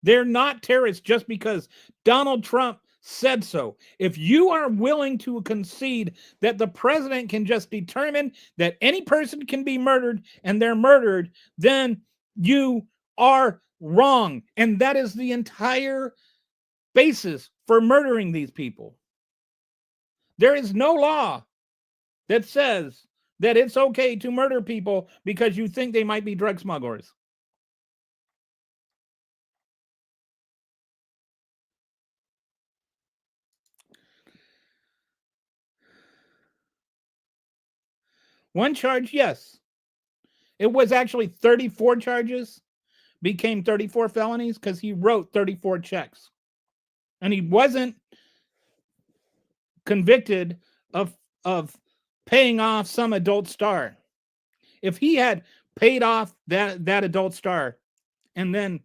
They're not terrorists just because Donald Trump said so. If you are willing to concede that the president can just determine that any person can be murdered and they're murdered, then you are wrong. And that is the entire basis for murdering these people. There is no law that says that it's okay to murder people because you think they might be drug smugglers. One charge, yes. It was actually 34 charges, became 34 felonies because he wrote 34 checks. And he wasn't convicted of paying off some adult star. If he had paid off that adult star and then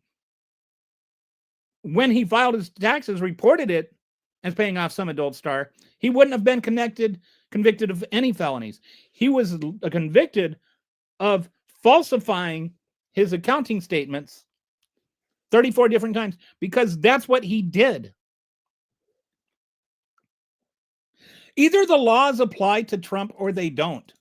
when he filed his taxes, reported it as paying off some adult star, he wouldn't have been convicted of any felonies. He was convicted of falsifying his accounting statements 34 different times because that's what he did. Either the laws apply to Trump or they don't.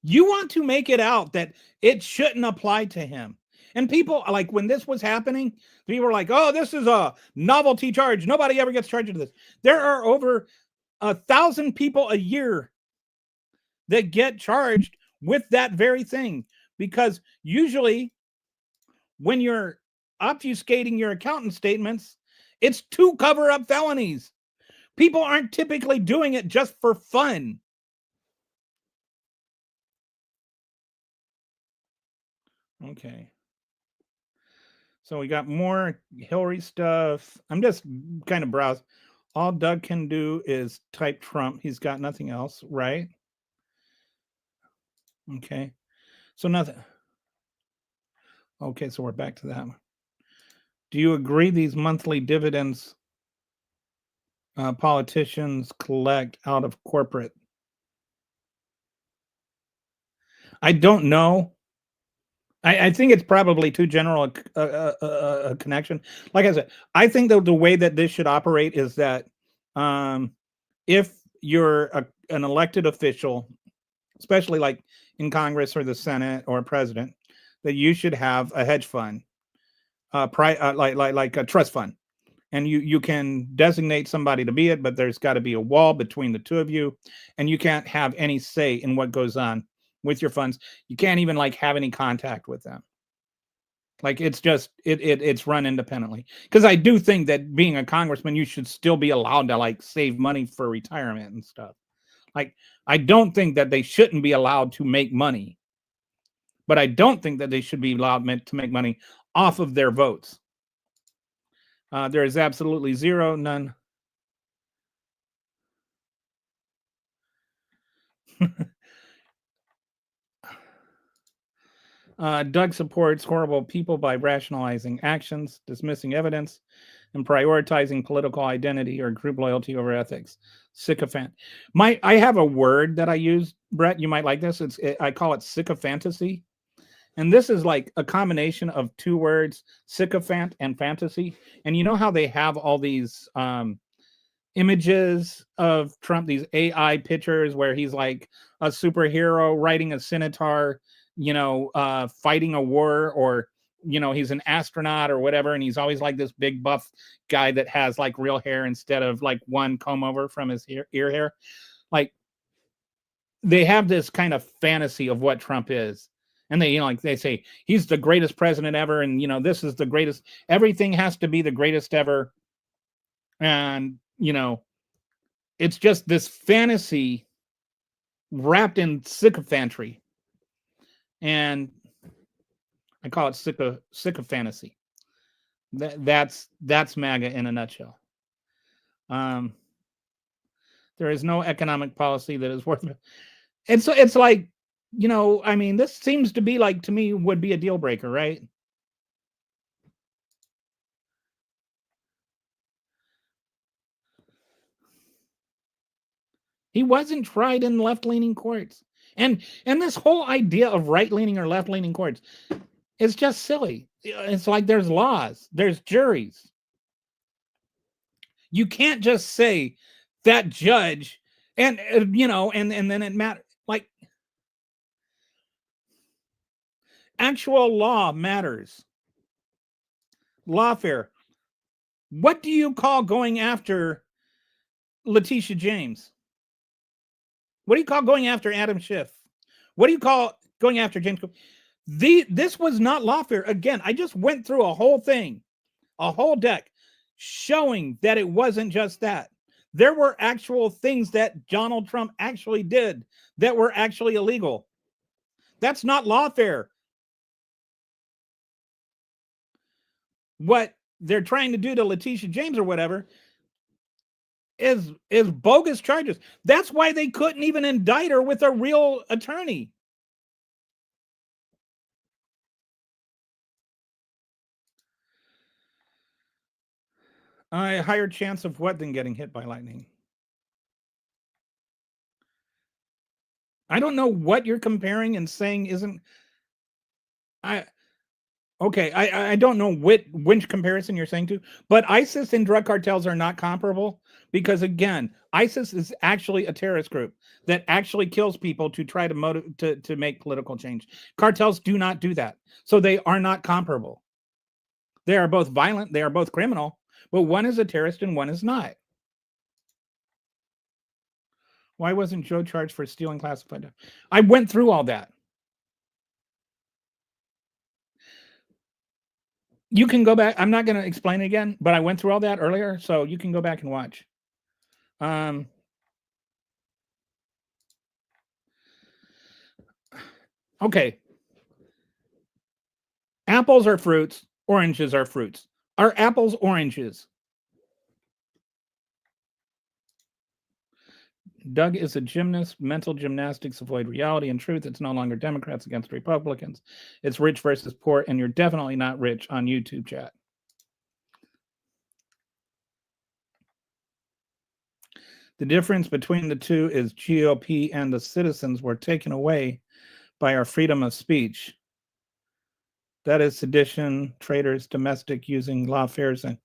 You want to make it out that it shouldn't apply to him. And people, like, when this was happening, people were like, oh, this is a novelty charge. Nobody ever gets charged with this. There are over 1,000 people a year that get charged with that very thing, because usually when you're obfuscating your accountant statements, it's to cover up felonies. People aren't typically doing it just for fun. Okay. So we got more Hillary stuff. I'm just kind of browsing. All Doug can do is type Trump. He's got nothing else, right? Okay. So nothing. Okay, so we're back to that one. Do you agree these monthly dividends politicians collect out of corporate? I don't know. I think it's probably too general a connection. Like I said, I think that the way that this should operate is that if you're an elected official, especially like in Congress or the Senate or president, that you should have a hedge fund, like a trust fund, and you can designate somebody to be it, but there's got to be a wall between the two of you, and you can't have any say in what goes on with your funds. You can't even like have any contact with them. Like, it's just it's run independently. Because I do think that being a congressman, you should still be allowed to like save money for retirement and stuff. Like, I don't think that they shouldn't be allowed to make money, but I don't think that they should be allowed to make money off of their votes. There is absolutely zero, none. Doug supports horrible people by rationalizing actions, dismissing evidence, and prioritizing political identity or group loyalty over ethics. Sycophant. I have a word that I use, Brett. You might like this. I call it sycophantasy, and this is like a combination of two words, sycophant and fantasy. And you know how they have all these images of Trump, these AI pictures where he's like a superhero riding a scimitar, fighting a war, or he's an astronaut or whatever, and he's always like this big buff guy that has like real hair instead of like one comb over from his ear hair. Like, they have this kind of fantasy of what Trump is. And they, like they say, he's the greatest president ever, and this is the greatest, everything has to be the greatest ever. And it's just this fantasy wrapped in sycophantry. And I call it sycophantasy. That's MAGA in a nutshell. There is no economic policy that is worth it. And so it's like, I mean, this seems to be like, to me, would be a deal breaker, right? He wasn't tried in left-leaning courts. And this whole idea of right-leaning or left-leaning courts is just silly. It's like there's laws, there's juries. You can't just say that judge, and and then it matters. Like, actual law matters. Lawfare. What do you call going after Letitia James? What do you call going after Adam Schiff? What do you call going after James? This was not lawfare. Again, I just went through a whole thing, a whole deck, showing that it wasn't just that. There were actual things that Donald Trump actually did that were actually illegal. That's not lawfare. What they're trying to do to Letitia James or whatever is bogus charges. That's why they couldn't even indict her with a real attorney. A higher chance of what than getting hit by lightning? I don't know what you're comparing and saying isn't. Okay, I don't know which comparison you're saying to, but ISIS and drug cartels are not comparable because again, ISIS is actually a terrorist group that actually kills people to try to make political change. Cartels do not do that, so they are not comparable. They are both violent, they are both criminal, but one is a terrorist and one is not. Why wasn't Joe charged for stealing classified? I went through all that. You can go back. I'm not going to explain it again, but I went through all that earlier, so you can go back and watch. Okay. Apples are fruits. Oranges are fruits. Are apples oranges? Doug is a gymnast. Mental gymnastics avoid reality and truth. It's no longer Democrats against Republicans. It's rich versus poor, and you're definitely not rich on YouTube chat. The difference between the two is GOP and the citizens were taken away by our freedom of speech. That is sedition, traitors, domestic, using lawfares, and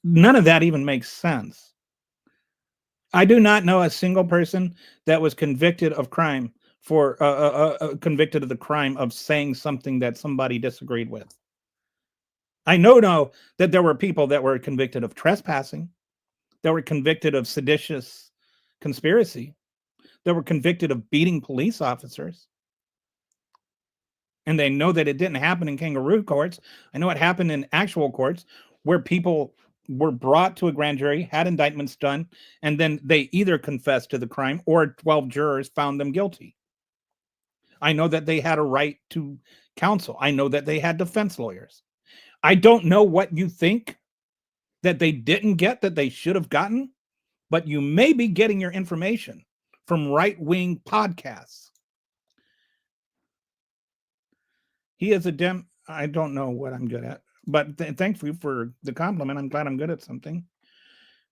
none of that even makes sense. I do not know a single person that was convicted of crime for convicted of the crime of saying something that somebody disagreed with. I know that there were people that were convicted of trespassing, that were convicted of seditious conspiracy, that were convicted of beating police officers. And they know that it didn't happen in kangaroo courts. I know it happened in actual courts where people were brought to a grand jury, had indictments done, and then they either confessed to the crime or 12 jurors found them guilty. I know that they had a right to counsel. I know that they had defense lawyers. I don't know what you think that they didn't get that they should have gotten, but you may be getting your information from right-wing podcasts. He is a Dem. I don't know what I'm good at, but thank you for the compliment. I'm glad I'm good at something.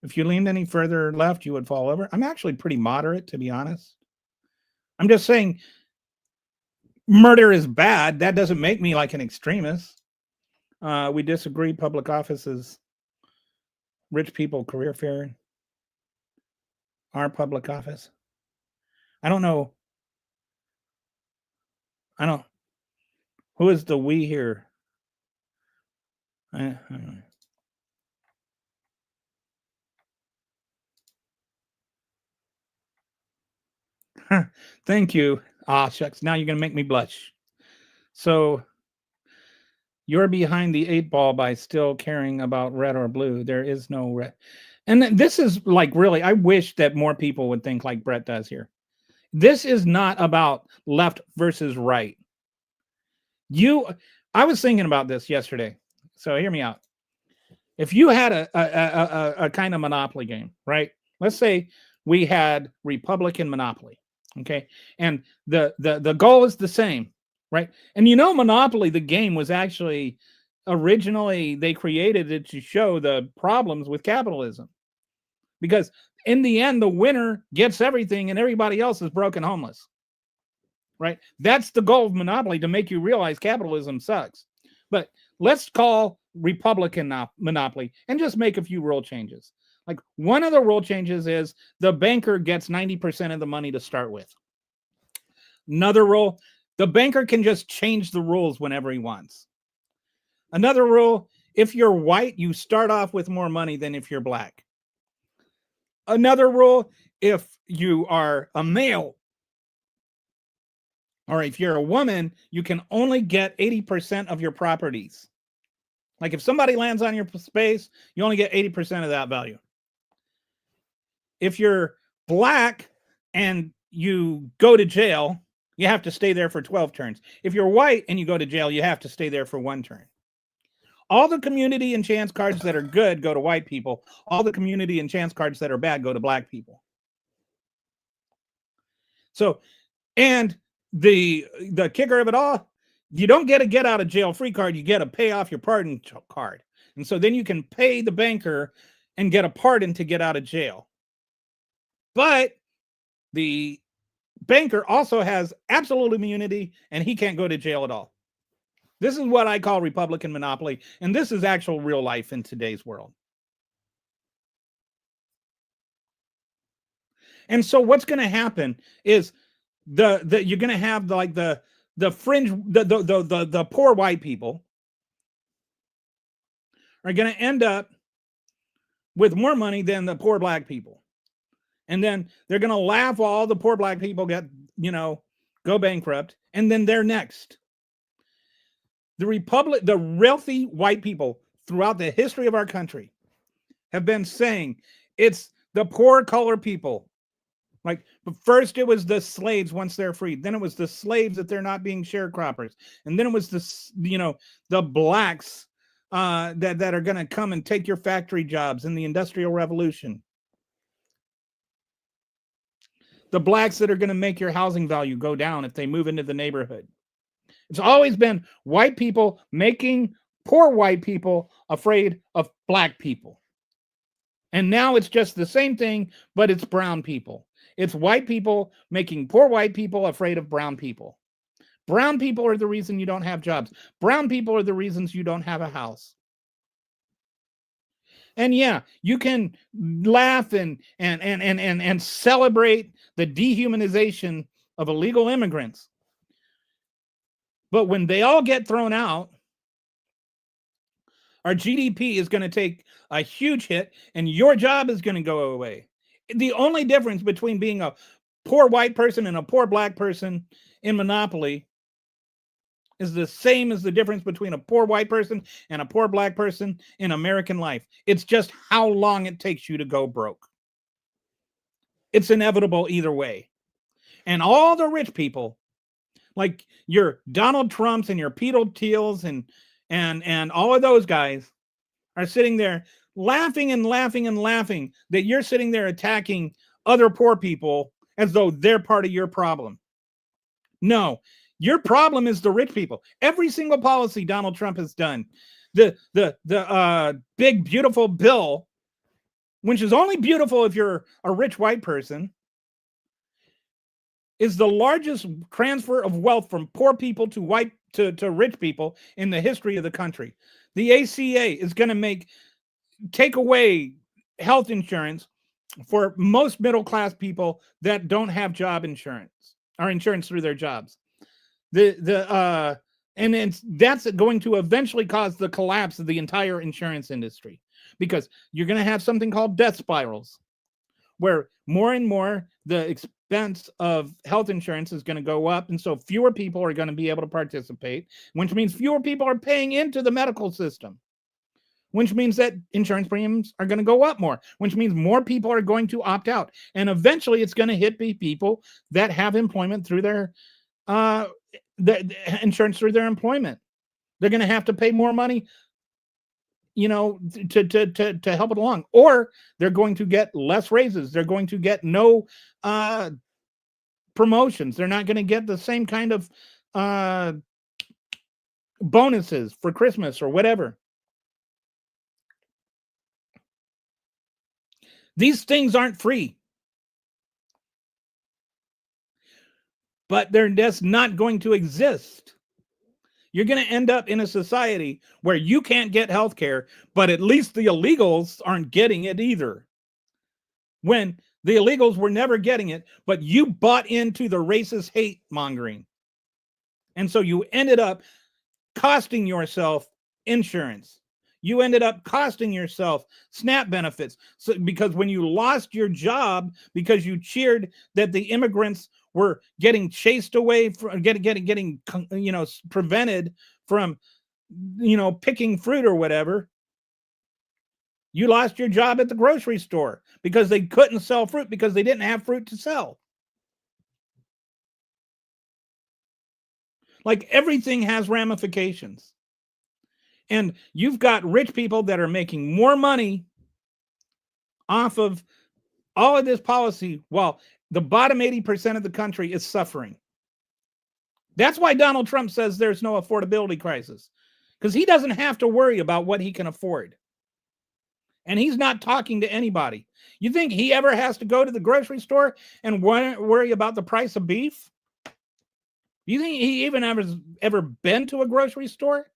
If you leaned any further left, you would fall over. I'm actually pretty moderate, to be honest. I'm just saying murder is bad. That doesn't make me like an extremist. We disagree. Public office is rich people career fair. Our public office. I don't know. Who is the we here? I don't know. Thank you. Ah, shucks. Now you're going to make me blush. So you're behind the 8 ball by still caring about red or blue. There is no red. And this is like really, I wish that more people would think like Brett does here. This is not about left versus right. I was thinking about this yesterday. So hear me out. If you had a kind of Monopoly game, right? Let's say we had Republican Monopoly. Okay. And the goal is the same, right? And Monopoly, the game was actually originally they created it to show the problems with capitalism. Because in the end, the winner gets everything and everybody else is broke and homeless. Right? That's the goal of Monopoly, to make you realize capitalism sucks. But let's call Republican Monopoly and just make a few rule changes. Like one of the rule changes is the banker gets 90% of the money to start with. Another rule, the banker can just change the rules whenever he wants. Another rule, if you're white, you start off with more money than if you're black. Another rule, if you are a male, or if you're a woman, you can only get 80% of your properties. Like if somebody lands on your space, you only get 80% of that value. If you're black and you go to jail, you have to stay there for 12 turns. If you're white and you go to jail, you have to stay there for 1 turn. All the community and chance cards that are good go to white people. All the community and chance cards that are bad go to black people. So, and the kicker of it all, you don't get a get out of jail free card, you get a pay off your pardon card. And so then you can pay the banker and get a pardon to get out of jail. But the banker also has absolute immunity and he can't go to jail at all. This is what I call Republican monopoly, and this is actual real life in today's world. And so what's going to happen is you're going to have the fringe, the poor white people are going to end up with more money than the poor black people. And then they're going to laugh while all the poor black people get, go bankrupt. And then they're next. The wealthy white people throughout the history of our country have been saying it's the poor colored people. Like, but first it was the slaves once they're freed. Then it was the slaves that they're not being sharecroppers. And then it was the blacks that are going to come and take your factory jobs in the Industrial Revolution. The blacks that are going to make your housing value go down if they move into the neighborhood. It's always been white people making poor white people afraid of black people. And now it's just the same thing, but it's brown people. It's white people making poor white people afraid of brown people. Brown people are the reason you don't have jobs. Brown people are the reasons you don't have a house. And yeah, you can laugh and celebrate the dehumanization of illegal immigrants. But when they all get thrown out, our GDP is going to take a huge hit and your job is going to go away. The only difference between being a poor white person and a poor black person in monopoly is the same as the difference between a poor white person and a poor black person in American life. It's just how long it takes you to go broke. It's inevitable either way. And all the rich people, like your Donald Trumps and your Peter Thiels and all of those guys, are sitting there laughing and laughing and laughing that you're sitting there attacking other poor people as though they're part of your problem. No, your problem is the rich people. Every single policy Donald Trump has done, the big beautiful bill, which is only beautiful if you're a rich white person, is the largest transfer of wealth from poor people to rich people in the history of the country. The ACA is going to take away health insurance for most middle class people that don't have job insurance or insurance through their jobs. And that's going to eventually cause the collapse of the entire insurance industry, because you're going to have something called death spirals, where more and more the expense of health insurance is going to go up. And so fewer people are going to be able to participate, which means fewer people are paying into the medical system, which means that insurance premiums are going to go up more, which means more people are going to opt out. And eventually it's going to hit the people that have employment through their the insurance through their employment. They're going to have to pay more money, to help it along, or they're going to get less raises. They're going to get no promotions. They're not going to get the same kind of bonuses for Christmas or whatever. These things aren't free, but they're just not going to exist. You're going to end up in a society where you can't get health care, but at least the illegals aren't getting it either. When the illegals were never getting it, but you bought into the racist hate mongering. And so you ended up costing yourself insurance. You ended up costing yourself SNAP benefits. So, because when you lost your job because you cheered that the immigrants were getting chased away from getting prevented from picking fruit or whatever, you lost your job at the grocery store because they couldn't sell fruit because they didn't have fruit to sell. Like, everything has ramifications. And you've got rich people that are making more money off of all of this policy while the bottom 80% of the country is suffering. That's why Donald Trump says there's no affordability crisis, because he doesn't have to worry about what he can afford. And he's not talking to anybody. You think he ever has to go to the grocery store and worry about the price of beef? Do you think he even ever been to a grocery store?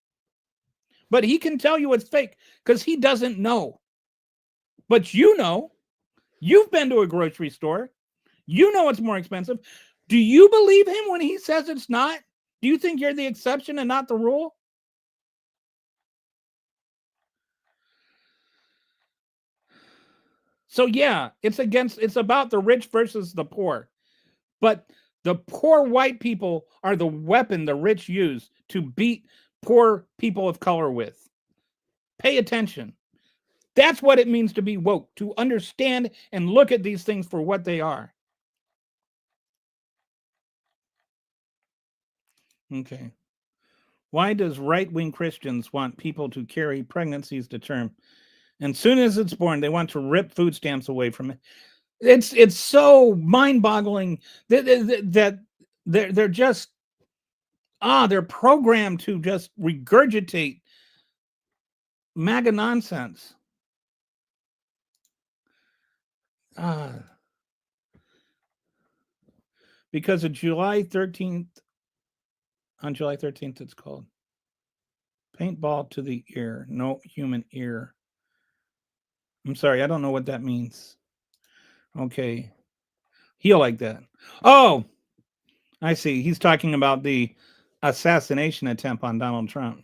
But he can tell you it's fake because he doesn't know. But you know, you've been to a grocery store. You know it's more expensive. Do you believe him when he says it's not? Do you think you're the exception and not the rule? So yeah, it's about the rich versus the poor. But the poor white people are the weapon the rich use to beat poor people of color with. Pay attention. That's what it means to be woke, to understand and look at these things for what they are. Okay. Why does right-wing Christians want people to carry pregnancies to term? And soon as it's born, they want to rip food stamps away from it. It's so mind-boggling that they're just they're programmed to just regurgitate MAGA nonsense. Because of July 13th, on July 13th, it's called paintball to the ear, no human ear. I'm sorry, I don't know what that means. Okay. He'll like that. Oh, I see. He's talking about the assassination attempt on Donald Trump.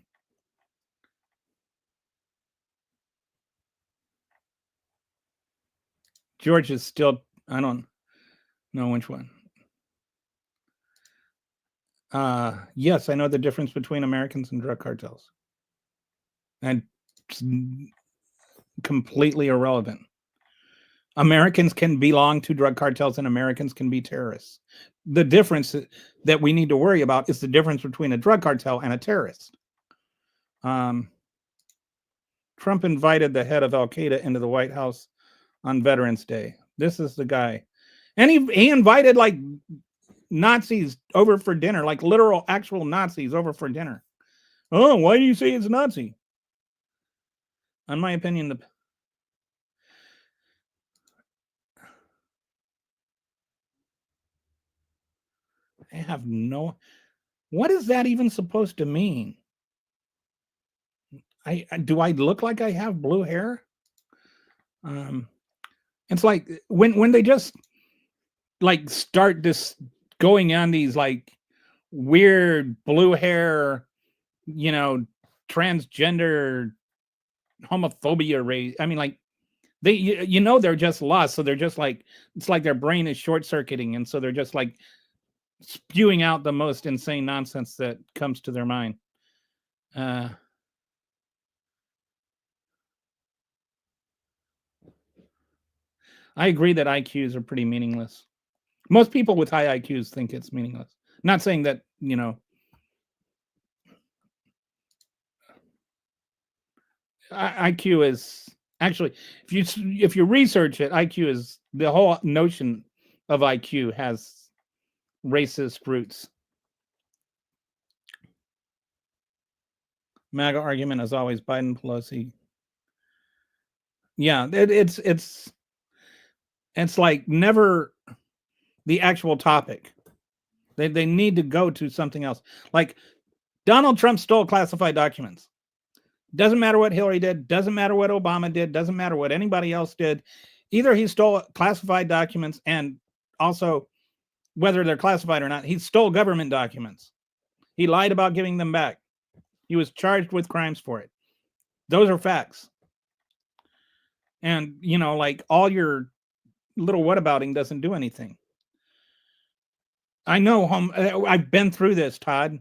George is still, I don't know which one. Yes, I know the difference between Americans and drug cartels. And it's completely irrelevant. Americans can belong to drug cartels and Americans can be terrorists. The difference that we need to worry about is the difference between a drug cartel and a terrorist. Trump invited the head of Al Qaeda into the White House on Veterans Day. This is the guy. And he invited like Nazis over for dinner, like literal actual Nazis over for dinner. Oh, why do you say it's Nazi? In my opinion, I have no. What is that even supposed to mean? Do I look like I have blue hair? It's like when they just like start this going on these like weird blue hair, transgender homophobia race. I mean, like they're just lost. So they're just like, it's like their brain is short circuiting. And so they're just like spewing out the most insane nonsense that comes to their mind. I agree that IQs are pretty meaningless. Most people with high IQs think it's meaningless. Not saying that, IQ is actually, if you research it, IQ is the whole notion of IQ has racist roots. MAGA argument is always Biden, Pelosi. Yeah, it's like never the actual topic. They need to go to something else. Like Donald Trump stole classified documents. Doesn't matter what Hillary did. Doesn't matter what Obama did. Doesn't matter what anybody else did. Either he stole classified documents, and also whether they're classified or not, he stole government documents. He lied about giving them back. He was charged with crimes for it. Those are facts. And, like all your little whatabouting doesn't do anything. I know, I've been through this, Todd.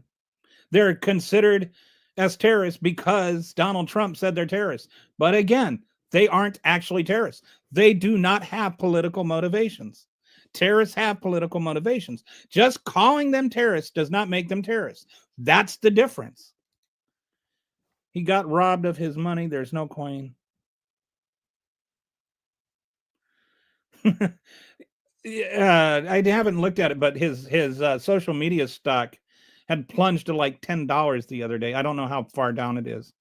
They're considered as terrorists because Donald Trump said they're terrorists. But again, they aren't actually terrorists. They do not have political motivations. Terrorists have political motivations. Just calling them terrorists does not make them terrorists. That's the difference. He got robbed of his money. There's no coin. I haven't looked at it, but his social media stock had plunged to like $10 the other day. I don't know how far down it is.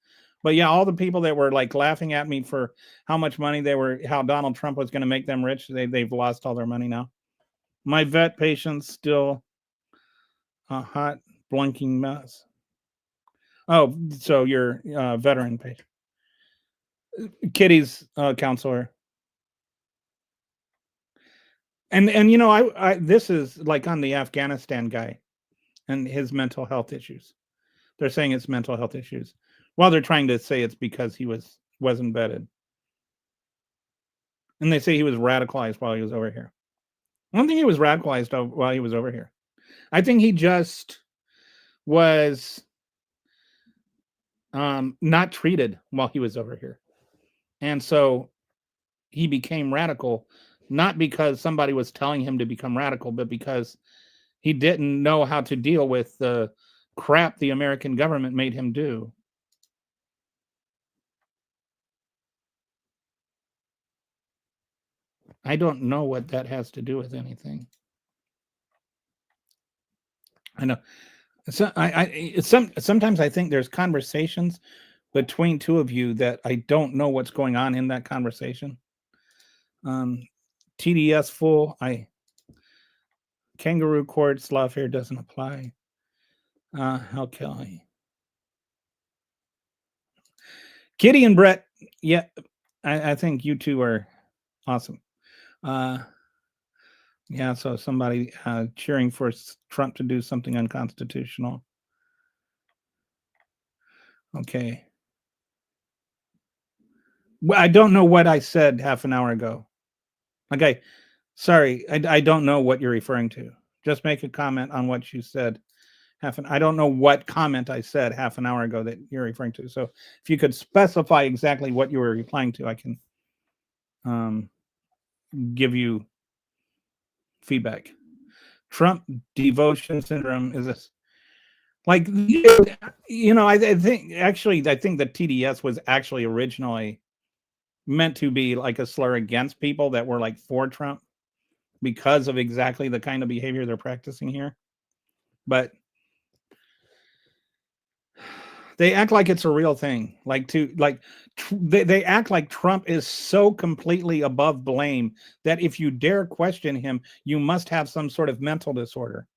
But yeah, all the people that were like laughing at me for how much money how Donald Trump was going to make them rich, they've lost all their money now. My vet patients still A hot blinking mess. Oh, so you're veteran page. Kitty's counselor. And you know, I this is like on the Afghanistan guy and his mental health issues. They're saying it's mental health issues. While they're trying to say it's because he was embedded. And they say he was radicalized while he was over here. I don't think he was radicalized while he was over here. I think he just was not treated while he was over here. And so he became radical, not because somebody was telling him to become radical, but because he didn't know how to deal with the crap the American government made him do. I don't know what that has to do with anything. I know. So sometimes I think there's conversations between two of you that I don't know what's going on in that conversation. TDS full. Kangaroo court, slough hair doesn't apply. How Kelly. Kitty and Brett, yeah, I think you two are awesome. Yeah, so somebody cheering for Trump to do something unconstitutional. Okay. Well, I don't know what I said half an hour ago. Okay, sorry, I don't know what you're referring to. Just make a comment on what you said. I don't know what comment I said half an hour ago that you're referring to. So if you could specify exactly what you were replying to, I can give you feedback. Trump devotion syndrome is this like, you know, I think the TDS was actually originally meant to be like a slur against people that were like for Trump because of exactly the kind of behavior they're practicing here. But they act like it's a real thing. They act like Trump is so completely above blame that if you dare question him, you must have some sort of mental disorder.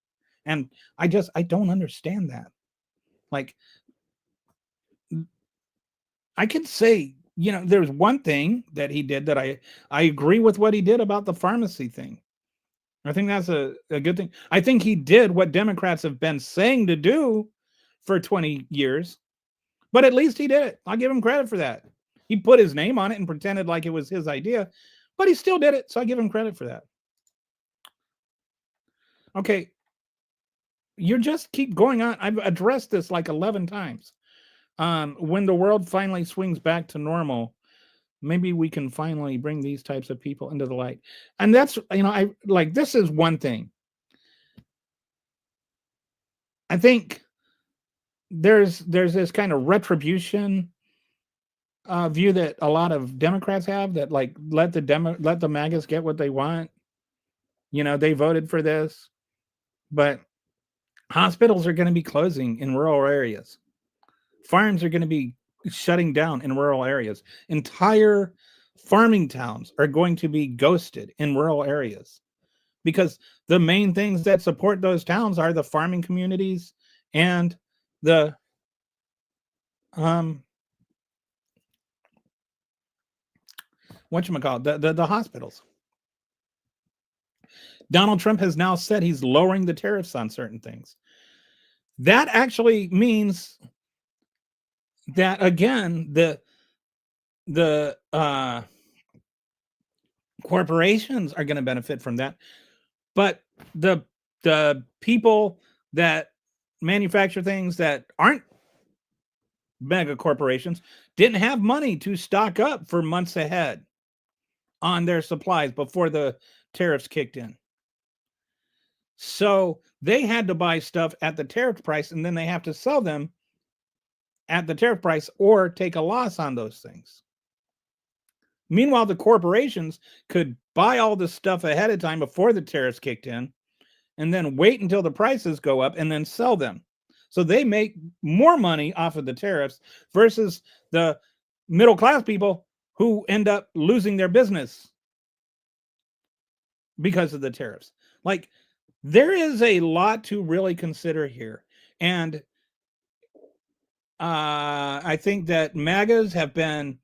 And I don't understand that. Like, I could say, you know, there's one thing that he did that I agree with what he did about the pharmacy thing. I think that's a good thing. I think he did what Democrats have been saying to do for 20 years, but at least he did it. I'll give him credit for that. He put his name on it and pretended like it was his idea, but he still did it. So I give him credit for that. Okay. You just keep going on. I've addressed this like 11 times. When the world finally swings back to normal, maybe we can finally bring these types of people into the light. And that's, you know, I like, this is one thing. I think there's this kind of retribution view that a lot of Democrats have, that like let the MAGAs get what they want. You know, they voted for this, but hospitals are going to be closing in rural areas. Farms are going to be shutting down in rural areas. Entire farming towns are going to be ghosted in rural areas because the main things that support those towns are the farming communities and the the hospitals. Donald Trump has now said he's lowering the tariffs on certain things. That actually means that, again, the corporations are going to benefit from that, but the people that manufacture things that aren't mega corporations didn't have money to stock up for months ahead on their supplies before the tariffs kicked in. So they had to buy stuff at the tariff price, and then they have to sell them at the tariff price or take a loss on those things. Meanwhile, the corporations could buy all this stuff ahead of time before the tariffs kicked in and then wait until the prices go up and then sell them. So they make more money off of the tariffs versus the middle class people who end up losing their business because of the tariffs. Like, there is a lot to really consider here. And I think that MAGAs have been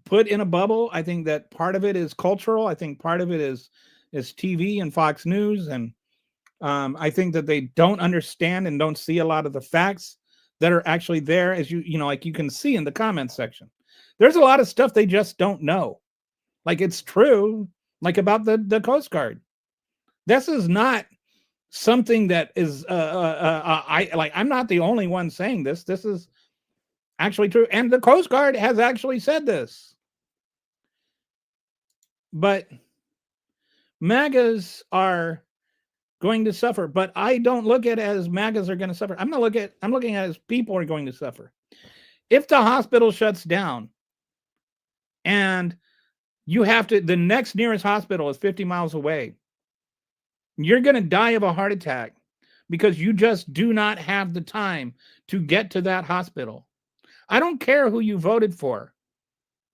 put in a bubble. I think that part of it is cultural. I think part of it is TV and Fox News. And I think that they don't understand and don't see a lot of the facts that are actually there, as like you can see in the comment section. There's a lot of stuff they just don't know. Like, it's true, like about the Coast Guard. This is not something that is I'm not the only one saying this. This is actually true, and the Coast Guard has actually said this. But MAGAs are going to suffer, but I don't look at it as MAGAs are going to suffer. I'm looking at it as people are going to suffer. If the hospital shuts down and you have to, the next nearest hospital is 50 miles away, you're going to die of a heart attack because you just do not have the time to get to that hospital. I don't care who you voted for.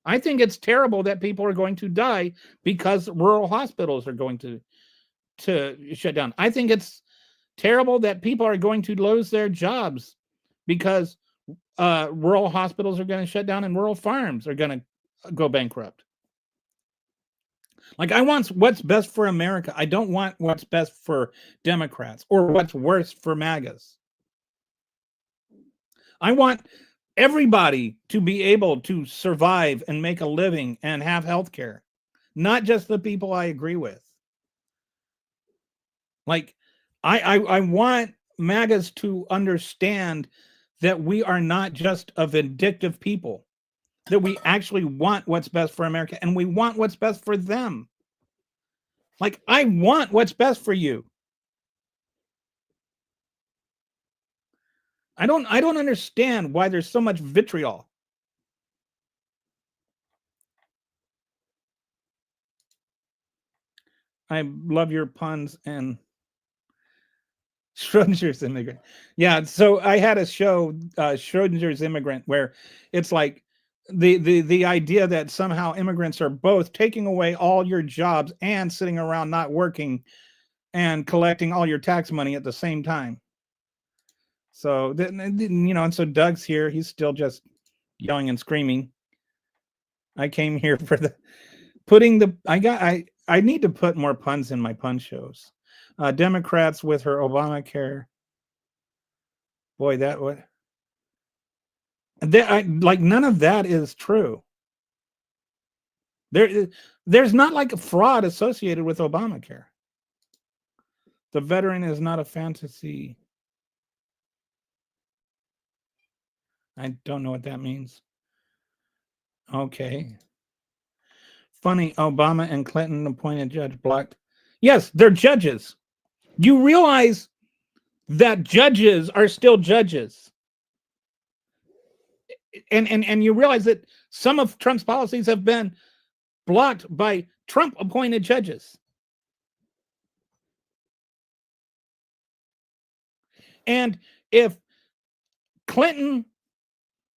I think it's terrible that people are going to die because rural hospitals are going to shut down. I think it's terrible that people are going to lose their jobs because rural hospitals are going to shut down and rural farms are going to go bankrupt. Like, I want what's best for America. I don't want what's best for Democrats or what's worse for MAGAs. I want everybody to be able to survive and make a living and have health care, not just the people I agree with. Like, I want MAGAs to understand that we are not just a vindictive people, that we actually want what's best for America, and we want what's best for them. Like, I want what's best for you. I don't understand why there's so much vitriol. I love your puns and Schrodinger's Immigrant. Yeah, so I had a show, Schrodinger's Immigrant, where it's like the idea that somehow immigrants are both taking away all your jobs and sitting around not working and collecting all your tax money at the same time. So, and so Doug's here. He's still just yelling and screaming. I came here for I need to put more puns in my pun shows. Democrats with her Obamacare. Boy, like, none of that is true. There's not like a fraud associated with Obamacare. The veteran is not a fantasy. I don't know what that means. Okay. Funny, Obama and Clinton appointed judge blocked. Yes, they're judges. You realize that judges are still judges. And you realize that some of Trump's policies have been blocked by Trump-appointed judges. And if Clinton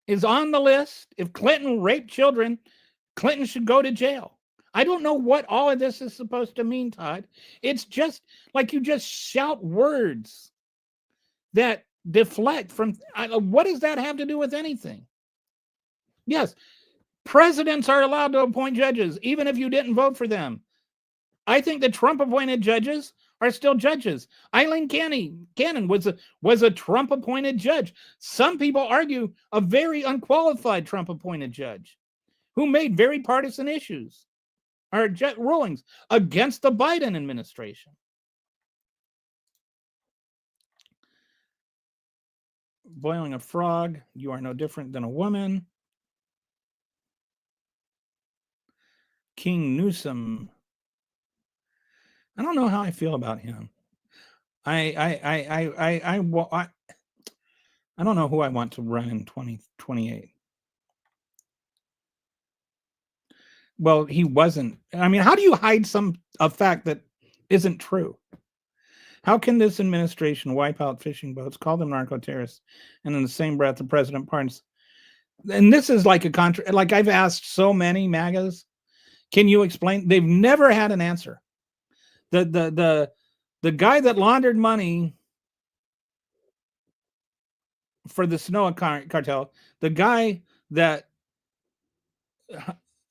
is on the list, if Clinton raped children, Clinton should go to jail. I don't know what all of this is supposed to mean, Todd. It's just like you just shout words that deflect from, what does that have to do with anything? Yes, presidents are allowed to appoint judges, even if you didn't vote for them. I think the Trump-appointed judges are still judges. Eileen Cannon was a Trump-appointed judge. Some people argue a very unqualified Trump-appointed judge who made very partisan issues or rulings against the Biden administration. Boiling a frog, you are no different than a woman. King Newsom. I don't know how I feel about him. I don't know who I want to run in 2028. Well, he wasn't. I mean, how do you hide a fact that isn't true? How can this administration wipe out fishing boats, call them narco-terrorists, and in the same breath, the president pardons? And this is like like I've asked so many MAGAs, can you explain? They've never had an answer. The The guy that laundered money for the Sinaloa cartel, the guy that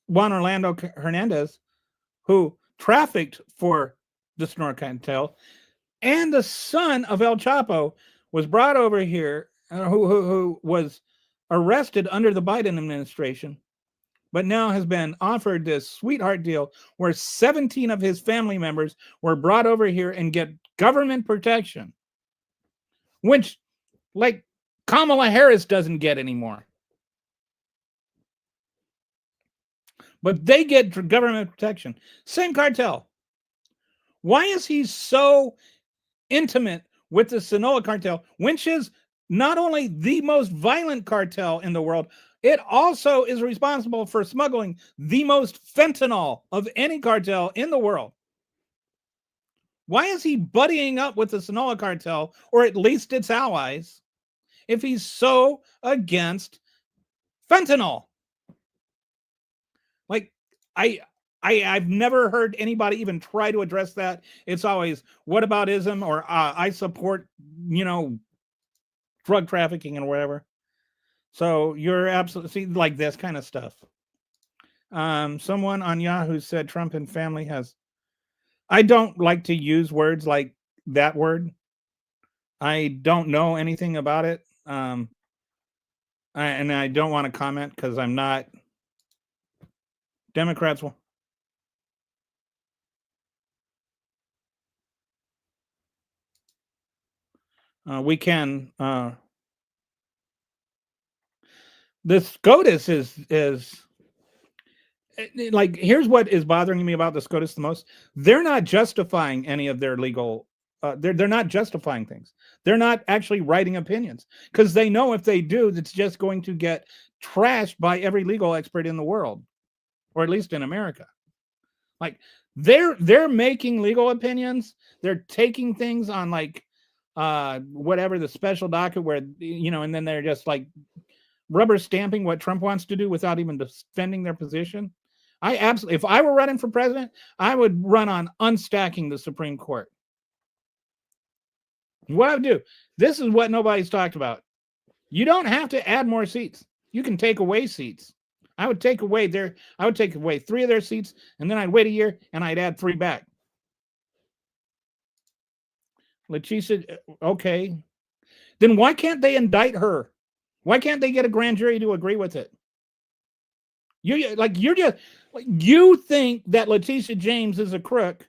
Juan Orlando Hernandez, who trafficked for the Sinaloa cartel, and the son of El Chapo was brought over here, who was arrested under the Biden administration, but now has been offered this sweetheart deal where 17 of his family members were brought over here and get government protection, which, like, Kamala Harris doesn't get anymore. But they get government protection. Same cartel. Why is he so intimate with the Sinaloa cartel, which is not only the most violent cartel in the world, it also is responsible for smuggling the most fentanyl of any cartel in the world? Why is he buddying up with the Sinaloa cartel, or at least its allies, if he's so against fentanyl? Like, I've never heard anybody even try to address that. It's always, what about ism, or I support, drug trafficking and whatever. So you're absolutely, like, this kind of stuff. Someone on Yahoo said Trump and family has, I don't like to use words like that word. I don't know anything about it. And I don't want to comment because I'm not. Democrats will. We can. The SCOTUS is like, here's what is bothering me about the SCOTUS the most. They're not justifying any of their legal. They're not justifying things. They're not actually writing opinions, because they know if they do, it's just going to get trashed by every legal expert in the world, or at least in America. Like, they're making legal opinions. They're taking things on, like, whatever the special docket where, and then they're just like rubber stamping what Trump wants to do without even defending their position. I absolutely, if I were running for president, I would run on unstacking the Supreme Court. What I would do, this is what nobody's talked about. You don't have to add more seats. You can take away seats. I would take away 3 of their seats, and then I'd wait a year and I'd add 3 back. Leticia, okay. Then why can't they indict her? Why can't they get a grand jury to agree with it? You think that Leticia James is a crook,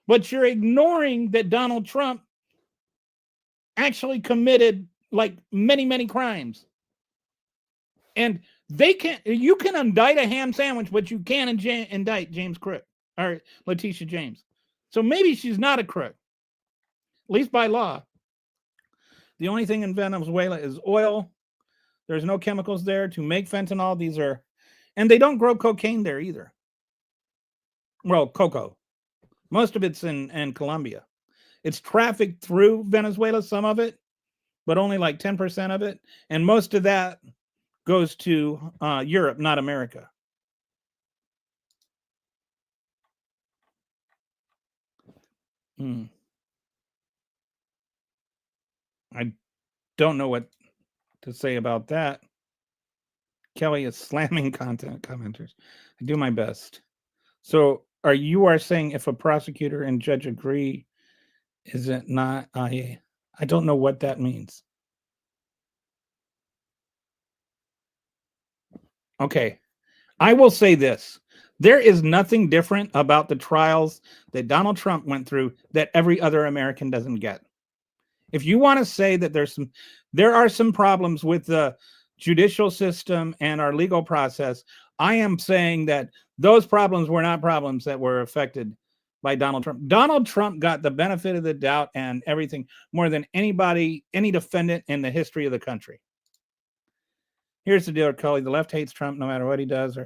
but you're ignoring that Donald Trump actually committed, like, many, many crimes. And you can indict a ham sandwich, but you can't indict James Crook, or Leticia James. So maybe she's not a crook, at least by law. The only thing in Venezuela is oil. There's no chemicals there to make fentanyl. And they don't grow cocaine there either. Well, cocoa. Most of it's in Colombia. It's trafficked through Venezuela, some of it, but only like 10% of it. And most of that goes to Europe, not America. I don't know what to say about that. Kelly is slamming content commenters. I do my best. So you are saying if a prosecutor and judge agree, is it not? I don't know what that means. Okay. I will say this. There is nothing different about the trials that Donald Trump went through that every other American doesn't get. If you want to say that there are some problems with the judicial system and our legal process, I am saying that those problems were not problems that were affected by Donald Trump. Donald Trump got the benefit of the doubt and everything more than any defendant in the history of the country. Here's the deal, Cully. The left hates Trump no matter what he does.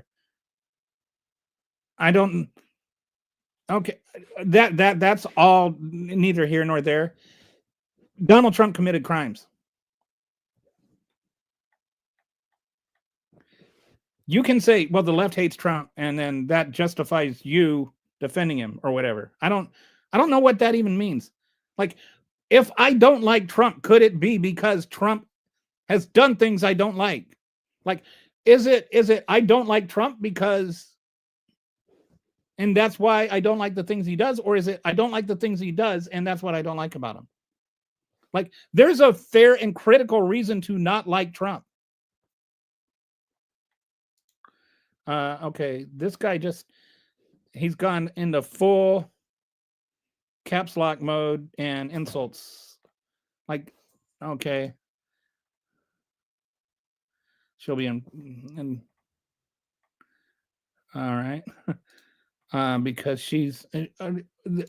Okay, that's all neither here nor there. Donald Trump committed crimes. You can say, well, the left hates Trump, and then that justifies you defending him or whatever. I don't know what that even means. Like, if I don't like Trump, could it be because Trump has done things I don't like? Like, is it I don't like Trump because, and that's why I don't like the things he does, or is it I don't like the things he does and that's what I don't like about him? Like, there's a fair and critical reason to not like Trump. Okay, this guy he's gone into full caps lock mode and insults. Like, okay, she'll be in all right. Because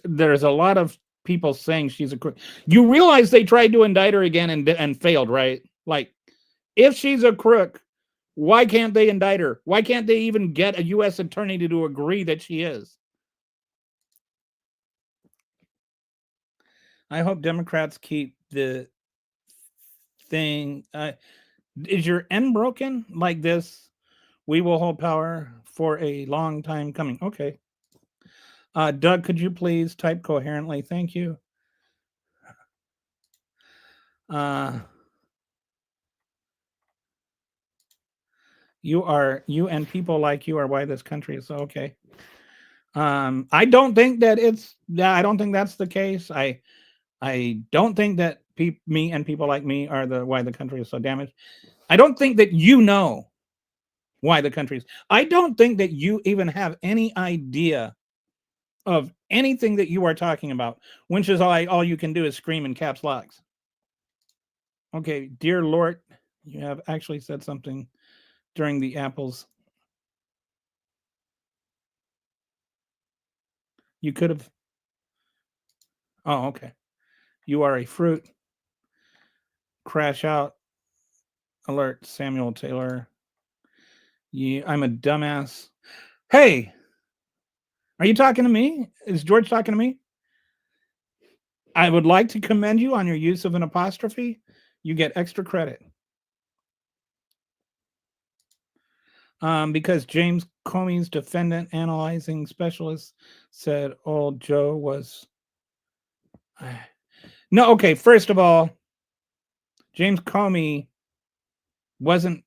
there's a lot of people saying she's a crook. You realize they tried to indict her again and failed, right? Like, if she's a crook, why can't they indict her? Why can't they even get a U.S. attorney to agree that she is? I hope Democrats keep the thing. Is your N broken like this? We will hold power for a long time coming. Okay. Doug, could you please type coherently? Thank you. You and people like you are why this country is so okay. I don't think that I don't think that's the case. I don't think that me and people like me are why the country is so damaged. I don't think that you know why the country is. I don't think that you even have any idea of anything that you are talking about, which is all you can do is scream in caps locks. Okay, dear Lord, you have actually said something during the apples. You could have. Oh, okay. You are a fruit. Crash out. Alert, Samuel Taylor. I'm a dumbass. Hey, are you talking to me? Is George talking to me? I would like to commend you on your use of an apostrophe. You get extra credit. Because James Comey's defendant analyzing specialist said old Joe was... No, okay, first of all, James Comey wasn't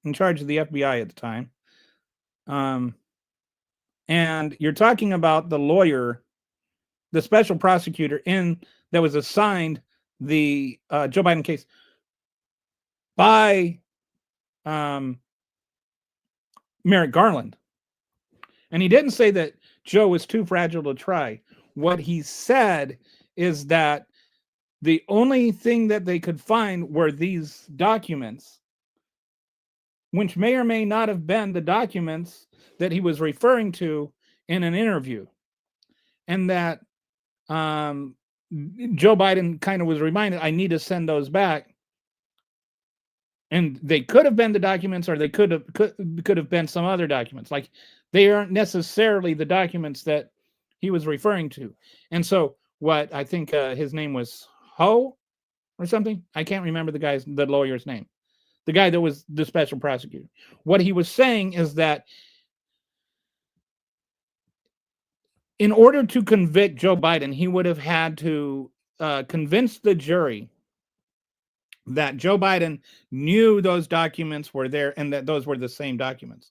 in charge of the FBI at the time. And you're talking about the lawyer, the special prosecutor that was assigned the Joe Biden case by Merrick Garland. And he didn't say that Joe was too fragile to try. What he said is that the only thing that they could find were these documents, which may or may not have been the documents that he was referring to in an interview. And that Joe Biden kind of was reminded, I need to send those back. And they could have been the documents, or they could have been some other documents. Like, they aren't necessarily the documents that he was referring to. And so what I think his name was Ho or something. I can't remember the lawyer's name. The guy that was the special prosecutor. What he was saying is that in order to convict Joe Biden, he would have had to convince the jury that Joe Biden knew those documents were there and that those were the same documents.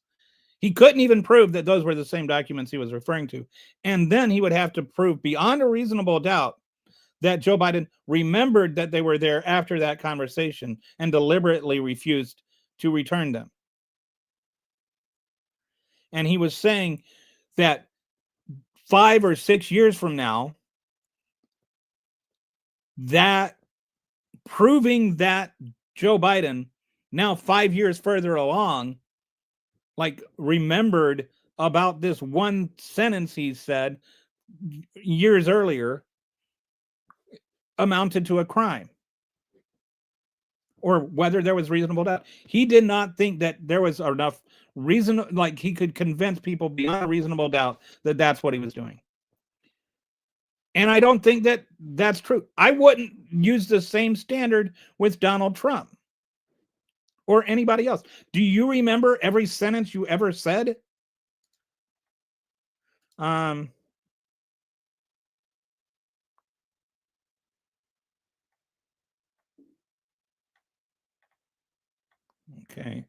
He couldn't even prove that those were the same documents he was referring to. And then he would have to prove beyond a reasonable doubt that Joe Biden remembered that they were there after that conversation and deliberately refused to return them. And he was saying that 5 or 6 years from now, that proving that Joe Biden, now 5 years further along, like, remembered about this one sentence he said years earlier, amounted to a crime, or whether there was reasonable doubt. He did not think that there was enough reason, like he could convince people beyond a reasonable doubt that that's what he was doing. And I don't think that that's true. I wouldn't use the same standard with Donald Trump or anybody else. Do you remember every sentence you ever said? Okay.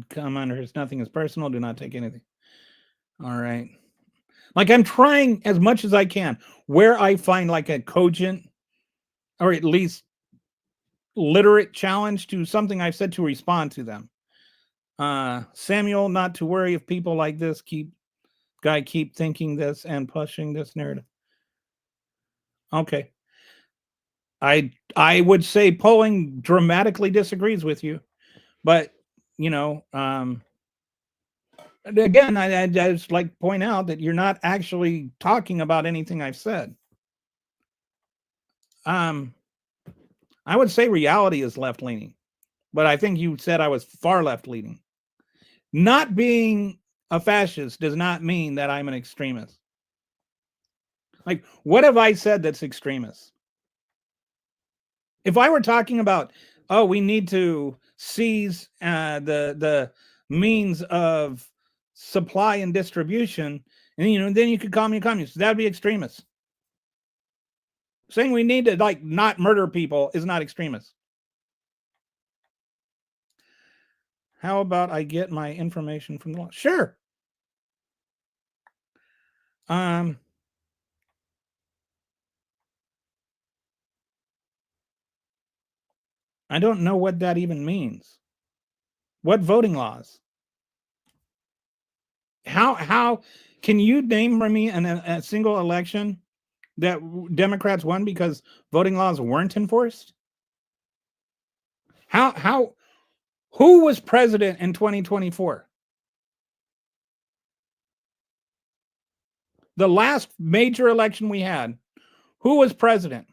Commenters, nothing is personal. Do not take anything. All right. Like I'm trying as much as I can where I find like a cogent or at least literate challenge to something I've said to respond to them. Samuel, not to worry if people like this keep thinking this and pushing this narrative. Okay. I would say polling dramatically disagrees with you, but you know, again, I just like to point out that you're not actually talking about anything I've said. I would say reality is left leaning, but I think you said I was far left leaning. Not being a fascist does not mean that I'm an extremist. Like, what have I said that's extremist? If I were talking about, oh, we need to seize the means of supply and distribution, and then you could call me a communist. That'd be extremist. Saying we need to like not murder people is not extremist. How about I get my information from the law? Sure. I don't know what that even means. What voting laws? How can you name for me a single election that Democrats won because voting laws weren't enforced? Who was president in 2024? The last major election we had, who was president?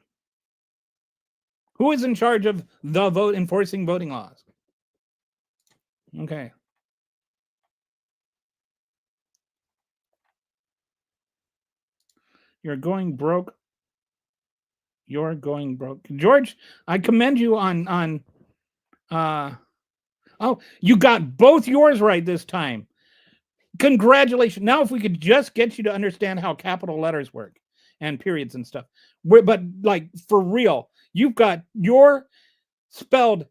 Who is in charge of the vote enforcing voting laws? Okay. You're going broke. You're going broke. George, I commend you on oh, you got both yours right this time. Congratulations. Now if we could just get you to understand how capital letters work and periods and stuff. But like for real, you've got your spelled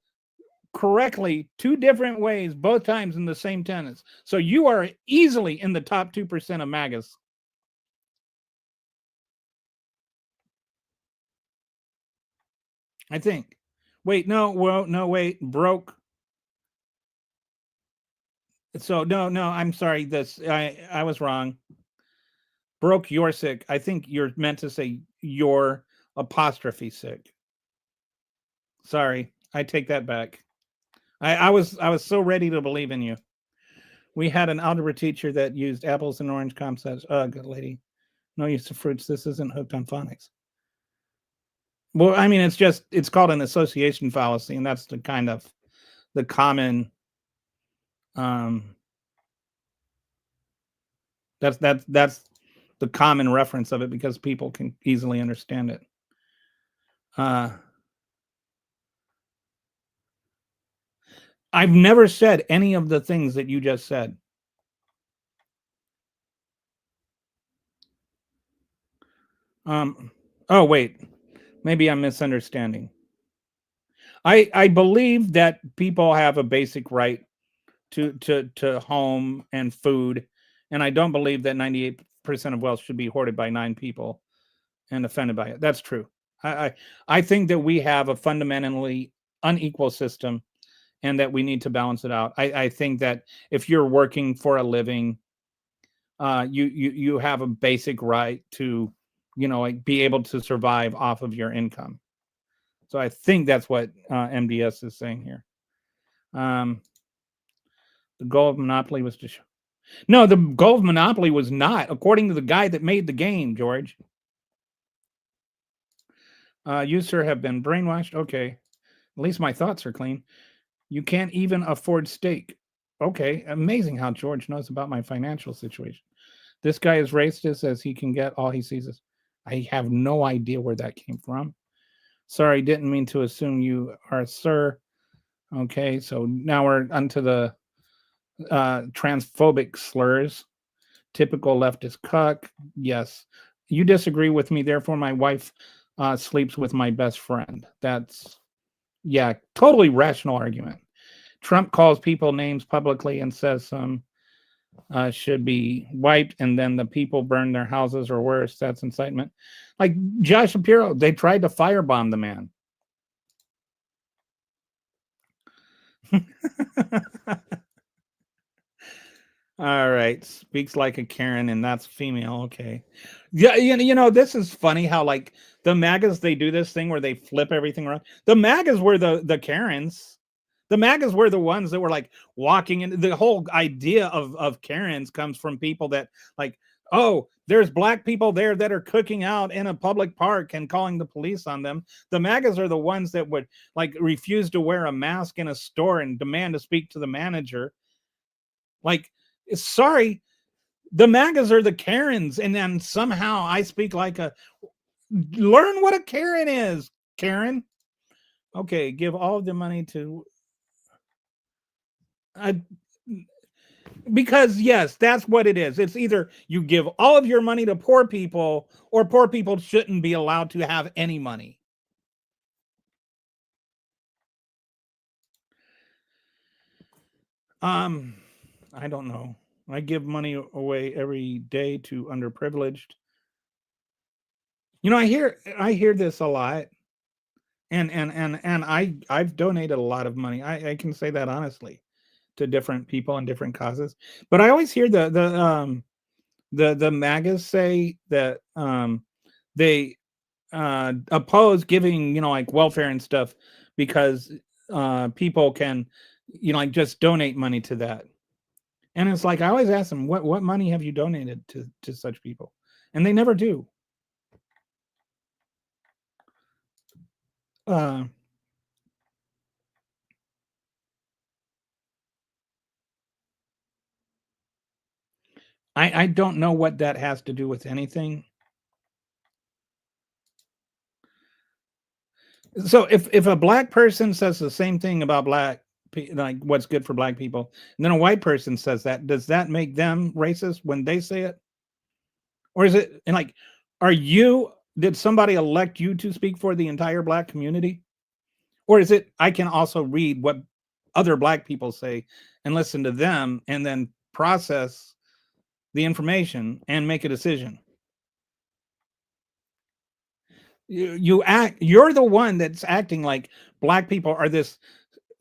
correctly 2 different ways both times in the same sentence. So you are easily in the top 2% of MAGAs. I think. Wait, no, wait, broke. So no, I'm sorry. I was wrong. Broke, you're sick. I think you're meant to say your apostrophe sick. Sorry, I take that back. I was so ready to believe in you. We had an algebra teacher that used apples and orange concepts. Good lady. No use of fruits. This isn't hooked on phonics. Well, I mean, it's called an association fallacy, and that's the kind of the common that's the common reference of it because people can easily understand it. I've never said any of the things that you just said. Oh wait, maybe I'm misunderstanding. I believe that people have a basic right to home and food, and I don't believe that 98% of wealth should be hoarded by 9 people and offended by it. That's true. I think that we have a fundamentally unequal system and that we need to balance it out. I think that if you're working for a living, you have a basic right to, like be able to survive off of your income. So I think that's what MDS is saying here. The goal of Monopoly was to show. No, the goal of Monopoly was not, according to the guy that made the game, George. You, sir, have been brainwashed. Okay. At least my thoughts are clean. You can't even afford steak. Okay. Amazing how George knows about my financial situation. This guy is racist as he can get. All he sees is. I have no idea where that came from. Sorry, didn't mean to assume you are sir. Okay, so now we're onto the transphobic slurs. Typical leftist cuck. Yes. You disagree with me, therefore my wife sleeps with my best friend. That's, yeah, totally rational argument. Trump calls people names publicly and says some should be wiped, and then the people burn their houses or worse. That's incitement. Like Josh Shapiro, they tried to firebomb the man. All right, speaks like a Karen, and that's female. Okay, yeah, this is funny how like the MAGAs, they do this thing where they flip everything around. The MAGAs were the Karens. The MAGAs were the ones that were like walking in. The whole idea of Karens comes from people that like, oh, there's black people there that are cooking out in a public park and calling the police on them. The MAGAs are the ones that would like refuse to wear a mask in a store and demand to speak to the manager. Like, sorry, the MAGAs are the Karens, and then somehow I speak like a. Learn what a Karen is, Karen. Okay, give all of the money to. Because yes, that's what it is. It's either you give all of your money to poor people, or poor people shouldn't be allowed to have any money. I don't know. I give money away every day to underprivileged. I hear this a lot, and I've donated a lot of money. I can say that honestly to different people and different causes. But I always hear the MAGAs say that they oppose giving like welfare and stuff because people can like just donate money to that. And it's like I always ask them, what money have you donated to such people? And they never do. I don't know what that has to do with anything. So if a black person says the same thing about like what's good for black people, and then a white person says that, does that make them racist when they say it? Or is it, and like, did somebody elect you to speak for the entire black community? Or is it, I can also read what other black people say and listen to them and then process the information and make a decision? You're the one that's acting like black people are this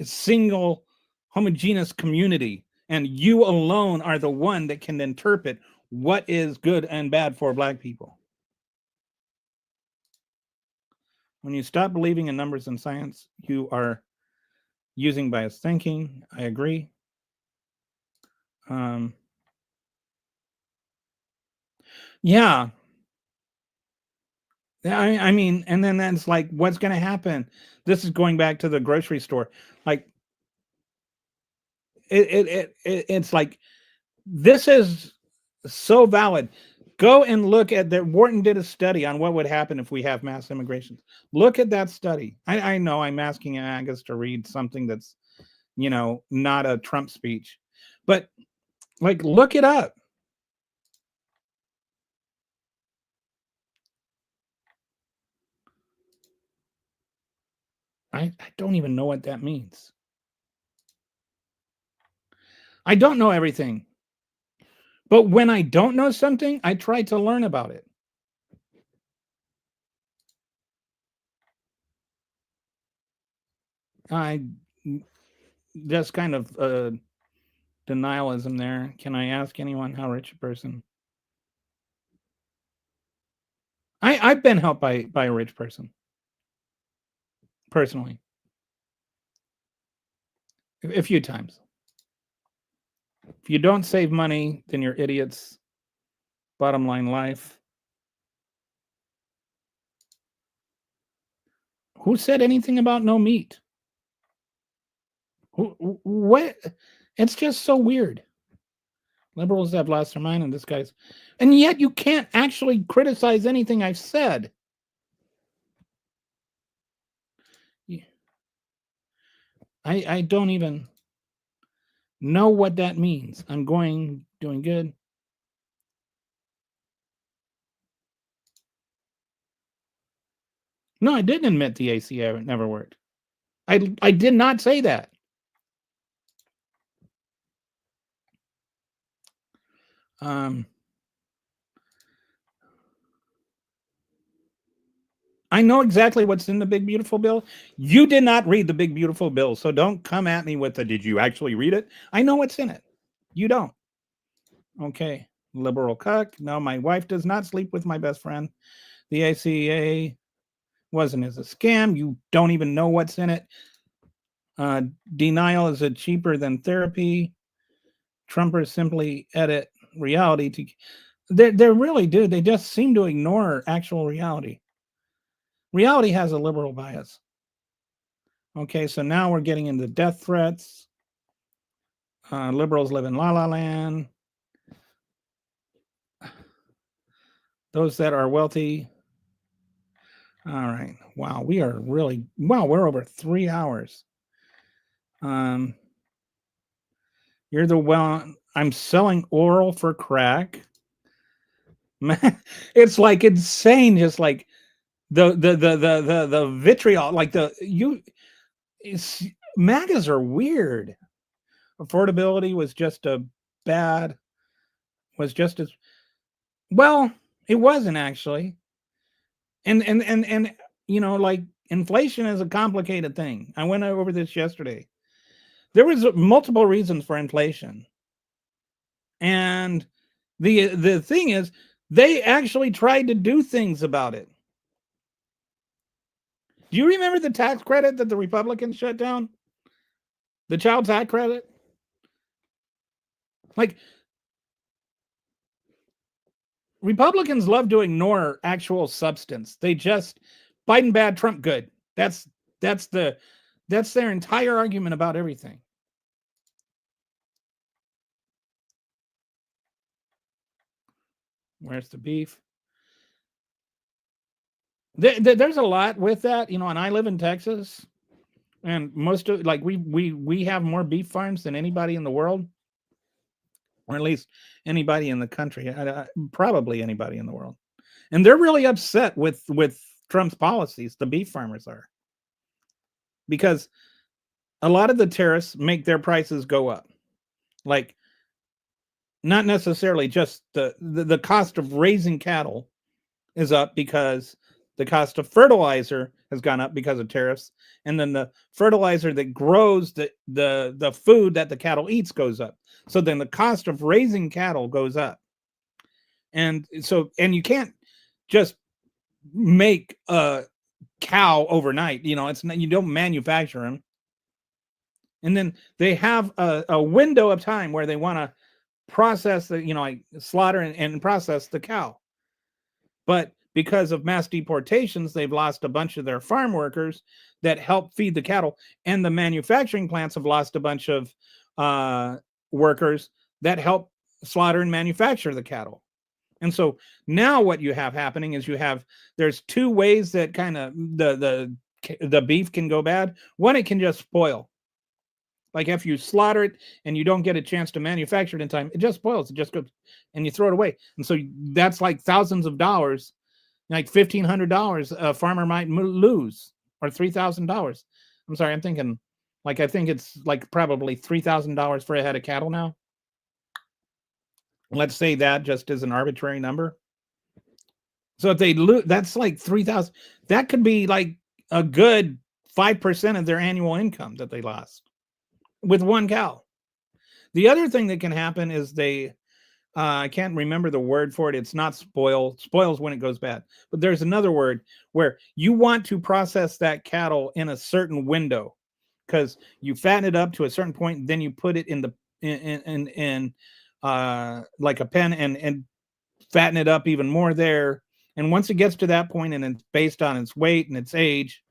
single homogeneous community, and you alone are the one that can interpret what is good and bad for black people. When you stop believing in numbers and science, you are using biased thinking. I agree. Yeah. I mean, and then that's like, what's going to happen? This is going back to the grocery store. Like, it's like, this is so valid. Go and look at that. Wharton did a study on what would happen if we have mass immigration. Look at that study. I know I'm asking Agus to read something that's, not a Trump speech, but like, look it up. I don't even know what that means. I don't know everything. But when I don't know something, I try to learn about it. I just kind of denialism there. Can I ask anyone how rich a person? I've been helped by a rich person. Personally. A few times. If you don't save money, then you're idiots. Bottom line life. Who said anything about no meat? What? It's just so weird. Liberals have lost their mind, and this guy's, and yet you can't actually criticize anything I've said. I don't even know what that means. I'm doing good. No, I didn't admit the ACA never worked. I did not say that. I know exactly what's in the big beautiful bill. You did not read the big beautiful bill, so don't come at me with the did you actually read it? I know what's in it. You don't. Okay. Liberal cuck. No, my wife does not sleep with my best friend. The ACA wasn't as a scam. You don't even know what's in it. Denial is a cheaper than therapy. Trumpers simply edit reality to. They really do. They just seem to ignore actual reality. Reality has a liberal bias. Okay, so now we're getting into death threats. Liberals live in la la land. Those that are wealthy. All right. Wow, we are really we're over 3 hours. You're the one. I'm selling oral for crack. Man, it's like insane. Just like the vitriol, like MAGAs are weird. Affordability was just as well. It wasn't actually, and like inflation is a complicated thing. I went over this yesterday. There was multiple reasons for inflation, and the thing is, they actually tried to do things about it. Do you remember the tax credit that the Republicans shut down? The child tax credit? Like, Republicans love to ignore actual substance. They just Biden bad, Trump good. That's their entire argument about everything. Where's the beef? There's a lot with that, and I live in Texas, and most of we have more beef farms than anybody in the world, or at least anybody in the country, probably anybody in the world, and they're really upset with Trump's policies. The beef farmers are, because a lot of the tariffs make their prices go up, like not necessarily just the cost of raising cattle is up because the cost of fertilizer has gone up because of tariffs, and then the fertilizer that grows the food that the cattle eats goes up. So then the cost of raising cattle goes up, and you can't just make a cow overnight. It's not, you don't manufacture them, and then they have a window of time where they want to process like slaughter and process the cow. But because of mass deportations, they've lost a bunch of their farm workers that help feed the cattle, and the manufacturing plants have lost a bunch of workers that help slaughter and manufacture the cattle. And so now what you have happening is there's two ways that kind of the beef can go bad. One, it can just spoil. Like if you slaughter it and you don't get a chance to manufacture it in time, it just spoils. It just goes, and you throw it away. And so that's like thousands of dollars, like $1,500 a farmer might lose, or $3,000. I'm sorry, I'm thinking, like, I think it's like probably $3,000 for a head of cattle now. Let's say that just as an arbitrary number. So if they lose, that's like 3,000. That could be like a good 5% of their annual income that they lost with one cow. The other thing that can happen is I can't remember the word for it. It's not spoil. Spoils when it goes bad. But there's another word where you want to process that cattle in a certain window, because you fatten it up to a certain point, and then you put it in like a pen and fatten it up even more there. And once it gets to that point, and it's based on its weight and its age,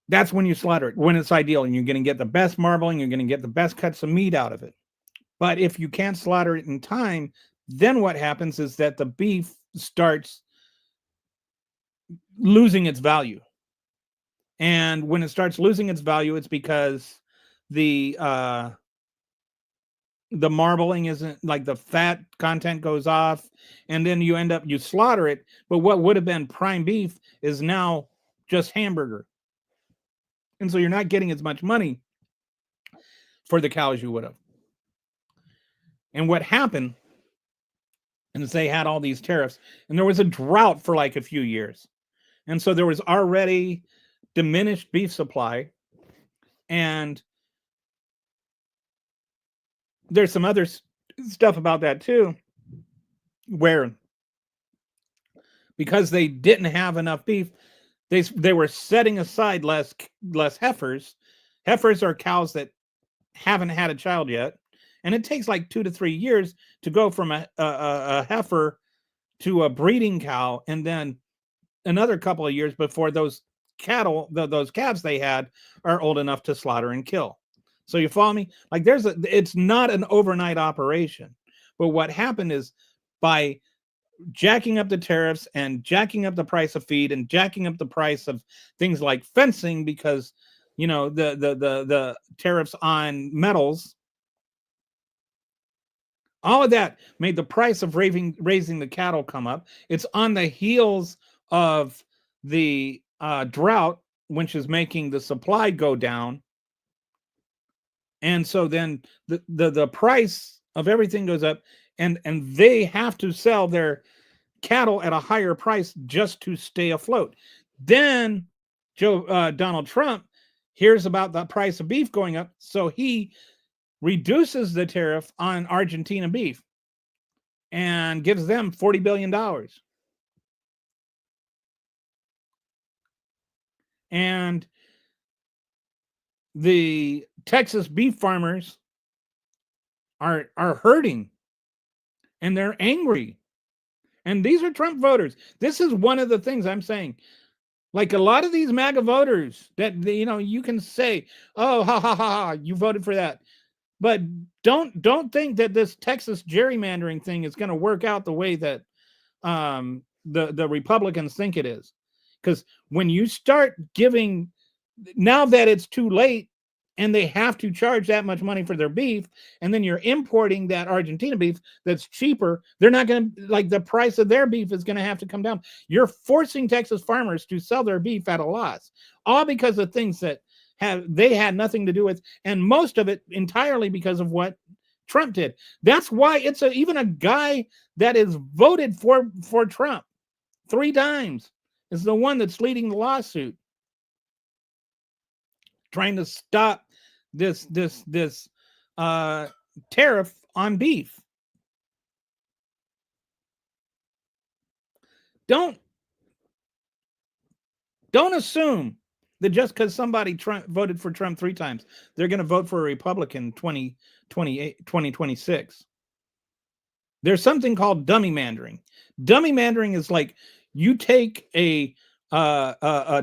that's when you slaughter it, when it's ideal, and you're going to get the best marbling, you're going to get the best cuts of meat out of it. But if you can't slaughter it in time, then what happens is that the beef starts losing its value. And when it starts losing its value, it's because the marbling isn't, like, the fat content goes off, and then you slaughter it, but what would have been prime beef is now just hamburger. And so you're not getting as much money for the cows you would have. And what happened is they had all these tariffs, and there was a drought for like a few years. And so there was already diminished beef supply, and there's some other stuff about that too, where because they didn't have enough beef, they were setting aside less heifers. Heifers are cows that haven't had a child yet, and it takes like 2 to 3 years to go from a heifer to a breeding cow, and then another couple of years before those cattle, those calves they had, are old enough to slaughter and kill. So you follow me? Like it's not an overnight operation. But what happened is, by jacking up the tariffs and jacking up the price of feed and jacking up the price of things like fencing, because the tariffs on metals, all of that made the price of raising the cattle come up. It's on the heels of the drought, which is making the supply go down. And so then the price of everything goes up, and they have to sell their cattle at a higher price just to stay afloat. Then Donald Trump hears about the price of beef going up, so he reduces the tariff on Argentina beef and gives them $40 billion. And the Texas beef farmers are hurting, and they're angry. And these are Trump voters. This is one of the things I'm saying. Like, a lot of these MAGA voters that, you can say, oh, ha, ha, ha, ha, you voted for that. But don't think that this Texas gerrymandering thing is going to work out the way that the Republicans think it is. Because when you start giving, now that it's too late and they have to charge that much money for their beef, and then you're importing that Argentina beef that's cheaper, they're not going to, like, the price of their beef is going to have to come down. You're forcing Texas farmers to sell their beef at a loss, all because of things that they had nothing to do with, and most of it entirely because of what Trump did. That's why it's even a guy that is voted for Trump 3 times is the one that's leading the lawsuit, trying to stop this tariff on beef. Don't assume that just because somebody voted for Trump 3 times, they're going to vote for a Republican 2026. There's something called dummy mandering. Dummy mandering is like, you take a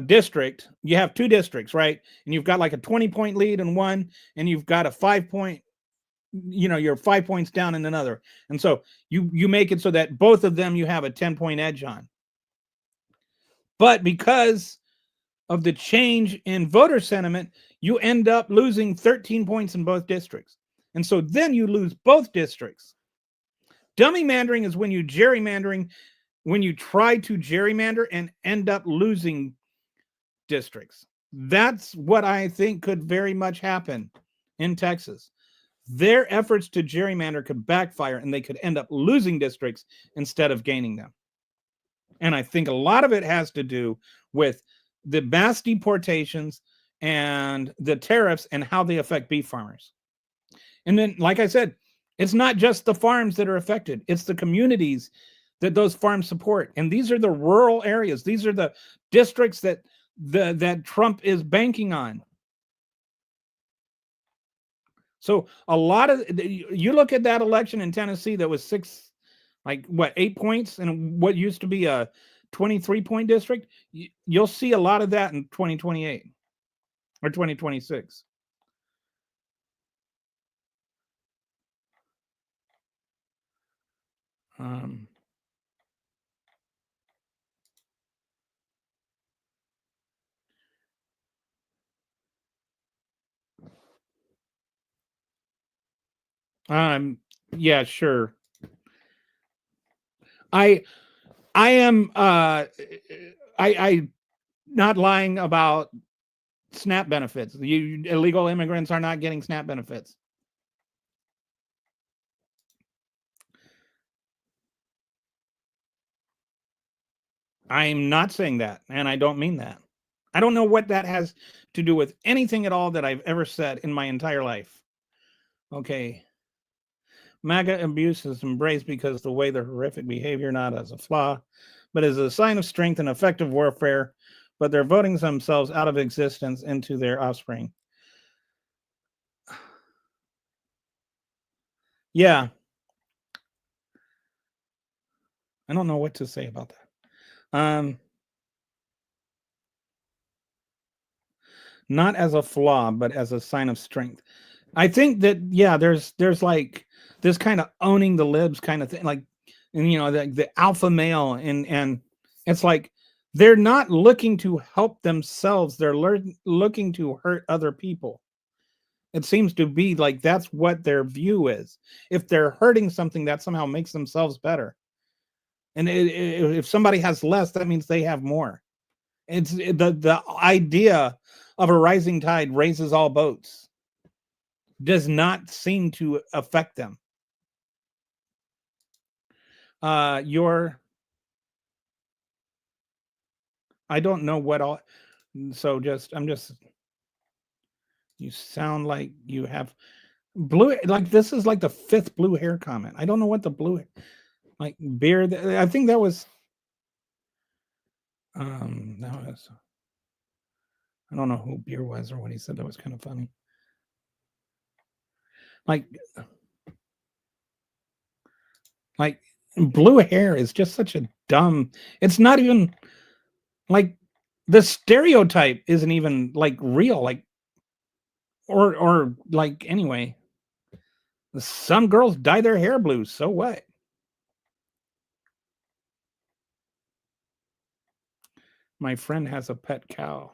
district, you have 2 districts, right? And you've got like a 20-point lead in one, and you've got a 5-point, you're 5 points down in another. And so you make it so that both of them you have a 10-point edge on. But because of the change in voter sentiment, you end up losing 13 points in both districts. And so then you lose both districts. Dummy mandering is when you try to gerrymander and end up losing districts. That's what I think could very much happen in Texas. Their efforts to gerrymander could backfire, and they could end up losing districts instead of gaining them. And I think a lot of it has to do with the mass deportations and the tariffs and how they affect beef farmers. And then, like I said, it's not just the farms that are affected. It's the communities that those farms support. And these are the rural areas. These are the districts that Trump is banking on. So a lot of, you look at that election in Tennessee that was 8 points in what used to be a 23-point district. You'll see a lot of that in 2028 or 2026. Yeah, sure. I am I not lying about SNAP benefits. You illegal immigrants are not getting SNAP benefits. I'm not saying that, and I don't mean that. I don't know what that has to do with anything at all that I've ever said in my entire life. Okay. MAGA abuse is embraced because the way their horrific behavior, not as a flaw, but as a sign of strength and effective warfare, but they're voting themselves out of existence into their offspring. Yeah. I don't know what to say about that. Not as a flaw, but as a sign of strength. I think that yeah, there's like this kind of owning the libs kind of thing, like, and the alpha male, and it's like they're not looking to help themselves; they're looking to hurt other people. It seems to be like that's what their view is. If they're hurting something, that somehow makes themselves better. And if somebody has less, that means they have more. It's the idea of a rising tide raises all boats does not seem to affect them. Your I don't know what all. So I'm just. You sound like you have blue. Like this is like the fifth blue hair comment. I don't know what the blue, like beard. I think that was. That was. I don't know who beer was or what he said. That was kind of funny. Like like blue hair is just such a dumb. It's not even like the stereotype isn't even like real. Like or like anyway. Some girls dye their hair blue. So what? My friend has a pet cow.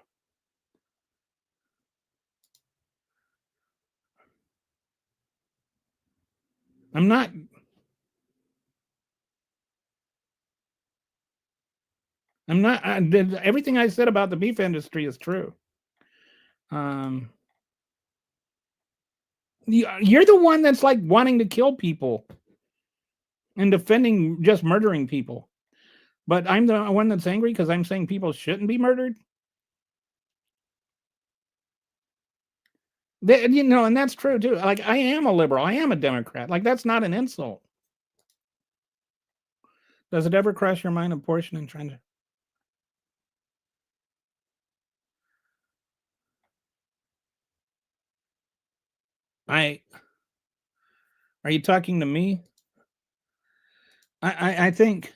I'm not. I'm not. Everything I said about the beef industry is true. Um, you're the one that's like wanting to kill people and defending just murdering people. But I'm the one that's angry because I'm saying people shouldn't be murdered. And that's true too. Like I am a liberal. I am a Democrat. Like that's not an insult. Does it ever cross your mind abortion and trying to? Are you talking to me? I think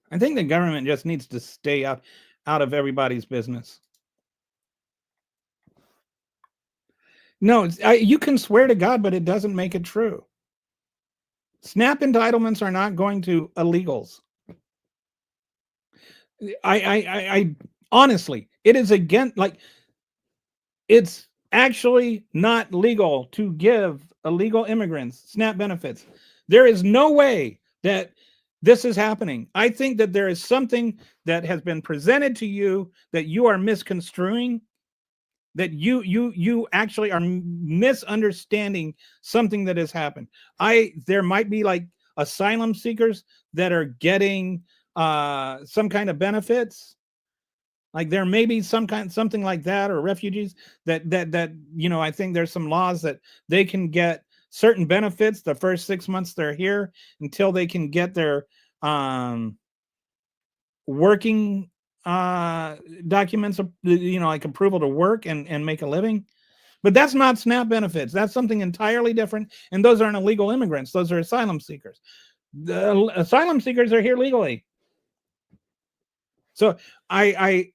the government just needs to stay out of everybody's business. No, you can swear to God, but it doesn't make it true. SNAP entitlements are not going to illegals. I honestly, it is again like it's actually not legal to give illegal immigrants SNAP benefits. There is no way that this is happening. I think that there is something that has been presented to you that you are misconstruing, that you actually are misunderstanding something that has happened. There might be like asylum seekers that are getting some kind of benefits, like there may be something like that, or refugees that I think there's some laws that they can get certain benefits the first 6 months they're here until they can get their working documents, like approval to work and make a living. But that's not SNAP benefits. That's something entirely different. And those aren't illegal immigrants. Those are asylum seekers. The asylum seekers are here legally. So I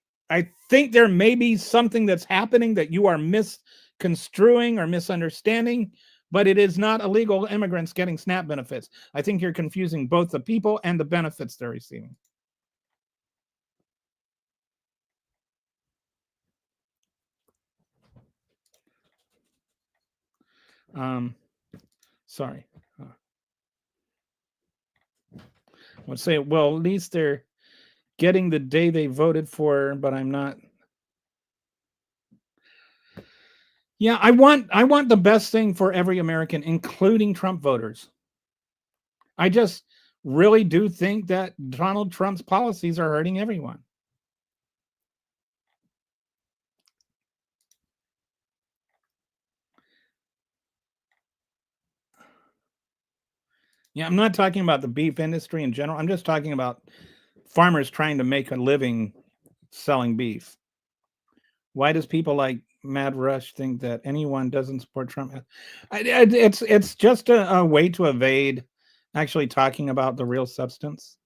think there may be something that's happening that you are misconstruing or misunderstanding, but it is not illegal immigrants getting SNAP benefits. I think you're confusing both the people and the benefits they're receiving. Sorry. Let's say, well, at least they're getting the day they voted for, but I'm not. Yeah, I want the best thing for every American, including Trump voters. I just really do think that Donald Trump's policies are hurting everyone. Yeah, I'm not talking about the beef industry in general. I'm just talking about farmers trying to make a living selling beef. Why does people like Mad Rush think that anyone doesn't support Trump? It's just a way to evade actually talking about the real substance.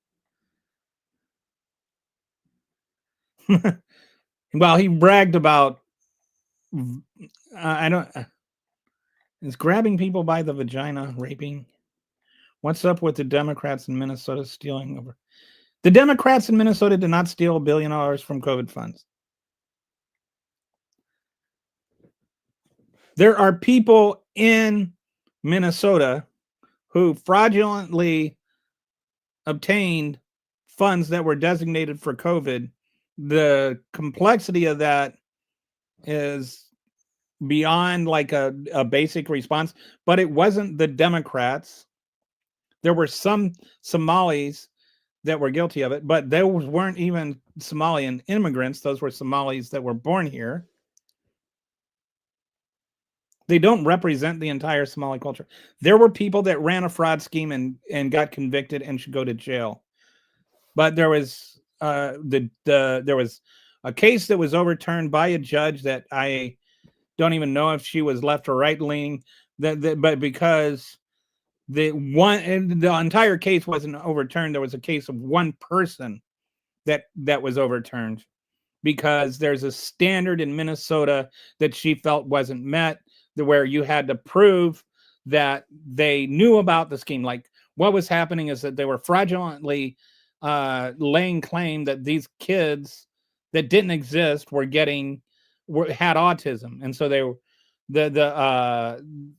Well, he bragged about I don't is grabbing people by the vagina raping. What's up with the Democrats in Minnesota stealing over? The Democrats in Minnesota did not steal $1 billion from COVID funds. There are people in Minnesota who fraudulently obtained funds that were designated for COVID. The complexity of that is beyond like a basic response, but it wasn't the Democrats. There were some Somalis that were guilty of it, but those weren't even Somalian immigrants. Those were Somalis that were born here. They don't represent the entire Somali culture. There were people that ran a fraud scheme and got convicted and should go to jail. But there was there was a case that was overturned by a judge that I don't even know if she was left or right leaning. But because the entire case wasn't overturned, there was a case of one person that was overturned because there's a standard in Minnesota that she felt wasn't met, where you had to prove that they knew about the scheme. Like what was happening is that they were fraudulently laying claim that these kids that didn't exist had autism, and so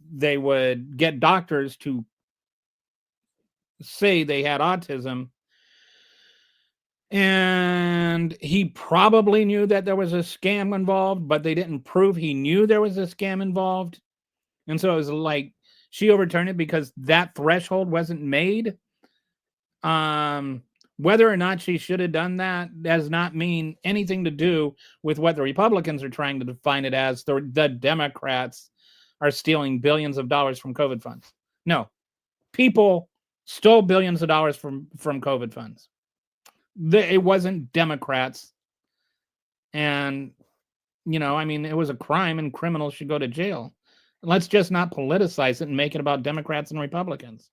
they would get doctors to say they had autism. And he probably knew that there was a scam involved, but they didn't prove he knew there was a scam involved. And so it was like she overturned it because that threshold wasn't made. Whether or not she should have done that does not mean anything to do with what the Republicans are trying to define it as. The Democrats are stealing billions of dollars from COVID funds. No, people stole billions of dollars from COVID funds. It wasn't Democrats. And, I mean, it was a crime and criminals should go to jail. Let's just not politicize it and make it about Democrats and Republicans.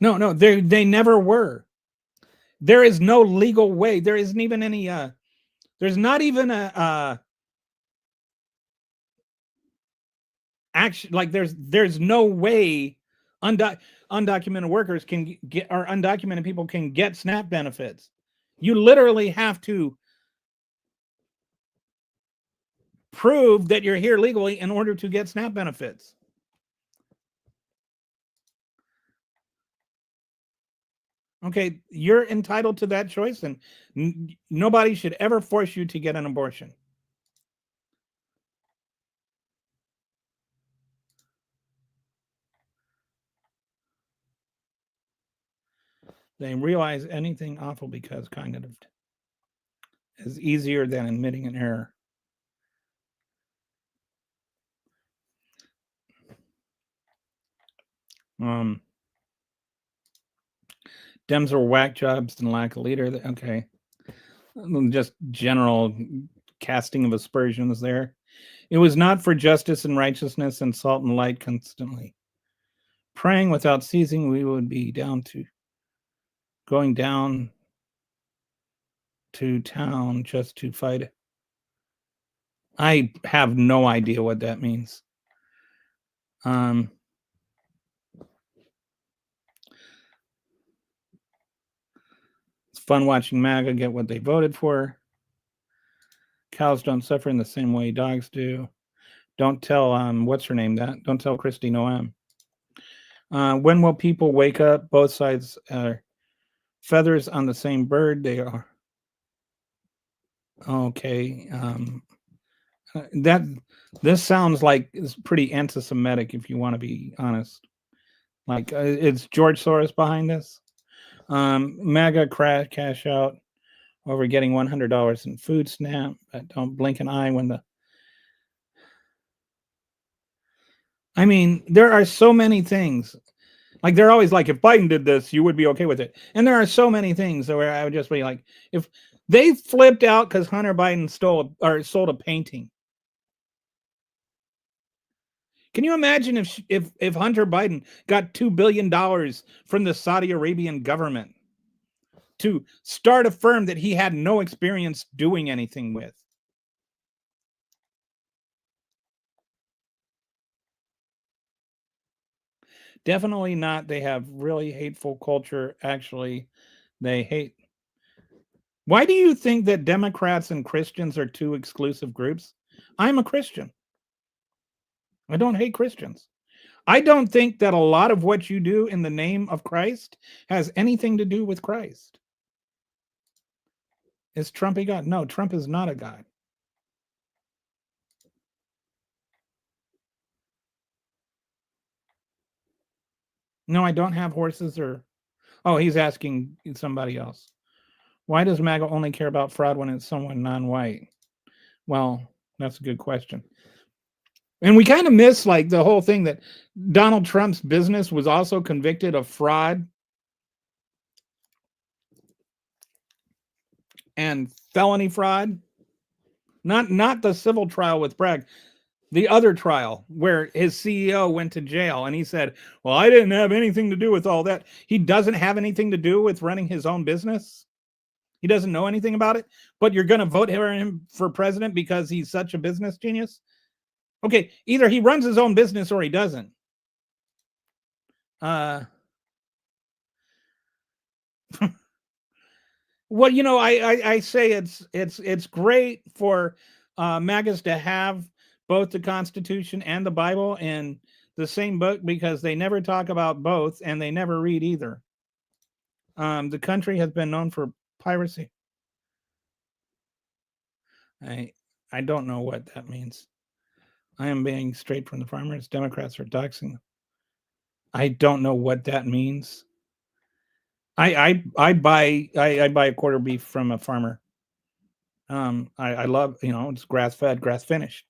No, they never were. There is no legal way. There isn't even any, there's not even a action. Like there's no way undocumented workers can get, or undocumented people can get SNAP benefits. You literally have to prove that you're here legally in order to get SNAP benefits. Okay, you're entitled to that choice, and nobody should ever force you to get an abortion. They realize anything awful because cognitive is easier than admitting an error. Dems are whack jobs and lack a leader. Okay. Just general casting of aspersions there. It was not for justice and righteousness and salt and light constantly. Praying without ceasing, we would be going down to town just to fight. I have no idea what that means. It's fun watching MAGA get what they voted for. Cows don't suffer in the same way dogs do. Don't tell what's her name that. Don't tell Christy Noam. When will people wake up? Both sides are feathers on the same bird. They are okay. That this sounds like it's pretty anti-Semitic, if you want to be honest. Like it's George Soros behind this. MAGA cash out over getting $100 in food stamp. Don't blink an eye when the. I mean, there are so many things. Like they're always like, if Biden did this, you would be okay with it. And there are so many things where I would just be like, if they flipped out because Hunter Biden sold a painting. Can you imagine if Hunter Biden got $2 billion from the Saudi Arabian government to start a firm that he had no experience doing anything with? Definitely not. They have really hateful culture. Actually, they hate. Why do you think that Democrats and Christians are two exclusive groups? I'm a Christian. I don't hate Christians. I don't think that a lot of what you do in the name of Christ has anything to do with Christ. Is Trump a God? No, Trump is not a God. No, I don't have horses or. Oh, he's asking somebody else. Why does MAGA only care about fraud when it's someone non-white? Well, that's a good question. And we kind of miss like the whole thing that Donald Trump's business was also convicted of fraud and felony fraud. Not the civil trial with Bragg, the other trial where his CEO went to jail and he said, well, I didn't have anything to do with all that. He doesn't have anything to do with running his own business. He doesn't know anything about it, but you're going to vote him for president because he's such a business genius? Okay, either he runs his own business or he doesn't. Well, you know, I say it's great for MAGAs to have both the Constitution and the Bible in the same book because they never talk about both and they never read either. The country has been known for piracy. I don't know what that means. I am being straight from the farmers. Democrats are doxing them. I don't know what that means. I buy a quarter beef from a farmer. I love, it's grass fed, grass finished.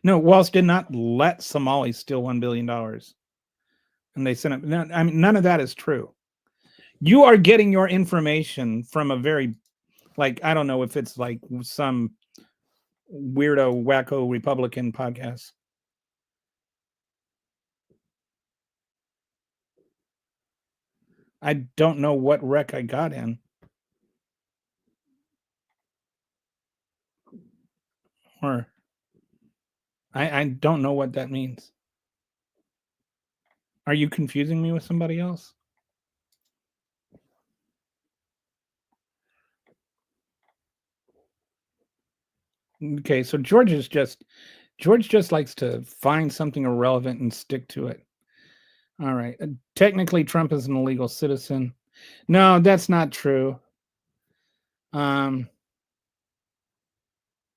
No, Walsh did not let Somalis steal $1 billion. And they sent it. I mean, none of that is true. You are getting your information from a very, like, I don't know if it's like some weirdo, wacko Republican podcast. I don't know what wreck I got in. Or I don't know what that means. Are you confusing me with somebody else? Okay, so George just likes to find something irrelevant and stick to it. All right. Technically, Trump is an illegal citizen. No, that's not true.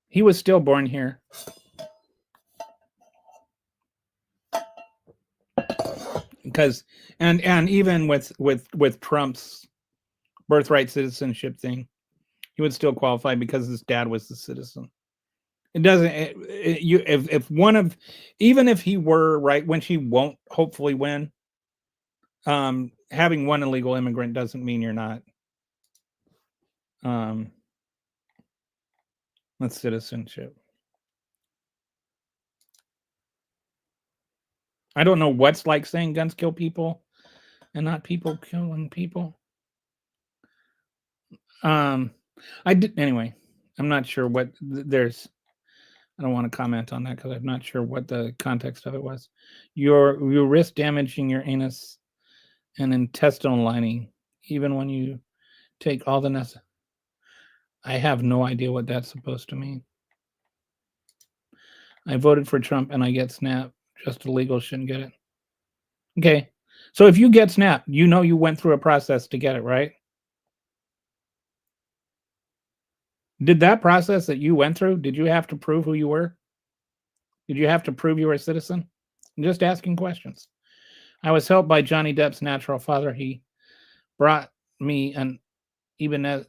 He was still born here. Because and even with Trump's birthright citizenship thing, he would still qualify because his dad was the citizen. It doesn't. If one of, even if he were right, when she won't hopefully win, having one illegal immigrant doesn't mean you're not. That's citizenship. I don't know what's like saying guns kill people and not people killing people. I did anyway. I'm not sure what there's. I don't want to comment on that because I'm not sure what the context of it was. You risk damaging your anus and intestinal lining, even when you Take all the necessary. I have no idea what that's supposed to mean. I voted for Trump and I get SNAP. Just illegal shouldn't get it. Okay. So if you get SNAP, you know you went through a process to get it, right? Did that process that you went through, did you have to prove who you were? Did you have to prove you were a citizen? I'm just asking questions. I was helped by Johnny Depp's natural father. He brought me an even as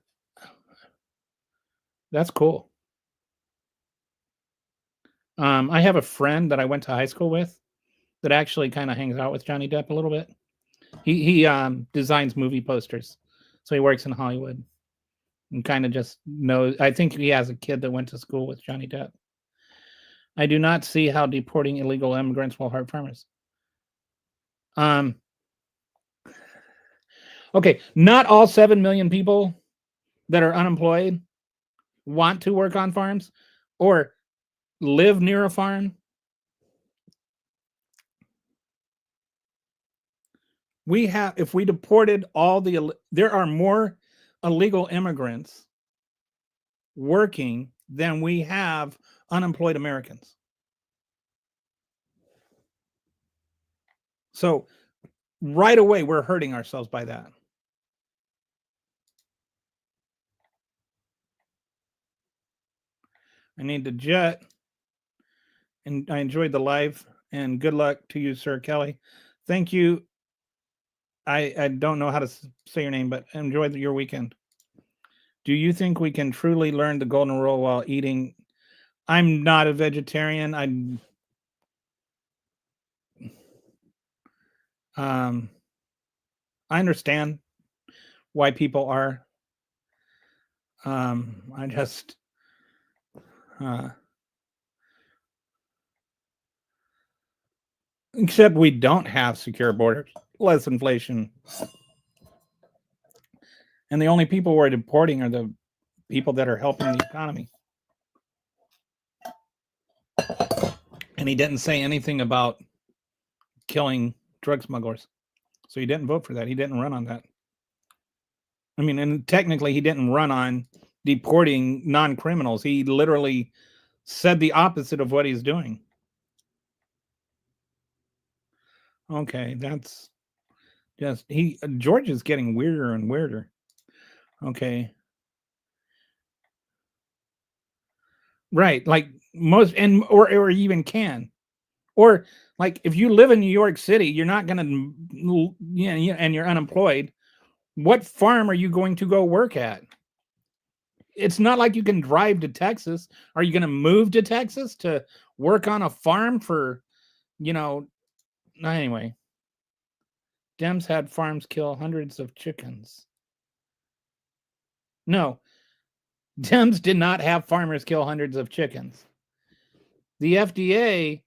that's cool. I have a friend that I went to high school with that actually kind of hangs out with Johnny Depp a little bit. He designs movie posters, so he works in Hollywood and kind of just knows. I think he has a kid that went to school with Johnny Depp. I do not see how deporting illegal immigrants will hurt farmers. Okay, not all 7 million people that are unemployed want to work on farms or live near a farm. We have, if we deported all there are more illegal immigrants working than we have unemployed Americans. So right away, we're hurting ourselves by that. I need to jet. And I enjoyed the live. And good luck to you, Sir Kelly. Thank you. I don't know how to say your name, but enjoy your weekend. Do you think we can truly learn the golden rule while eating? I'm not a vegetarian. I understand why people are. I just except we don't have secure borders, less inflation, and the only people we're deporting are the people that are helping the economy. And he didn't say anything about killing drug smugglers, so he didn't vote for that. He didn't run on that. I mean, and technically he didn't run on deporting non-criminals. He literally said the opposite of what he's doing. Okay, that's just George is getting weirder and weirder. Okay. Right, like most, and or even can. Or like if you live in New York City, you're not going to, and you're unemployed. What farm are you going to go work at? It's not like you can drive to Texas. Are you going to move to Texas to work on a farm for, anyway. Dems had farms kill hundreds of chickens. No, Dems did not have farmers kill hundreds of chickens. The FDA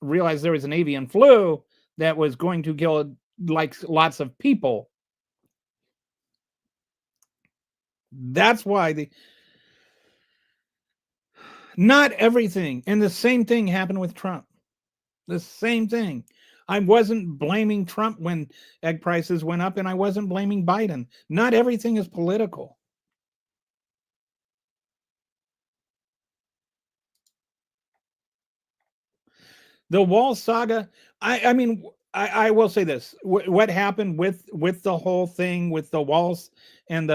realized there was an avian flu that was going to kill like lots of people. That's why not everything. And the same thing happened with Trump. The same thing. I wasn't blaming Trump when egg prices went up, and I wasn't blaming Biden. Not everything is political. The wall saga, I mean, I will say this. What happened with the whole thing with the walls and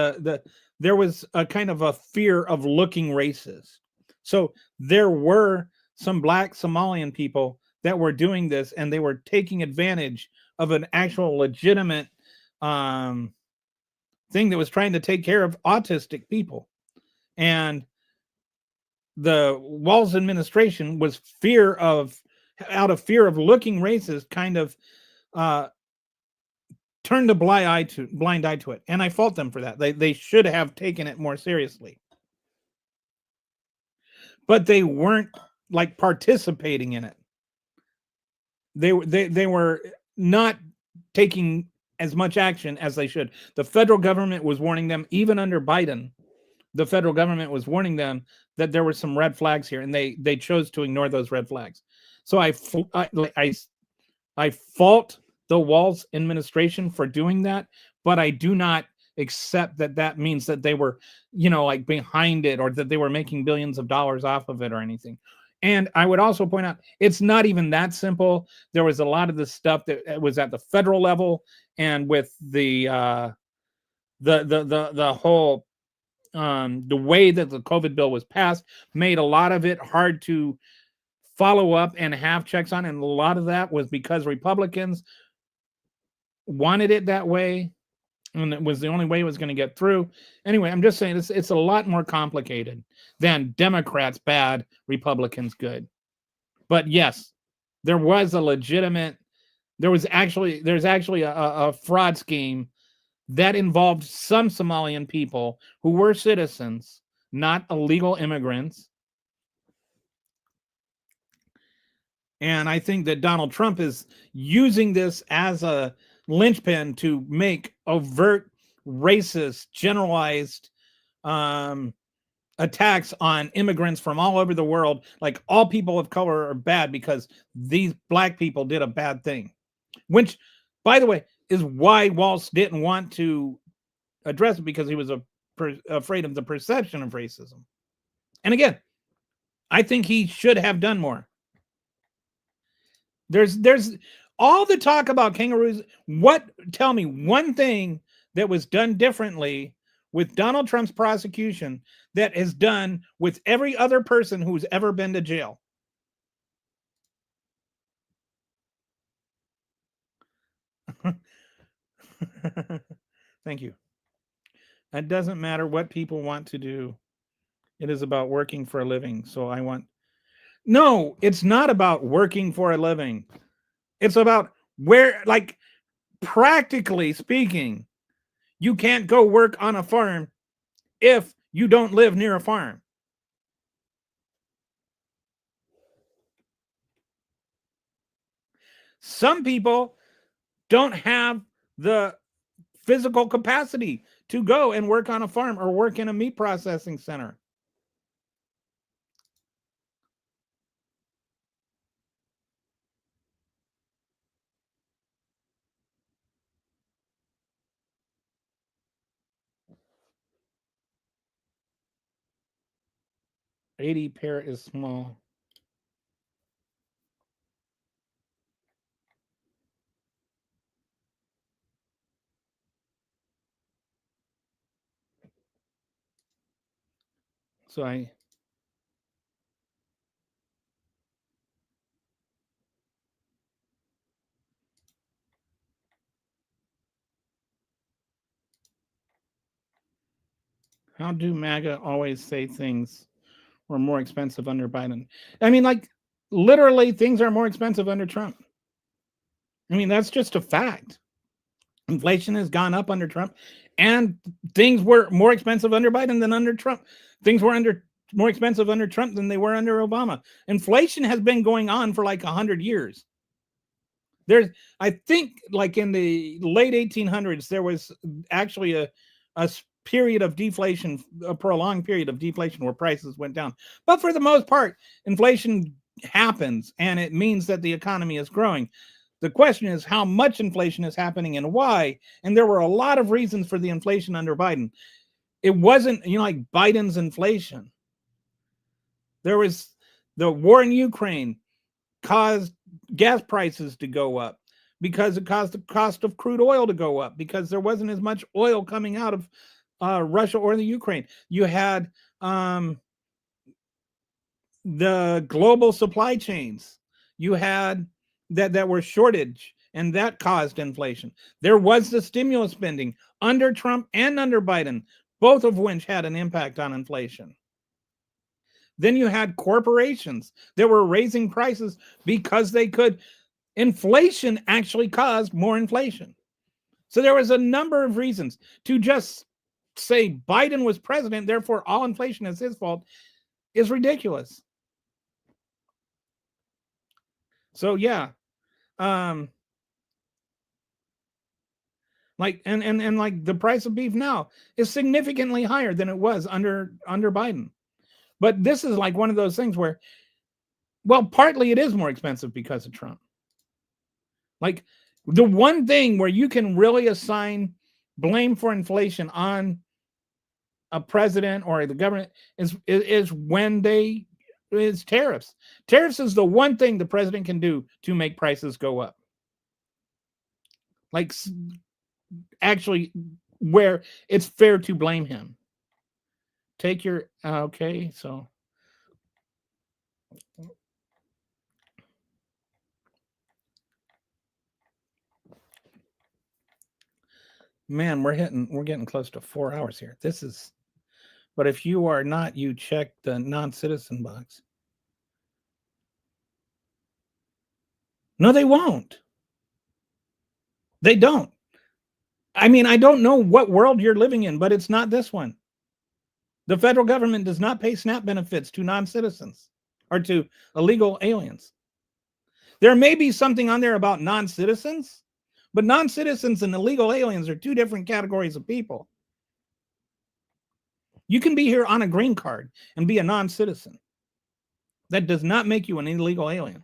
there was a kind of a fear of looking racist. So there were some black Somalian people that were doing this, and they were taking advantage of an actual legitimate thing that was trying to take care of autistic people. And the Walz administration was out of fear of looking racist, kind of turned a blind eye to it. And I fault them for that. They should have taken it more seriously. But they weren't like participating in it. They were not taking as much action as they should. The federal government was warning them, even under Biden. The federal government was warning them that there were some red flags here, and they chose to ignore those red flags. So I fault the Walz administration for doing that, but I do not accept that that means that they were, like behind it, or that they were making billions of dollars off of it or anything. And I would also point out, it's not even that simple. There was a lot of this stuff that was at the federal level, and with the whole the way that the COVID bill was passed made a lot of it hard to follow up and have checks on. And a lot of that was because Republicans wanted it that way, and it was the only way it was going to get through. Anyway, I'm just saying it's a lot more complicated than Democrats bad, Republicans good. But yes, there was there's actually a fraud scheme that involved some Somalian people who were citizens, not illegal immigrants. And I think that Donald Trump is using this as a linchpin to make overt, racist, generalized attacks on immigrants from all over the world. Like, all people of color are bad because these black people did a bad thing. Which, by the way, is why Walsh didn't want to address it, because he was afraid of the perception of racism. And again, I think he should have done more. There's all the talk about kangaroos. Tell me one thing that was done differently with Donald Trump's prosecution that is done with every other person who's ever been to jail. Thank you. It doesn't matter what people want to do. It is about working for a living. So no, it's not about working for a living. It's about practically speaking, you can't go work on a farm if you don't live near a farm. Some people don't have the physical capacity to go and work on a farm or work in a meat processing center. $80 pair is small. So how do MAGA always say things were more expensive under Biden? I mean, literally things are more expensive under Trump. I mean, that's just a fact. Inflation has gone up under Trump, and things were more expensive under Biden than under Trump. Things were more expensive under Trump than they were under Obama. Inflation has been going on for 100 years. I think, in the late 1800s, there was actually a period of deflation, a prolonged period of deflation where prices went down. But for the most part, inflation happens, and it means that the economy is growing. The question is how much inflation is happening and why. And there were a lot of reasons for the inflation under Biden. It wasn't, like Biden's inflation. There was the war in Ukraine caused gas prices to go up, because it caused the cost of crude oil to go up, because there wasn't as much oil coming out of Russia or the Ukraine. You had the global supply chains. You had that were shortage, and that caused inflation. There was the stimulus spending under Trump and under Biden, both of which had an impact on inflation. Then you had corporations that were raising prices because they could. Inflation actually caused more inflation. So there was a number of reasons. To just say Biden was president, therefore all inflation is his fault, is ridiculous. So yeah. And the price of beef now is significantly higher than it was under Biden. But this is one of those things where, well, partly it is more expensive because of Trump. The one thing where you can really assign blame for inflation on a president or the government is when they is tariffs. Tariffs is the one thing the president can do to make prices go up. Like actually where it's fair to blame him. Take your okay, so man, we're getting close to 4 hours here. This is, but if you are not, you check the non-citizen box. No, they won't. They don't. I mean, I don't know what world you're living in, but it's not this one. The federal government does not pay SNAP benefits to non-citizens or to illegal aliens. There may be something on there about non-citizens, but non-citizens and illegal aliens are two different categories of people. You can be here on a green card and be a non-citizen. That does not make you an illegal alien.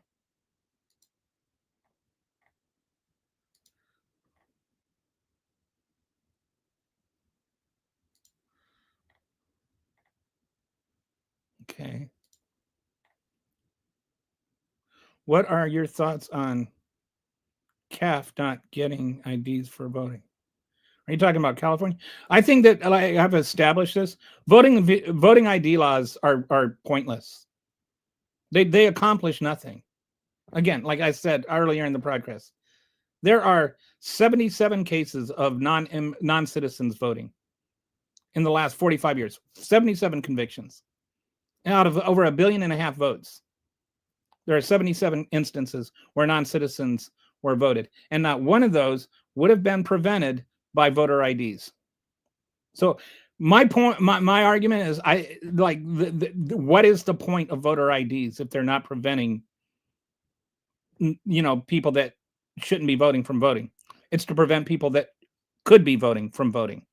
Okay. What are your thoughts on CAF not getting IDs for voting? Are you talking about California? I think that I've established this. Voting ID laws are pointless. They accomplish nothing. Again, like I said earlier in the podcast, there are 77 cases of non-citizens voting in the last 45 years. 77 convictions out of over 1.5 billion votes. There are 77 instances where non-citizens were voted, and not one of those would have been prevented by voter IDs. So my point, my argument is, I like what is the point of voter IDs if they're not preventing, people that shouldn't be voting from voting? It's to prevent people that could be voting from voting.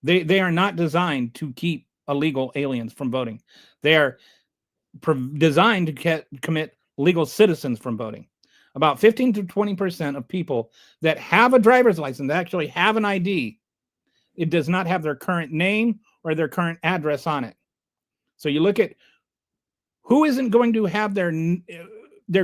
They are not designed to keep illegal aliens from voting. They are designed to commit legal citizens from voting. About 15 to 20% of people that have a driver's license actually have an ID. It does not have their current name or their current address on it. So you look at who isn't going to have their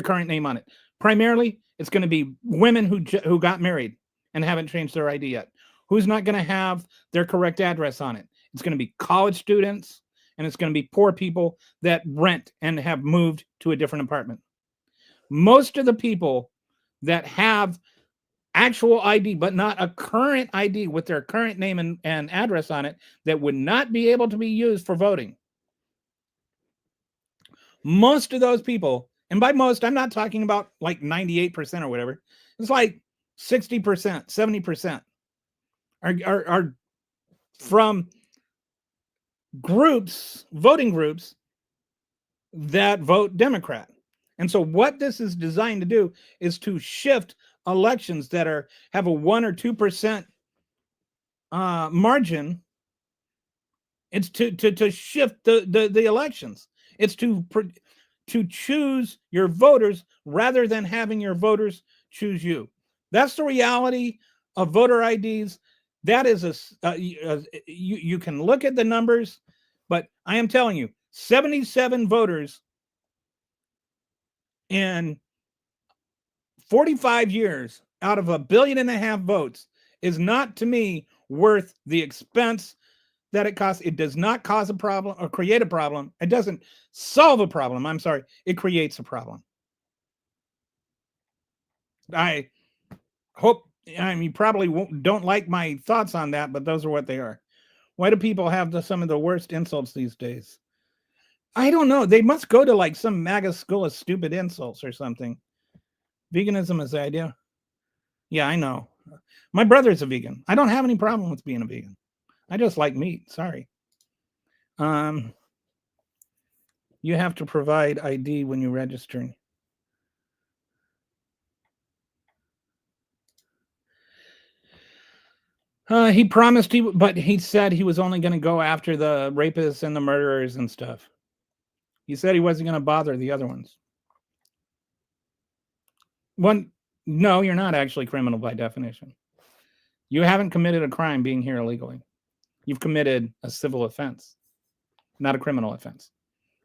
current name on it. Primarily, it's going to be women who got married and haven't changed their ID yet. Who's not going to have their correct address on it? It's going to be college students, and it's going to be poor people that rent and have moved to a different apartment. Most of the people that have actual ID, but not a current ID with their current name and address on it, that would not be able to be used for voting. Most of those people, and by most, I'm not talking about like 98% or whatever. It's like 60%, 70% are from voting groups that vote Democrat. And so what this is designed to do is to shift elections that have a 1 or 2% margin. It's to shift the elections. It's to choose your voters rather than having your voters choose you. That's the reality of voter IDs. That is you can look at the numbers, but I am telling you, 77 voters in 45 years out of 1.5 billion votes is not, to me, worth the expense that it costs. It does not cause a problem or create a problem. It doesn't solve a problem. I'm sorry. It creates a problem. I hope, you probably don't like my thoughts on that, but those are what they are. Why do people have some of the worst insults these days? I don't know. They must go to like some MAGA school of stupid insults or something. Veganism is the idea. Yeah, I know. My brother's a vegan. I don't have any problem with being a vegan. I just like meat. Sorry. You have to provide ID when you register. He promised but he said he was only going to go after the rapists and the murderers and stuff. He said he wasn't going to bother the other ones. No, you're not actually criminal by definition. You haven't committed a crime being here illegally. You've committed a civil offense, not a criminal offense.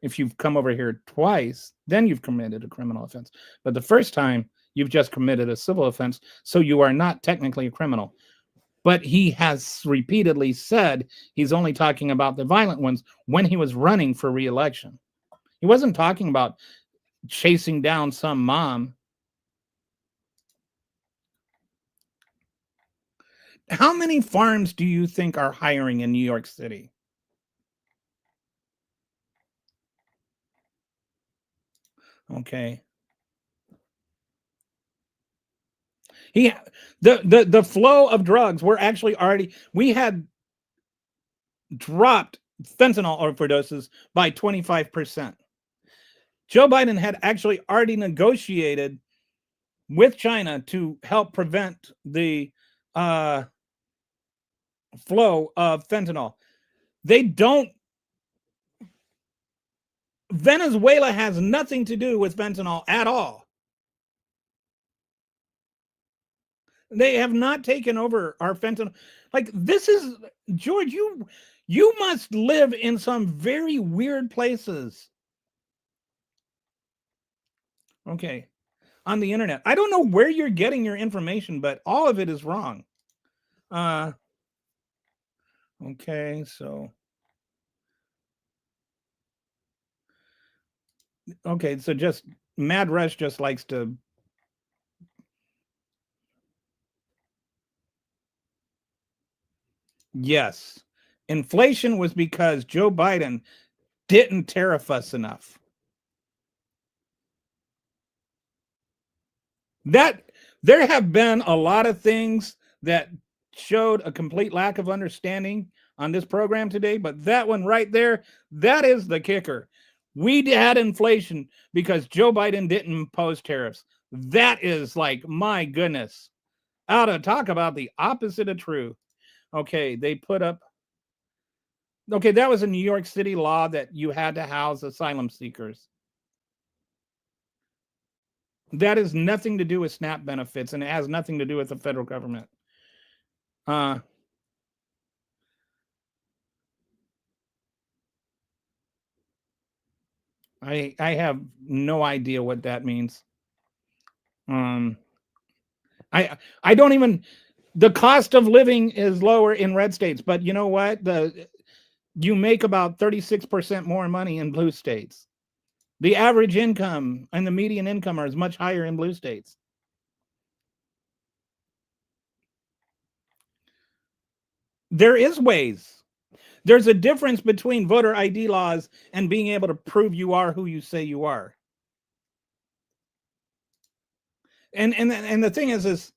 If you've come over here twice, then you've committed a criminal offense. But the first time, you've just committed a civil offense, so you are not technically a criminal. But he has repeatedly said he's only talking about the violent ones when he was running for re-election. He wasn't talking about chasing down some mom. How many farms do you think are hiring in New York City? Okay. The flow of drugs were actually already, we had dropped fentanyl overdoses by 25%. Joe Biden had actually already negotiated with China to help prevent the flow of fentanyl. Venezuela has nothing to do with fentanyl at all. They have not taken over our fentanyl. Like, this is, George, you must live in some very weird places. Okay. On the internet. I don't know where you're getting your information, but all of it is wrong. Okay, so just Mad Rush just likes to. Yes. Inflation was because Joe Biden didn't tariff us enough. There have been a lot of things that showed a complete lack of understanding on this program today, but that one right there, that is the kicker. We had inflation because Joe Biden didn't impose tariffs. That is like, my goodness. How to talk about the opposite of true. Okay, they put up. Okay, that was a New York City law that you had to house asylum seekers. That has nothing to do with SNAP benefits, and it has nothing to do with the federal government. I have no idea what that means. I don't even. The cost of living is lower in red states, but you know what? You make about 36% more money in blue states. The average income and the median income are much higher in blue states. There is ways. There's a difference between voter ID laws and being able to prove you are who you say you are. And the thing is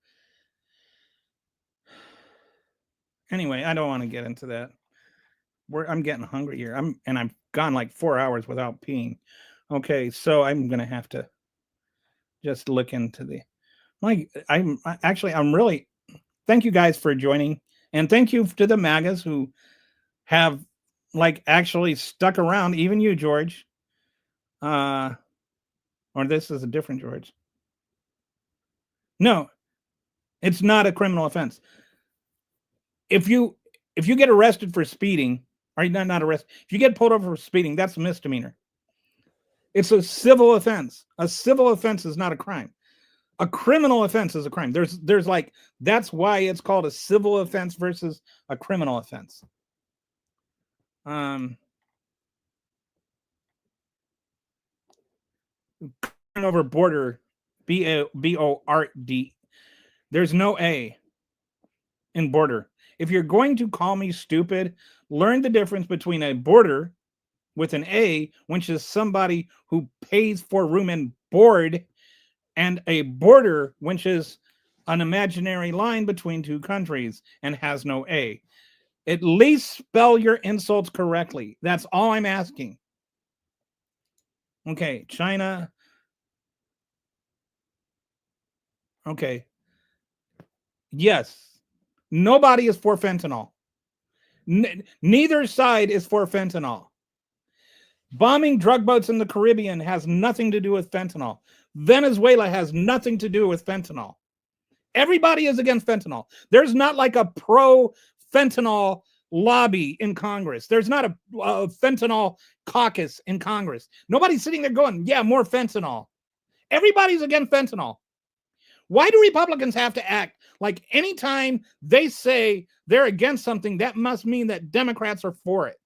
anyway, I don't want to get into that. I'm getting hungry here. I've gone like 4 hours without peeing. Okay, so I'm gonna have to just look into the. I'm really. Thank you guys for joining, and thank you to the MAGAs who have like actually stuck around. Even you, George. Or this is a different George. No, it's not a criminal offense. If you get arrested for speeding, or not arrested, if you get pulled over for speeding, that's a misdemeanor. It's a civil offense. A civil offense is not a crime. A criminal offense is a crime. There's like, that's why it's called a civil offense versus a criminal offense. Over border, BORD. There's no A in border. If you're going to call me stupid, learn the difference between a border with an A, which is somebody who pays for room and board, and a border, which is an imaginary line between two countries and has no A. At least spell your insults correctly. That's all I'm asking. Okay, China. Okay. Yes. Nobody is for fentanyl. Neither side is for fentanyl. Bombing drug boats in the Caribbean has nothing to do with fentanyl. Venezuela has nothing to do with fentanyl. Everybody is against fentanyl. There's not like a pro fentanyl lobby in Congress. There's not a fentanyl caucus in Congress. Nobody's sitting there going, yeah, more fentanyl. Everybody's against fentanyl. Why do Republicans have to act like anytime they say they're against something, that must mean that Democrats are for it?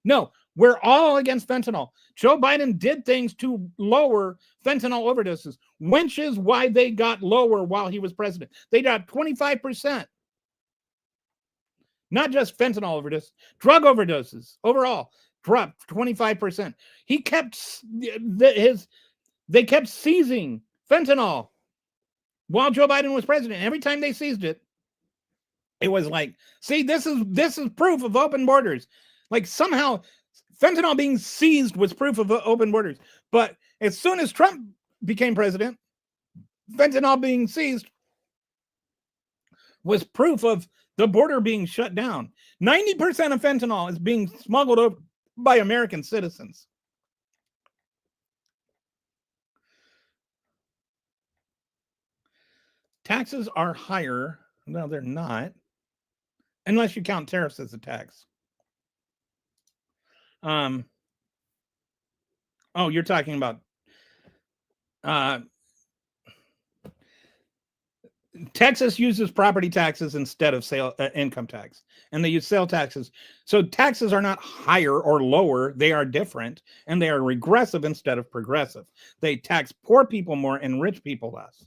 No, we're all against fentanyl. Joe Biden did things to lower fentanyl overdoses, which is why they got lower while he was president. They got 25%. Not just fentanyl overdoses, drug overdoses overall dropped 25%. They kept seizing fentanyl while Joe Biden was president. Every time they seized it, it was like, see, this is proof of open borders. Like somehow fentanyl being seized was proof of open borders. But as soon as Trump became president, fentanyl being seized was proof of the border being shut down. 90% of fentanyl is being smuggled over by American citizens. Taxes are higher. No, they're not. Unless you count tariffs as a tax. Oh, you're talking about Texas uses property taxes instead of income tax, and they use sale taxes. So taxes are not higher or lower. They are different, and they are regressive instead of progressive. They tax poor people more and rich people less.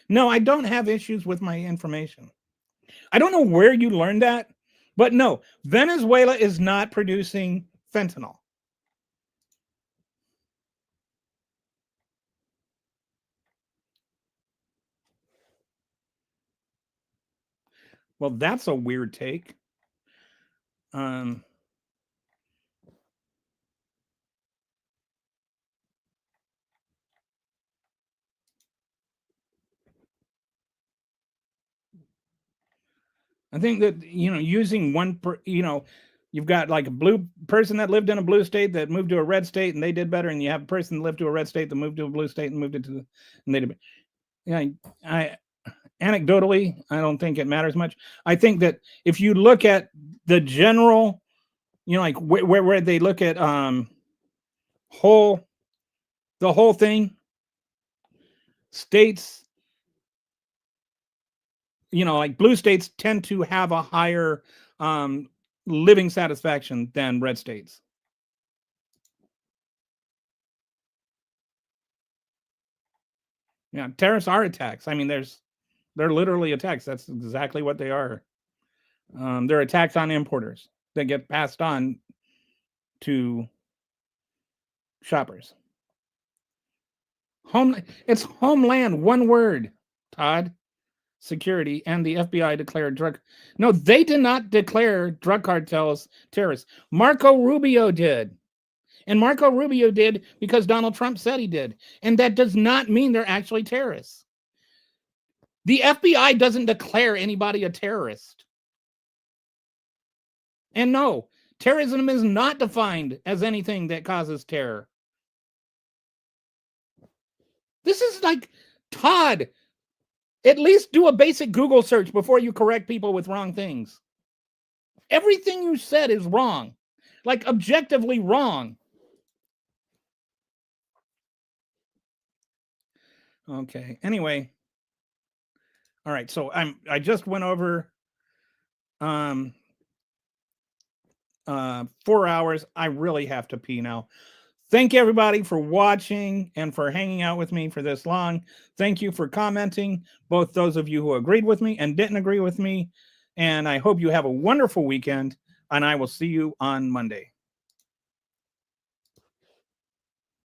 No, I don't have issues with my information. I don't know where you learned that, but no, Venezuela is not producing fentanyl. Well, that's a weird take. I think that, using you've got like a blue person that lived in a blue state that moved to a red state and they did better, and you have a person that lived to a red state that moved to a blue state and moved it to and they did. Anecdotally, I don't think it matters much. I think that if you look at the general, like where they look at the whole thing, states, like blue states tend to have a higher living satisfaction than red states. Yeah, tariffs are a tax. I mean, they're literally a tax. That's exactly what they are. They're a tax on importers that get passed on to shoppers. It's Homeland, one word, Todd. Security and the FBI declared No, they did not declare drug cartels terrorists. Marco Rubio did. And Marco Rubio did because Donald Trump said he did. And that does not mean they're actually terrorists. The FBI doesn't declare anybody a terrorist. And no, terrorism is not defined as anything that causes terror. This is like, Todd, at least do a basic Google search before you correct people with wrong things. Everything you said is wrong, like objectively wrong. Okay. Anyway. All right. So I just went over 4 hours. I really have to pee now. Thank you, everybody, for watching and for hanging out with me for this long. Thank you for commenting, both those of you who agreed with me and didn't agree with me. And I hope you have a wonderful weekend, and I will see you on Monday.